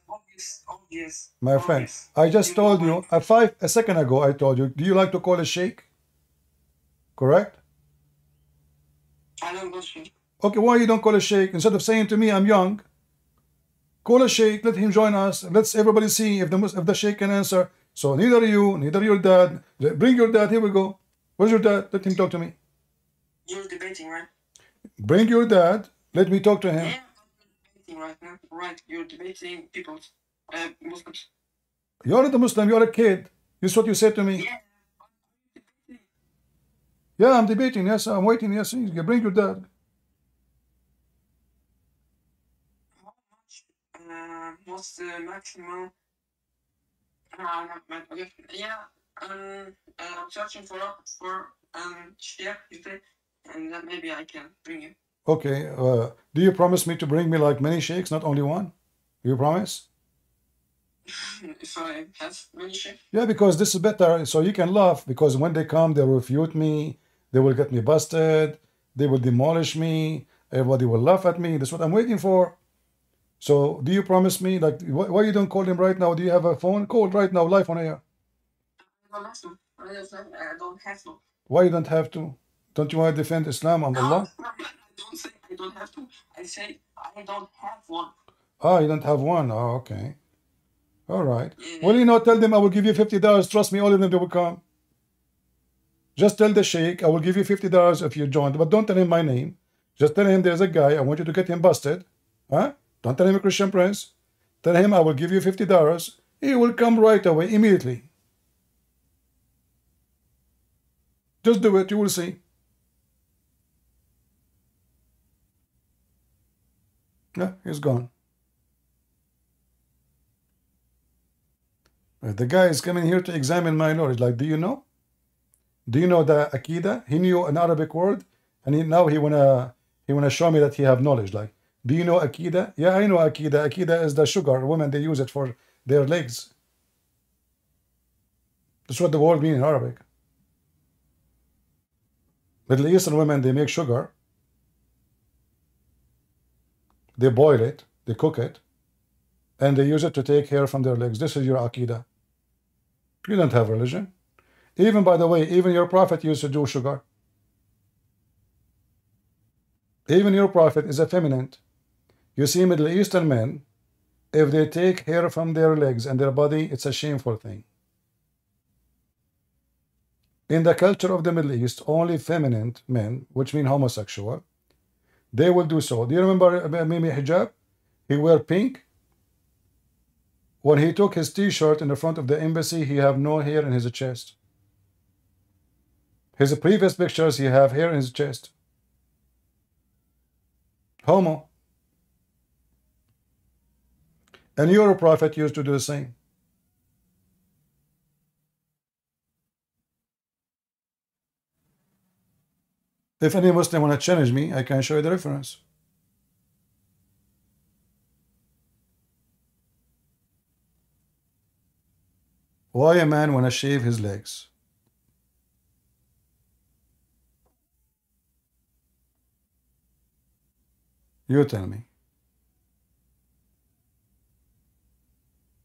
Obvious. My friend, I just told you a second ago. I told you. Do you like to call a sheikh? Correct? I don't go sheikh. Okay, why you don't call a sheikh instead of saying to me, "I'm young"? Call a sheikh. Let him join us. Let's everybody see if the sheikh can answer. So neither you, neither your dad. Bring your dad. Here we go. Where's your dad? Let him talk to me. You're debating, right? Bring your dad. Let me talk to him. Yeah, I'm debating right now. Right, you're debating people, Muslims. You're not a Muslim. You're a kid. This is what you said to me. Yeah. Yeah, I'm debating. Yes, I'm waiting. Yes, you bring your dad. How much? What's the maximum? Yeah. I'm searching for share today, and then maybe I can bring you. Okay. Do you promise me to bring me like many sheikhs, not only one? You promise? If I have many sheikhs? Yeah, because this is better. So you can laugh, because when they come, they will refute me. They will get me busted. They will demolish me. Everybody will laugh at me. That's what I'm waiting for. So do you promise me? Like, why you don't call him right now? Do you have a phone? Call right now, live on air. I don't have to. I don't have to. Why you don't have to? Don't you want to defend Islam and Allah? I don't say I don't have to. I say I don't have one. Ah, you don't have one. Oh, okay. All right. Well, you know, tell them I will give you $50. Trust me, all of them, they will come. Just tell the sheikh, I will give you $50 if you join. But don't tell him my name. Just tell him there's a guy. I want you to get him busted. Huh? Don't tell him a Christian Prince. Tell him I will give you $50. He will come right away, immediately. Just do it. You will see. Yeah, he's gone. The guy is coming here to examine my knowledge. Like, do you know? Do you know the Akida? He knew an Arabic word, and now he wanna show me that he have knowledge. Like, do you know Akida? Yeah, I know Akida. Akida is the sugar. Women, they use it for their legs. That's what the word means in Arabic. Middle Eastern women, they make sugar. They boil it. They cook it. And they use it to take hair from their legs. This is your Aqidah. You don't have religion. Even, by the way, even your prophet used to do sugar. Even your prophet is effeminate. You see, Middle Eastern men, if they take hair from their legs and their body, it's a shameful thing. In the culture of the Middle East, only feminine men, which mean homosexual, they will do so. Do you remember Mimi Hijab? He wear pink. When he took his t-shirt in the front of the embassy, he have no hair in his chest. His previous pictures, he have hair in his chest. Homo. And your prophet used to do the same. If any Muslim want to challenge me, I can show you the reference. Why a man want to shave his legs? You tell me.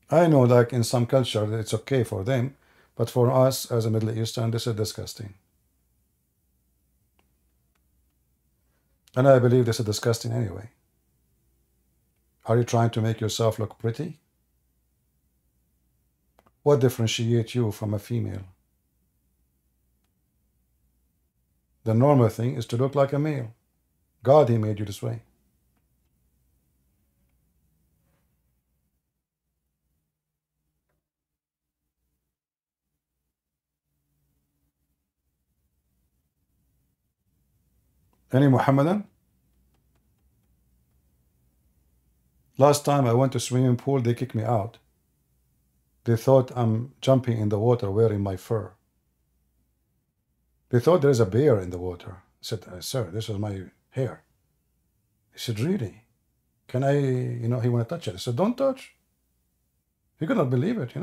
I know, like in some culture, it's okay for them, but for us as a Middle Eastern, this is disgusting. And I believe this is disgusting anyway. Are you trying to make yourself look pretty? What differentiates you from a female? The normal thing is to look like a male. God, He made you this way. Any Muhammadan? Last time I went to swimming pool, they kicked me out. They thought I'm jumping in the water wearing my fur. They thought there's a bear in the water. I said, sir, this is my hair. He said, really? Can I, he want to touch it. I said, don't touch. He could not believe it,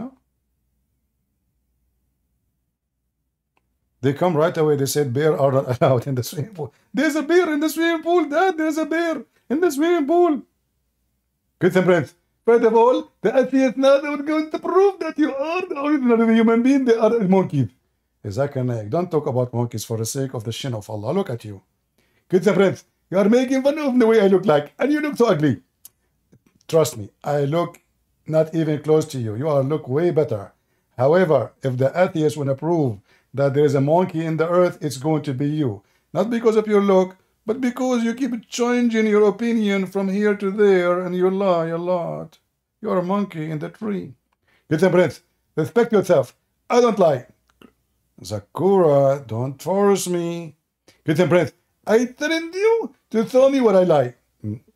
They come right away. They said, bear are not allowed in the swimming pool. There's a bear in the swimming pool, Dad. There's a bear in the swimming pool. Good friends. First of all, the atheists now they were going to prove that you are the ordinary human being. They are monkeys. Don't talk about monkeys for the sake of the shin of Allah. Look at you. Good friends. You are making fun of the way I look like. And you look so ugly. Trust me. I look not even close to you. You are look way better. However, if the atheists want to prove that there is a monkey in the earth, it's going to be you. Not because of your look, but because you keep changing your opinion from here to there, and you lie a lot. You're a monkey in the tree. Get some breath. Respect yourself. I don't lie. Zakura, don't force me. Get some breath. I threatened you to tell me what I lie.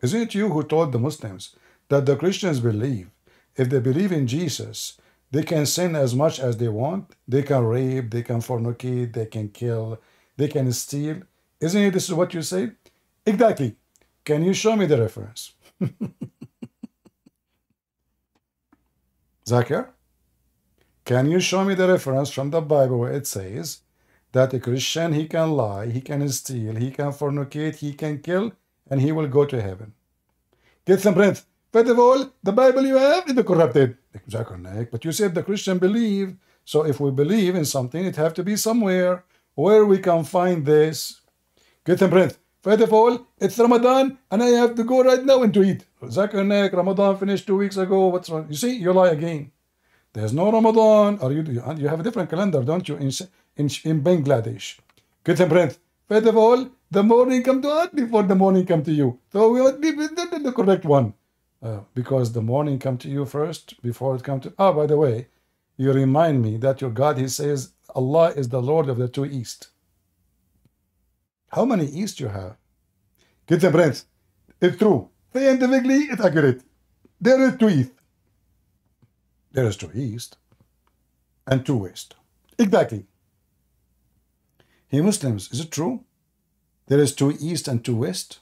Isn't it you who told the Muslims that the Christians believe if they believe in Jesus, they can sin as much as they want? They can rape, they can fornicate, they can kill, they can steal. Isn't it this is what you say? Exactly. Can you show me the reference? Zakir, can you show me the reference from the Bible where it says that a Christian, he can lie, he can steal, he can fornicate, he can kill, and he will go to heaven? Get some breath. First of all, the Bible you have is corrupted. But you said the Christian believe, so if we believe in something, it have to be somewhere where we can find this. Get some breath. First of all, it's Ramadan, and I have to go right now and to eat. Ramadan finished 2 weeks ago. What's wrong? You see, you lie again. There's no Ramadan, or you have a different calendar, don't you, in Bangladesh? Get some breath. First of all, the morning come to us before the morning come to you. So we must be the correct one. Because the morning come to you first before it come to... Oh, by the way, you remind me that your God, he says, Allah is the Lord of the two east. How many east you have? Get the breath. It's true. Scientifically, it's accurate. There is two east. There is two east and two west. Exactly. Hey Muslims, is it true? There is two east and two west?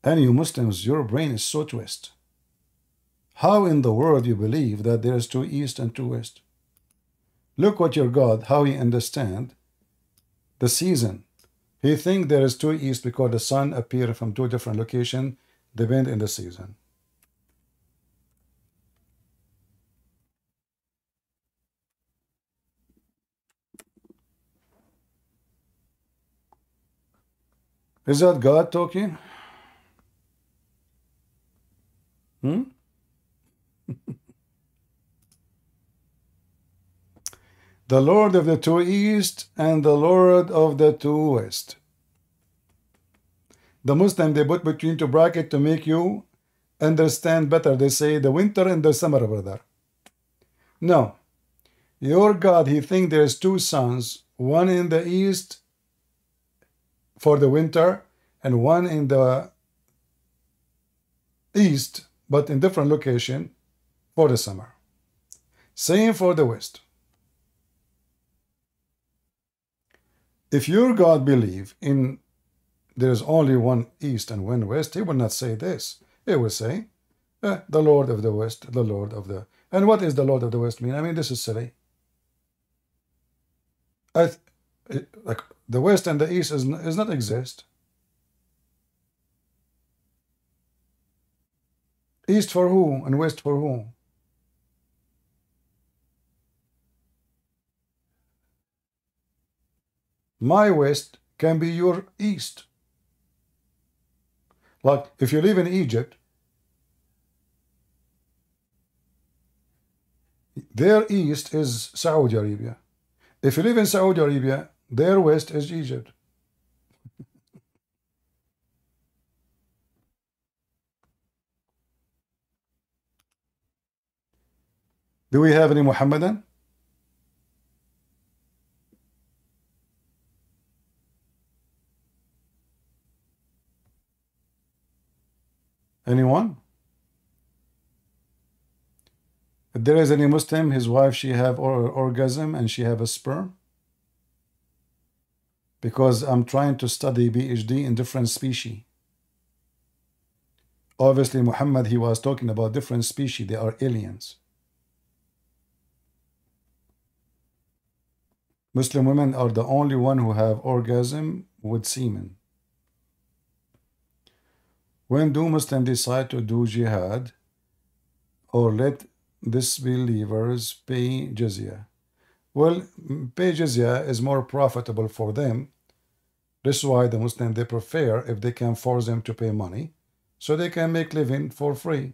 And you Muslims, your brain is so twisted. How in the world you believe that there is two east and two west? Look what your God, how he understand the season. He think there is two east because the sun appear from two different locations, depend in the season. Is that God talking? The Lord of the two east and the Lord of the two west. The Muslim, they put between two brackets to make you understand better. They say the winter and the summer, brother. No. Your God, he thinks there's two suns, one in the east for the winter and one in the east, but in different location for the summer. Same for the west. If your God believe in there's only one east and one west, he will not say this. He will say, the Lord of the west, the Lord of the... And what is the Lord of the west mean? I mean, this is silly. Like the west and the east is not exist. East for who and west for who? My west can be your east. Like if you live in Egypt, their east is Saudi Arabia. If you live in Saudi Arabia, their west is Egypt. Do we have any Muhammadan? Anyone? If there is any Muslim, his wife, she have orgasm and she have a sperm? Because I'm trying to study PhD in different species. Obviously, Muhammad, he was talking about different species. They are aliens. Muslim women are the only one who have orgasm with semen. When do Muslims decide to do jihad or let disbelievers pay jizya? Well, pay jizya is more profitable for them. This is why the Muslims, they prefer if they can force them to pay money so they can make living for free.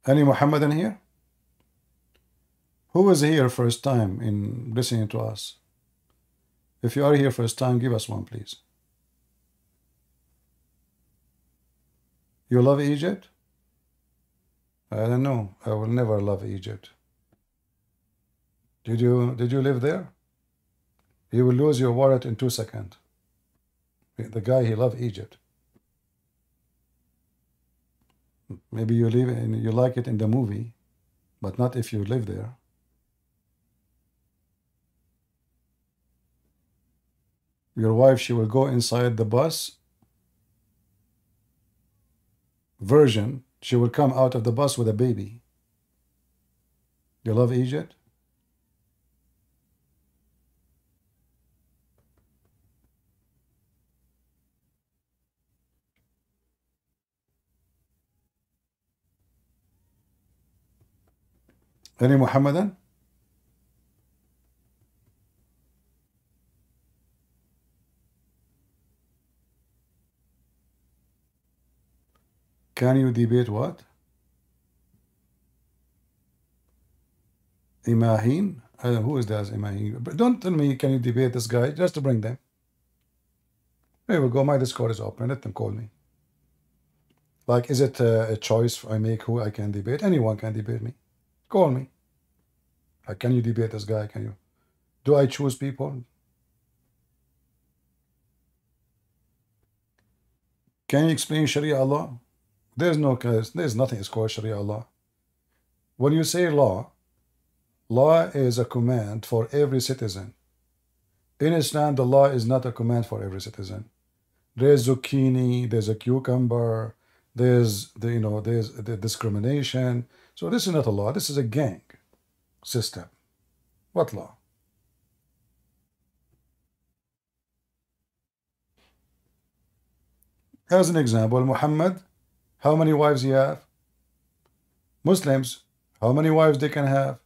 Any Muhammadan here? Who is here first time in listening to us? If you are here first time, give us one, please. You love Egypt? I don't know. I will never love Egypt. Did you live there? You will lose your wallet in 2 seconds. The guy, he loved Egypt. Maybe you live in, you like it in the movie, but not if you live there. Your wife, she will go inside the bus. Virgin, she will come out of the bus with a baby. You love Egypt? Any Muhammadan? Can you debate what? Imahin? Who is that Imahin? But don't tell me can you debate this guy, just to bring them. There we go, my Discord is open, let them call me. Like, is it a choice I make who I can debate? Anyone can debate me. Call me. Like, can you debate this guy? Can you? Do I choose people? Can you explain Sharia law? There's nothing is called Sharia law. When you say law, law is a command for every citizen. In Islam, the law is not a command for every citizen. There's zucchini, there's a cucumber, there's the discrimination. So this is not a law. This is a gang system. What law? As an example, Muhammad, how many wives he have? Muslims, how many wives they can have?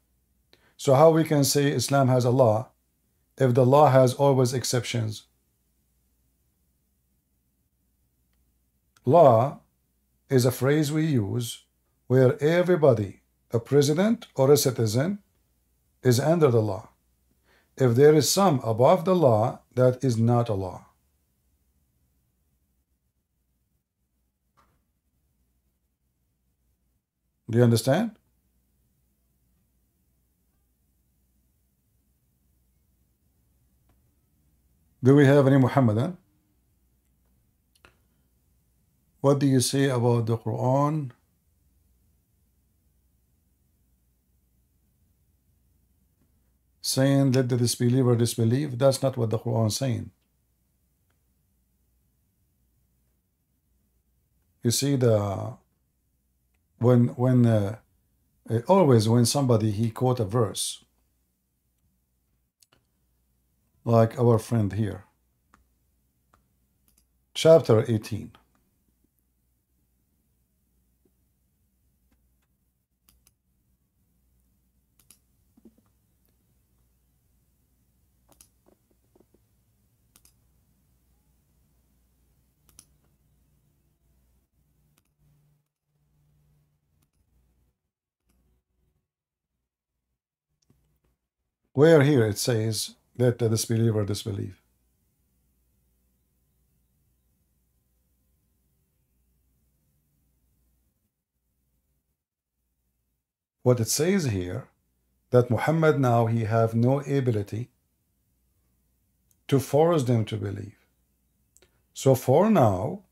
So how we can say Islam has a law if the law has always exceptions? Law is a phrase we use where everybody, a president or a citizen, is under the law. If there is some above the law, that is not a law. Do you understand? Do we have any Muhammadan? What do you say about the Quran? Saying let the disbeliever disbelieve? That's not what the Quran is saying. You see, always when somebody he quote a verse, like our friend here, chapter 18. Where here it says let the disbeliever disbelieve. What it says here, that Muhammad now he have no ability to force them to believe. So for now,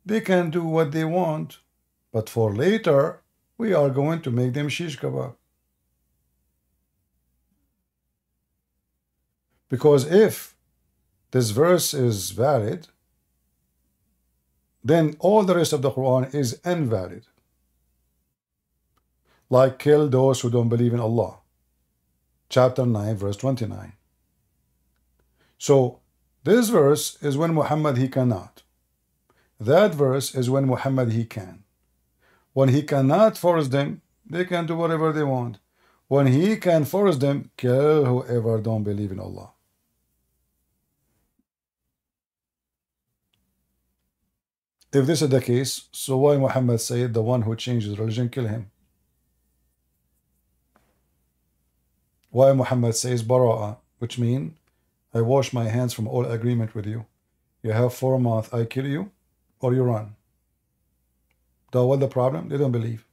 they can do what they want, but for later, we are going to make them shish kebab. Because if this verse is valid, then all the rest of the Quran is invalid. Like kill those who don't believe in Allah. Chapter 9, verse 29. So this verse is when Muhammad he cannot. That verse is when Muhammad he can. When he cannot force them, they can do whatever they want. When he can force them, kill whoever don't believe in Allah. If this is the case, so why Muhammad said the one who changes religion, kill him? Why Muhammad says Bara'a, which means I wash my hands from all agreement with you. You have 4 months, I kill you, or you run. Though what the problem? They don't believe.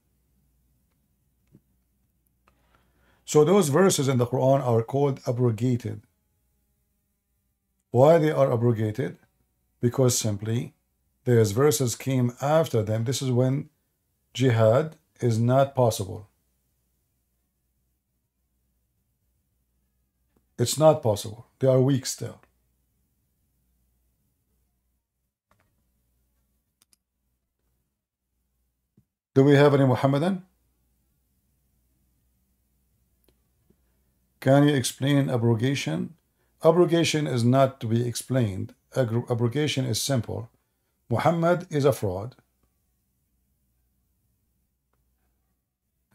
So those verses in the Quran are called abrogated. Why they are abrogated? Because simply those verses came after them. This is when jihad is not possible. It's not possible. They are weak still. Do we have any Muhammadan? Can you explain abrogation? Abrogation is not to be explained. Abrogation is simple. Muhammad is a fraud.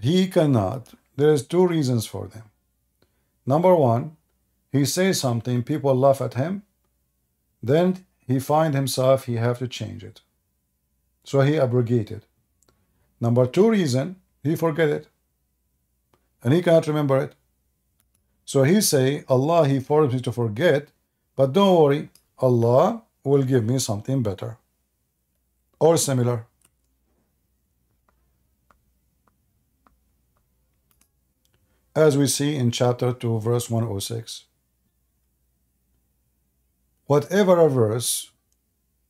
He cannot. There is 2 reasons for them. Number 1, he says something, people laugh at him, then he find himself he have to change it. So he abrogated. Number 2 reason, he forget it. And he cannot remember it. So he say, Allah, he forced me to forget, but don't worry, Allah will give me something better. Or similar. As we see in chapter 2, verse 106. Whatever a verse,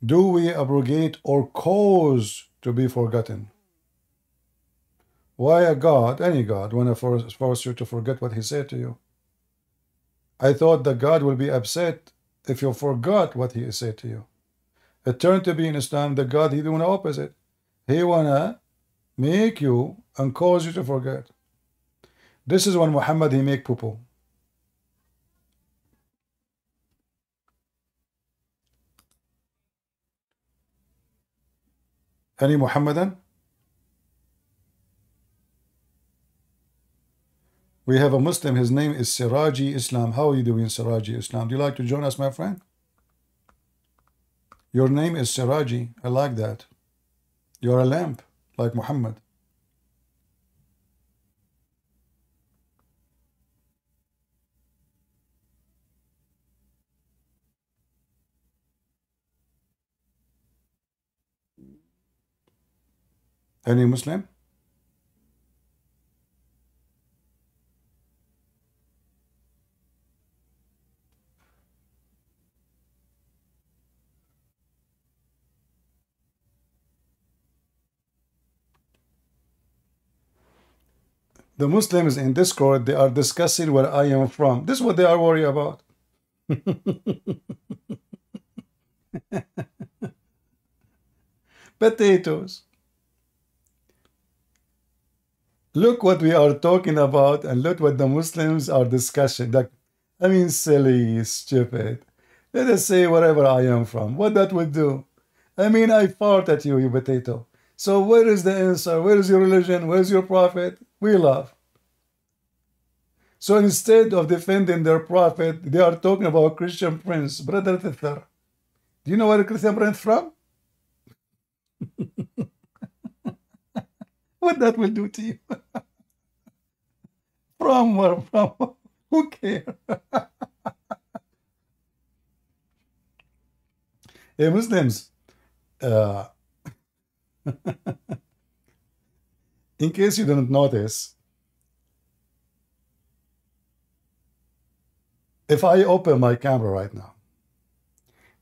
do we abrogate or cause to be forgotten? Why a God, any God, want to force you to forget what he said to you? I thought that God will be upset if you forgot what he said to you. It turned to be in Islam that God, he doing the opposite. He wanna make you and cause you to forget. This is when Muhammad he make poo-poo. Any Muhammadan? We have a Muslim, his name is Siraji Islam. How are you doing, Siraji Islam? Do you like to join us, my friend? Your name is Siraji. I like that. You're a lamp, like Muhammad. Any Muslim? The Muslims in Discord, they are discussing where I am from. This is what they are worried about. Potatoes. Look what we are talking about and look what the Muslims are discussing. Like, I mean, silly, stupid. Let us say wherever I am from. What that would do? I mean, I fart at you, you potato. So where is the answer? Where is your religion? Where is your prophet? We laugh. So instead of defending their prophet, they are talking about Christian prince. Brother Tafsir, do you know where a Christian prince from? What that will do to you? From where? From? Who cares? Hey, Muslims, in case you didn't notice, if I open my camera right now,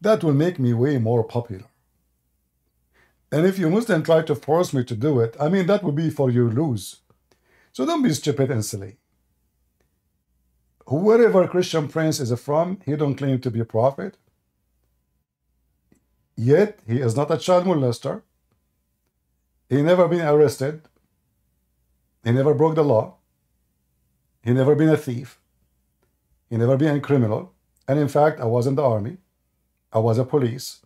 that will make me way more popular. And if you Muslim try to force me to do it, I mean, that would be for you lose. So don't be stupid and silly. wherever Christian Prince is from, he don't claim to be a prophet. Yet, he is not a child molester. He never been arrested. He never broke the law. He never been a thief. He never been a criminal. And in fact, I was in the army. I was a police.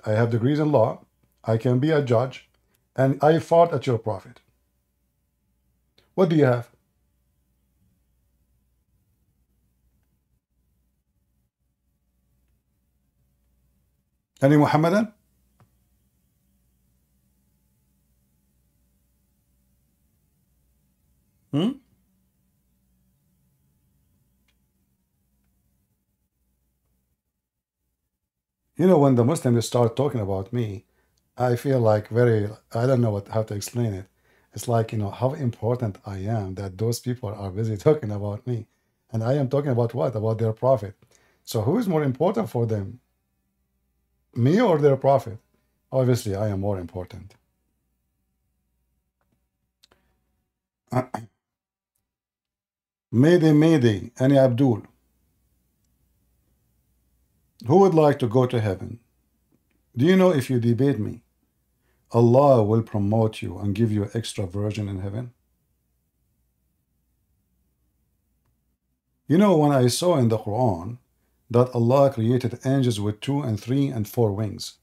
I have degrees in law. I can be a judge. And I fought at your prophet. What do you have? Any Muhammadan? You know, when the Muslims start talking about me, I feel like I don't know how to explain it. It's like, you know, how important I am that those people are busy talking about me. And I am talking about what? About their prophet. So who is more important for them? Me or their prophet? Obviously, I am more important. Mayday, Ani Abdul. Who would like to go to heaven? Do you know if you debate me, Allah will promote you and give you extra virgin in heaven? You know, when I saw in the Quran that Allah created angels with 2 and 3 and 4 wings,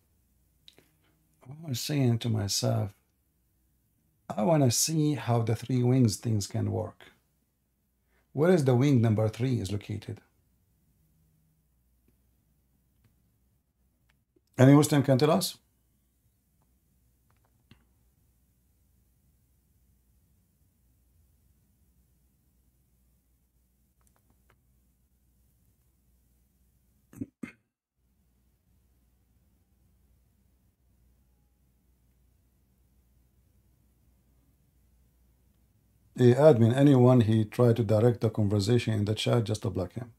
I was saying to myself, I want to see how the 3 wings things can work. Where is the wing number 3 is located? Any Muslim can tell us? Hey, admin, anyone he tried to direct the conversation in the chat, just to block him.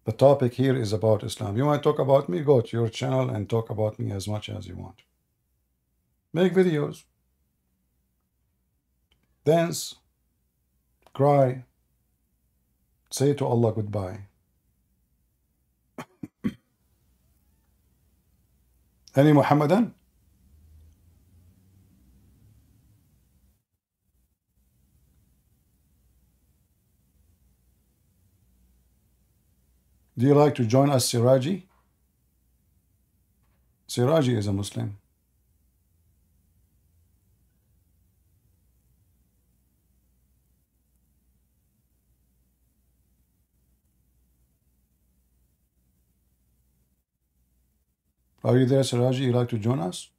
The topic here is about Islam. You want to talk about me? Go to your channel and talk about me as much as you want. Make videos. Dance. Cry. Say to Allah goodbye. Any Muhammadan? Do you like to join us, Siraji? Siraji is a Muslim. Are you there, Siraji? You like to join us?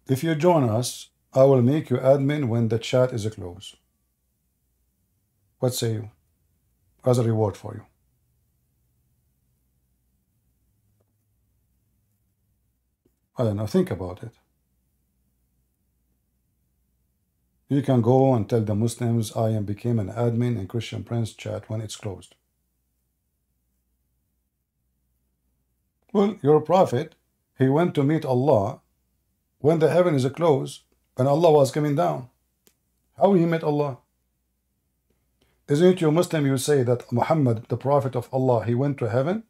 If you join us, I will make you admin when the chat is closed. What say you? As a reward for you. I don't know, think about it. You can go and tell the Muslims I am became an admin in Christian Prince chat when it's closed. Well, your prophet, he went to meet Allah when the heaven is closed and Allah was coming down. How he met Allah? Isn't it you Muslim, you say that Muhammad, the prophet of Allah, he went to heaven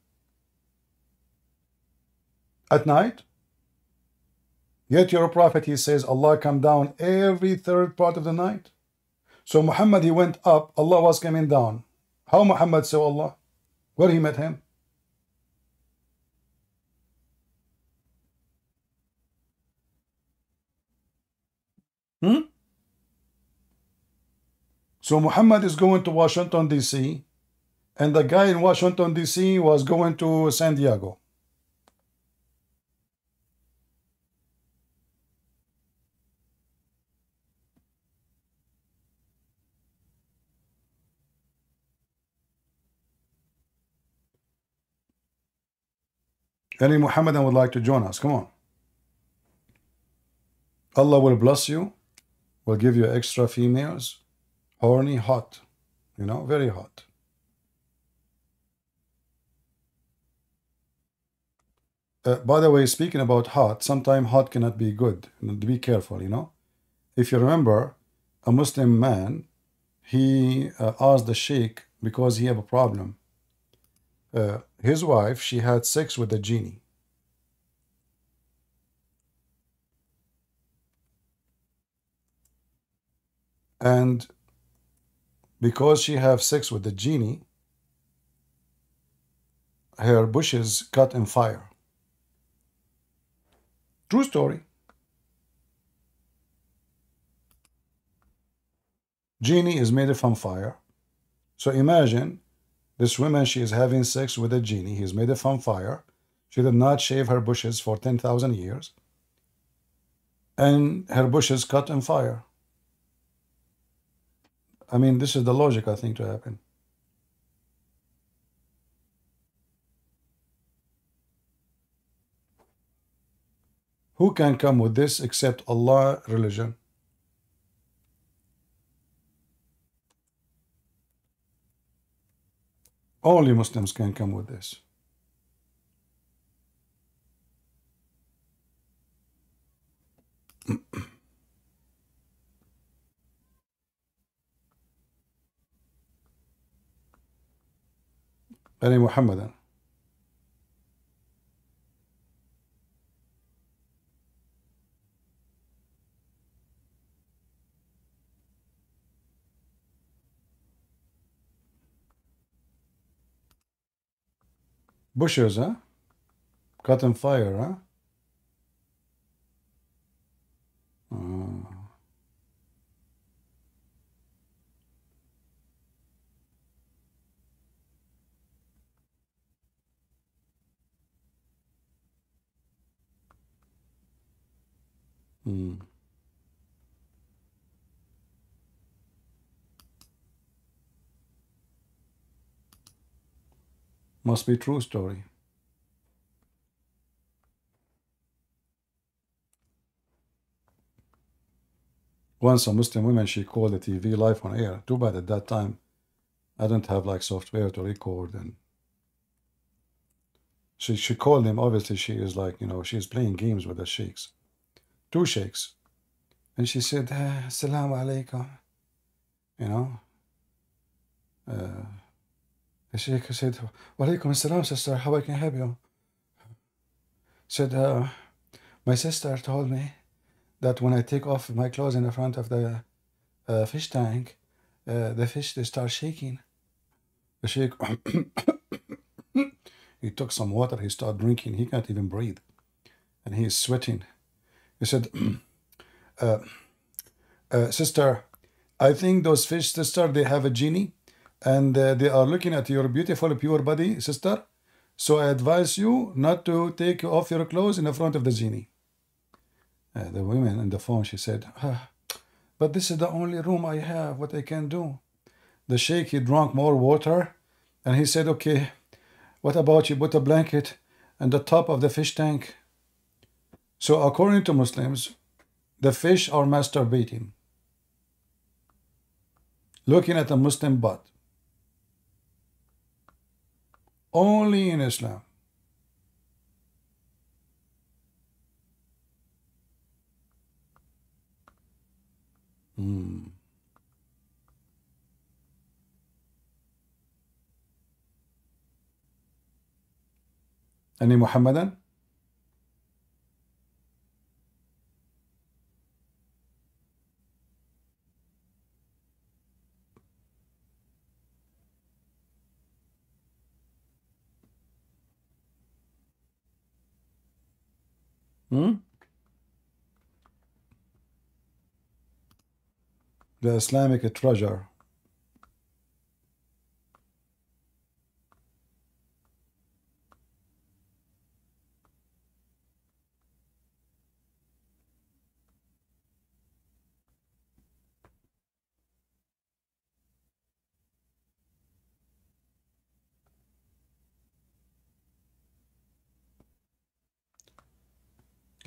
at night? Yet your prophet, he says Allah come down every third part of the night. So Muhammad, he went up, Allah was coming down. How Muhammad saw Allah? Where he met him? So Muhammad is going to Washington, D.C., and the guy in Washington, D.C. was going to San Diego. Any Muhammadan would like to join us? Come on. Allah will bless you, will give you extra females, horny, hot, you know, very hot. By the way, speaking about hot, sometimes hot cannot be good. Be careful, you know. If you remember, a Muslim man, he asked the sheikh because he have a problem. His wife, she had sex with the genie. And because she have sex with the genie, her bushes caught in fire. True story. Genie is made from fire. So imagine this woman, she is having sex with a genie. He is made from fire. She did not shave her bushes for 10,000 years. And her bushes caught in fire. I mean, this is the logical thing to happen. Who can come with this except Allah religion? Only Muslims can come with this. Any Muhammadan. Bushes, huh? Caught on fire, huh? Must be true story. Once a Muslim woman, she called the TV live on air. Too bad at that time I don't have like software to record, and she called him. Obviously she is like, you know, she's playing games with the sheikhs. Two sheikhs. And she said, Assalamu alaikum. You know. The sheikh said, Wa alaikum assalam, sister, how I can help you? Said, my sister told me that when I take off my clothes in the front of the fish tank, the fish, they start shaking. The sheikh, he took some water, he started drinking, he can't even breathe. And he is sweating. He said, sister, I think those fish, sister, they have a genie, and they are looking at your beautiful, pure body, sister. So I advise you not to take off your clothes in the front of the genie. The woman on the phone, she said, but this is the only room I have, what I can do. The sheikh, he drank more water, and he said, okay, what about you put a blanket on the top of the fish tank? So according to Muslims, the fish are masturbating, looking at a Muslim butt. Only in Islam. Any Muhammadan? The Islamic treasure.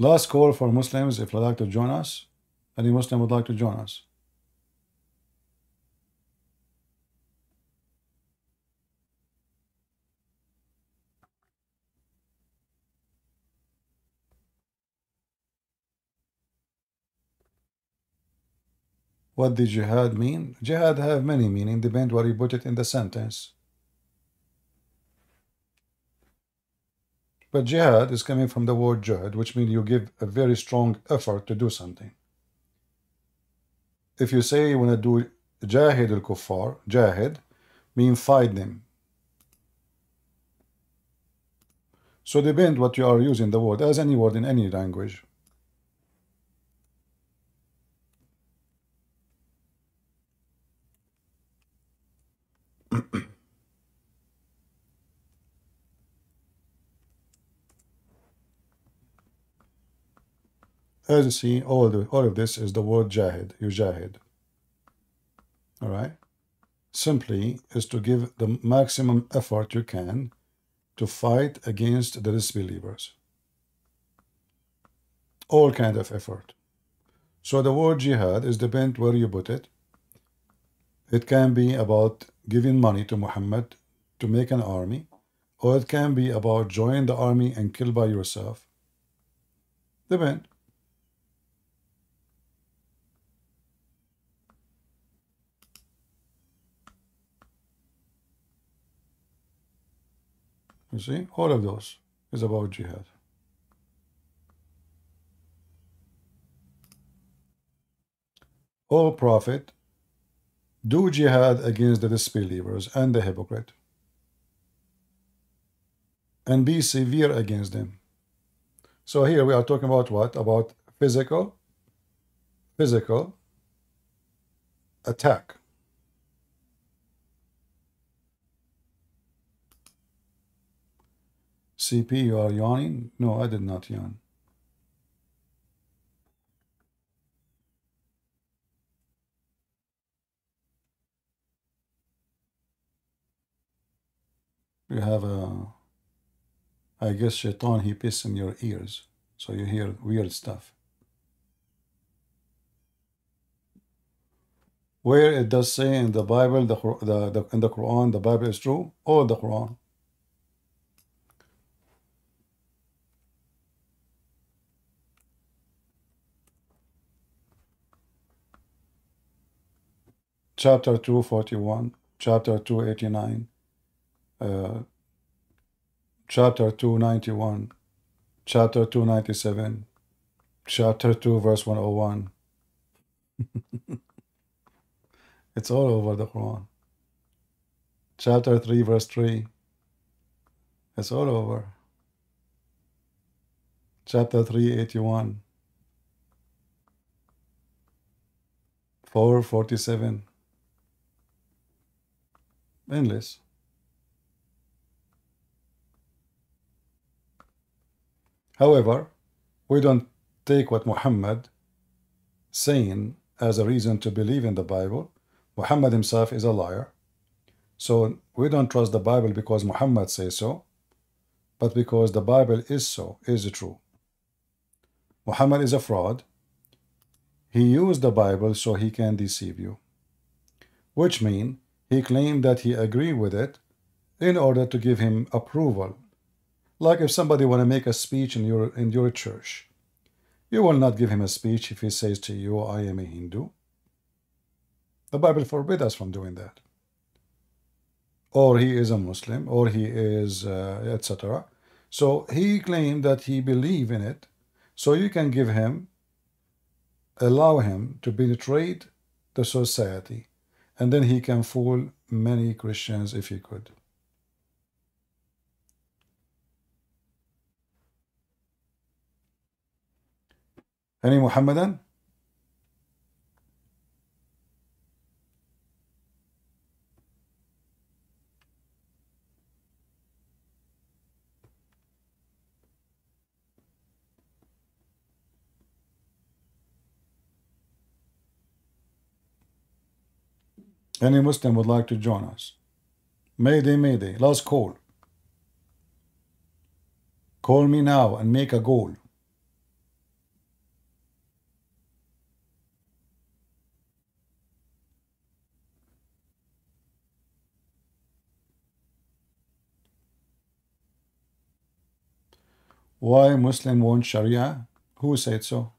Last call for Muslims if you'd like to join us. Any Muslim would like to join us? What did jihad mean? Jihad have many meaning, depend where you put it in the sentence. But jihad is coming from the word jihad, which means you give a very strong effort to do something. If you say you want to do jahid al-kuffar, jahid, mean fight them. So depend what you are using the word, as any word in any language. As you see, all of this is the word jahid, yujahid. All right? Simply is to give the maximum effort you can to fight against the disbelievers. All kind of effort. So the word jihad is depend where you put it. It can be about giving money to Muhammad to make an army, or it can be about join the army and kill by yourself. Depend. You see, all of those is about jihad. O Prophet, do jihad against the disbelievers and the hypocrite, and be severe against them. So here we are talking about what? About physical attack. CP, you are yawning? No, I did not yawn. You have I guess Shaitan, he pisses in your ears, so you hear weird stuff. Where it does say in the Bible, in the Quran, the Bible is true, all the Quran. Chapter 241, chapter 289, chapter 291, chapter 297, chapter 2 verse 101. It's all over the Quran. Chapter 3 verse 3. It's all over. Chapter 381. 447. Endless. However, we don't take what Muhammad saying as a reason to believe in the Bible. Muhammad himself is a liar. So we don't trust the Bible because Muhammad says so, but because the Bible is true. Muhammad is a fraud. He used the Bible so he can deceive you, which means he claimed that he agreed with it in order to give him approval. Like if somebody want to make a speech in your church, you will not give him a speech if he says to you, I am a Hindu. The Bible forbids us from doing that. Or he is a Muslim, or he is etc. So he claimed that he believed in it, so you can give him, allow him to penetrate the society, and then he can fool many Christians if he could. Any Muhammadan? Any Muslim would like to join us? Mayday, mayday, last call. Call me now and make a goal. Why Muslim want Sharia? Who said so?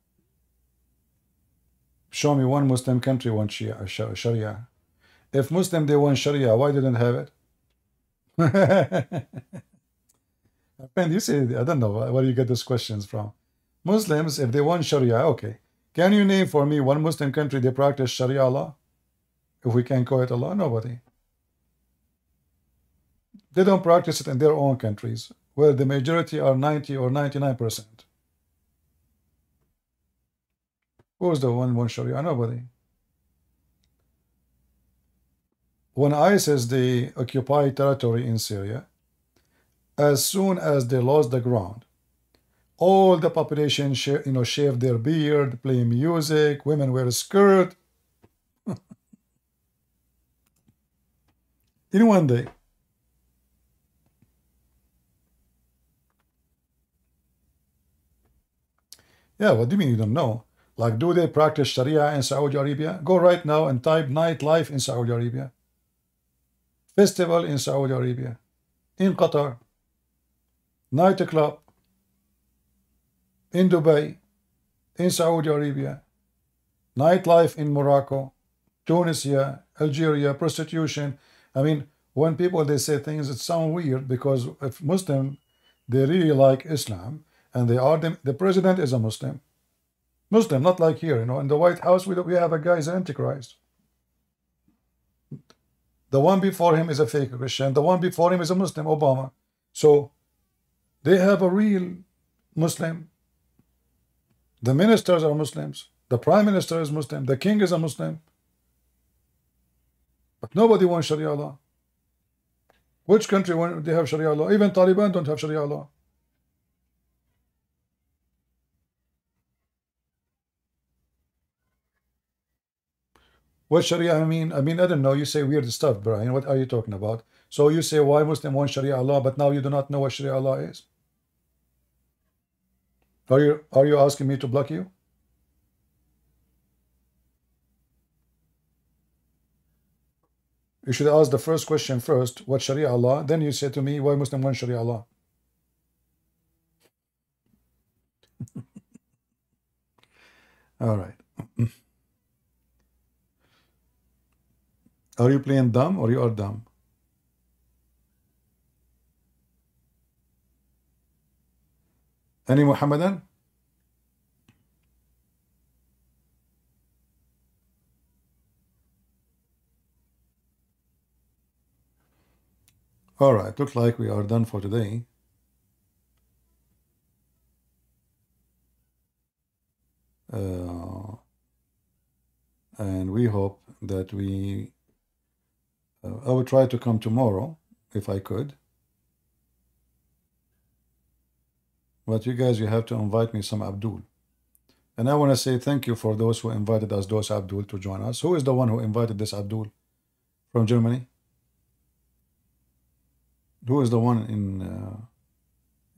Show me one Muslim country want Sharia. If Muslim they want Sharia, why didn't have it? And you say, I don't know where you get those questions from. Muslims, if they want Sharia, okay. Can you name for me one Muslim country they practice Sharia law? If we can call it Allah, nobody. They don't practice it in their own countries, where the majority are 90 or 99%. Who's the one Sharia? Nobody. When ISIS they occupied territory in Syria, as soon as they lost the ground, all the population shaved their beard, play music, women wear a skirt. In one day. Yeah, what do you mean you don't know? Like, do they practice Sharia in Saudi Arabia? Go right now and type nightlife in Saudi Arabia. Festival in Saudi Arabia. In Qatar. Nightclub. In Dubai. In Saudi Arabia. Nightlife in Morocco. Tunisia. Algeria. Prostitution. I mean, when people they say things, it sounds weird because if Muslim, they really like Islam, and they are the president is a Muslim. Muslim, not like here, in the White House we have a guy is an Antichrist. The one before him is a fake Christian. The one before him is a Muslim, Obama. So they have a real Muslim. The ministers are Muslims. The prime minister is Muslim. The king is a Muslim. But nobody wants Sharia law. Which country when they have Sharia law? Even Taliban don't have Sharia law. What Sharia I mean, I don't know. You say weird stuff, Brian. What are you talking about? So you say why Muslim want Sharia law, but now you do not know what Sharia law is? Are you asking me to block you? You should ask the first question first, what Sharia law? Then you say to me, why Muslim want Sharia law? All right. Are you playing dumb or you are dumb? Any Muhammadan? All right, looks like we are done for today. And we hope that I will try to come tomorrow if I could. But you guys, you have to invite me some Abdul. And I want to say thank you for those who invited us, those Abdul, to join us. Who is the one who invited this Abdul from Germany? Who is the one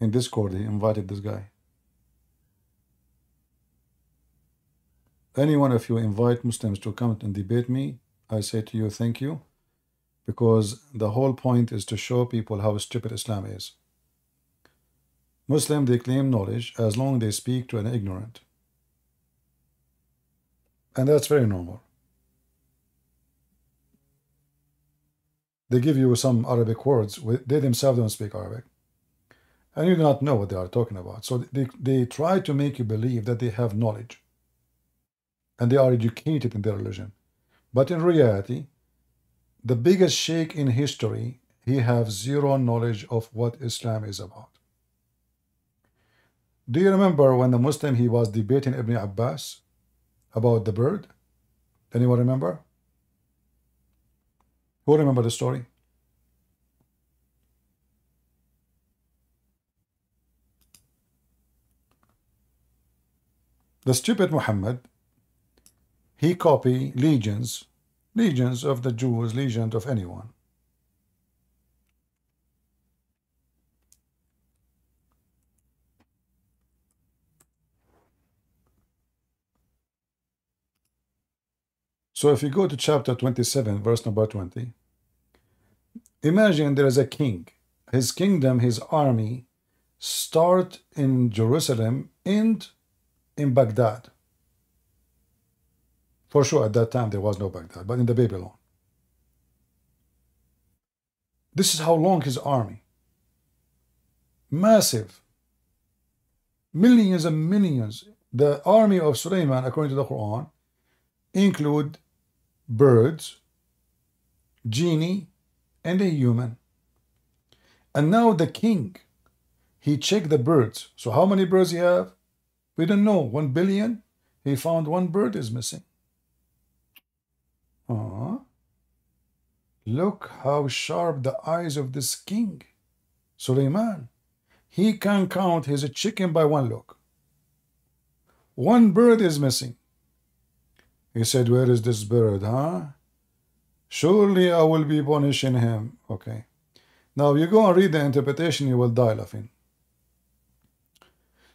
in Discord? He invited this guy. Any one of you invite Muslims to come and debate me, I say to you, thank you, because the whole point is to show people how stupid Islam is. Muslims, they claim knowledge as long as they speak to an ignorant. And that's very normal. They give you some Arabic words. They themselves don't speak Arabic. And you do not know what they are talking about. So they try to make you believe that they have knowledge. And they are educated in their religion. But in reality, the biggest sheikh in history, he has zero knowledge of what Islam is about. Do you remember when the Muslim, he was debating Ibn Abbas about the bird? Anyone remember? Who remember the story? The stupid Muhammad, he copied legions of the Jews, legions of anyone. So if you go to chapter 27, verse number 20, imagine there is a king. His kingdom, his army, start in Jerusalem and in Baghdad. For sure, at that time there was no Baghdad, but in the Babylon. This is how long his army. Massive. Millions and millions. The army of Sulaiman, according to the Quran, include birds, genie, and a human. And now the king, he checked the birds. So how many birds he have? We don't know. 1 billion? He found one bird is missing. Look how sharp the eyes of this king, Sulaiman. He can count his chicken by one look. One bird is missing. He said, where is this bird, huh? Surely I will be punishing him. Okay. Now you go and read the interpretation, you will die laughing.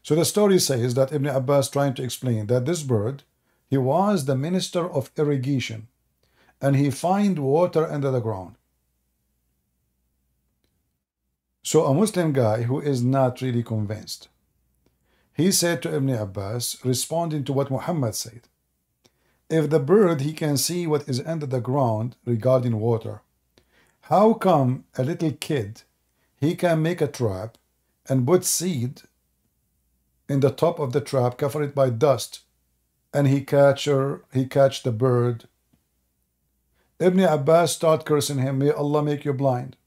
So the story says that Ibn Abbas trying to explain that this bird, he was the minister of irrigation, and he find water under the ground. So a Muslim guy who is not really convinced, he said to Ibn Abbas, responding to what Muhammad said, if the bird, he can see what is under the ground regarding water, how come a little kid, he can make a trap and put seed in the top of the trap, cover it by dust, and he catch the bird? Ibn Abbas start cursing him, may Allah make you blind.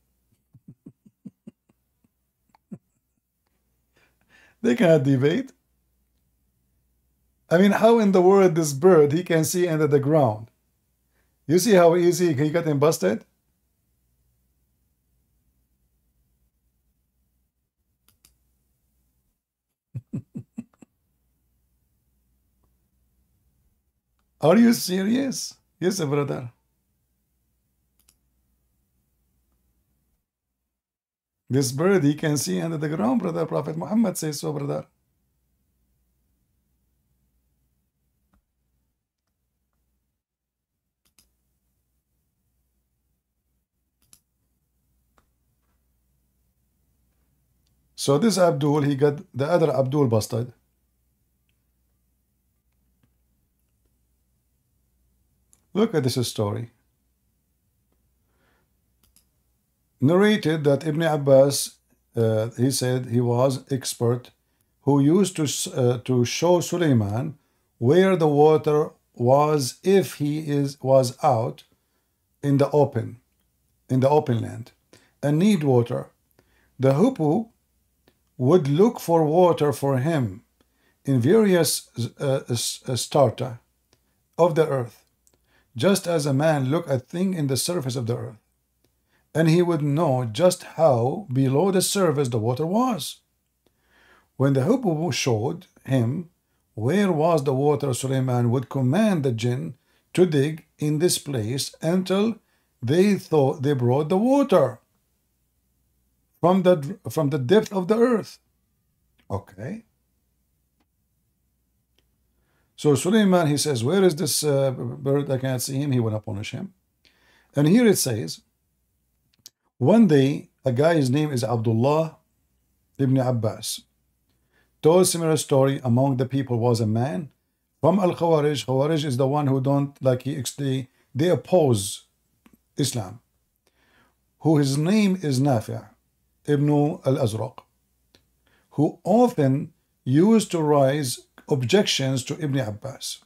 They cannot debate. I mean, how in the world this bird, he can see under the ground? You see how easy he got him busted? Are you serious? Yes, brother. This bird, he can see under the ground, brother. Prophet Muhammad says so, brother. So this Abdul, he got the other Abdul busted. Look at this story. Narrated that Ibn Abbas, he said he was expert who used to show Sulaiman where the water was if he was out in the open land and need water. The hoopoe would look for water for him in various strata of the earth, just as a man look at thing in the surface of the earth, and he would know just how below the surface the water was. When the hoopoe showed him where was the water, Sulaiman would command the jinn to dig in this place until they thought they brought the water from the depth of the earth. Okay. So Sulaiman, he says, where is this bird? I can't see him. He will not punish him. And here it says, one day, a guy, his name is Abdullah ibn Abbas, told similar story. Among the people was a man from Al-Khawarij. Khawarij is the one who don't, like they oppose Islam, who his name is Nafi' ibn al-Azraq, who often used to raise objections to Ibn Abbas.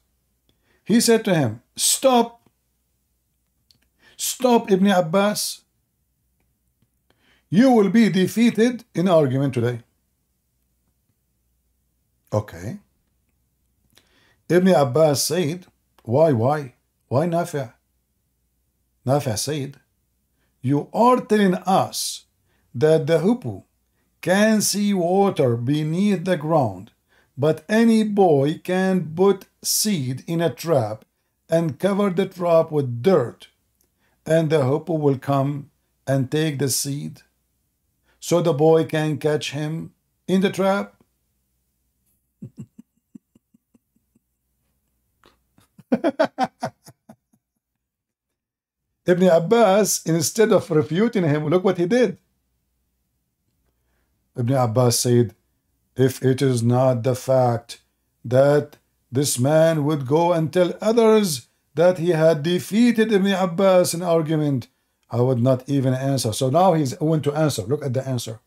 He said to him, stop Ibn Abbas, you will be defeated in argument today. Okay. Ibn Abbas said, why Nafi'? Nafi' said, you are telling us that the hoopoe can see water beneath the ground, but any boy can put seed in a trap and cover the trap with dirt, and the hoopoe will come and take the seed, so the boy can catch him in the trap? Ibn Abbas, instead of refuting him, look what he did. Ibn Abbas said, if it is not the fact that this man would go and tell others that he had defeated Ibn Abbas in argument, I would not even answer. So now he's going to answer. Look at the answer.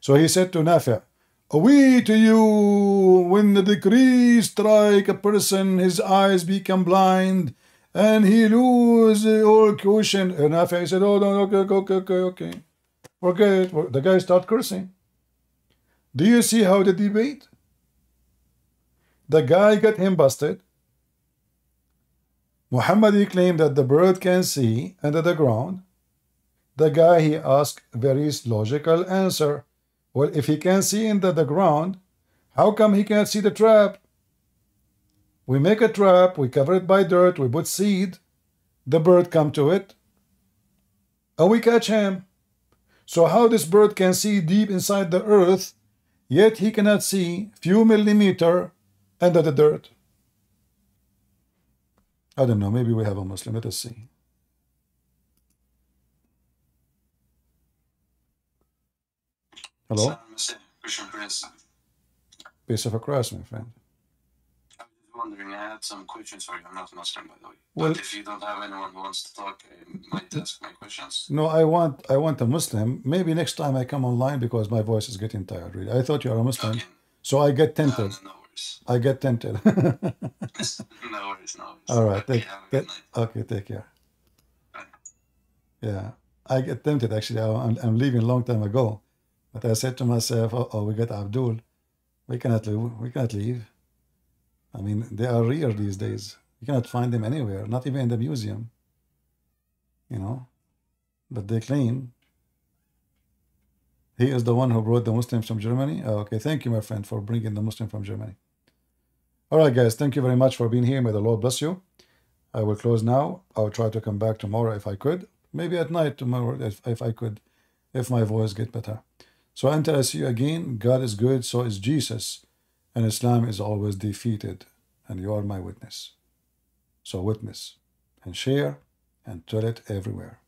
So he said to Nafi', away to you, when the decree strike a person, his eyes become blind, and he lose all caution. And Nafi' said, oh, no, okay. Forget it. The guy start cursing. Do you see how the debate? The guy got him busted. Muhammad, he claimed that the bird can see under the ground. The guy, he asked very logical answer. Well, if he can see under the ground, how come he can't see the trap? We make a trap, we cover it by dirt, we put seed, the bird come to it, and we catch him. So how this bird can see deep inside the earth, yet he cannot see few millimeter under the dirt? I don't know, maybe we have a Muslim. Let us see. Hello? Piece of a cross, my friend. I was just wondering, I had some questions for you. I'm not Muslim, by the way. Well, but if you don't have anyone who wants to talk, I might ask my questions. No, I want a Muslim. Maybe next time I come online, because my voice is getting tired, really. I thought you are a Muslim. Okay. So I get tempted. No worries. I get tempted. No worries. All right. Okay, take care. Bye. Yeah. I get tempted, actually. I'm leaving a long time ago. But I said to myself, oh, we got Abdul. We cannot leave. I mean, they are rare these days. You cannot find them anywhere, not even in the museum. You know? But they claim he is the one who brought the Muslims from Germany. Oh, okay, thank you, my friend, for bringing the Muslim from Germany. All right, guys, thank you very much for being here. May the Lord bless you. I will close now. I will try to come back tomorrow if I could. Maybe at night tomorrow if I could, if my voice gets better. So until I see you again, God is good, so is Jesus, and Islam is always defeated, and you are my witness. So witness and share and tell it everywhere.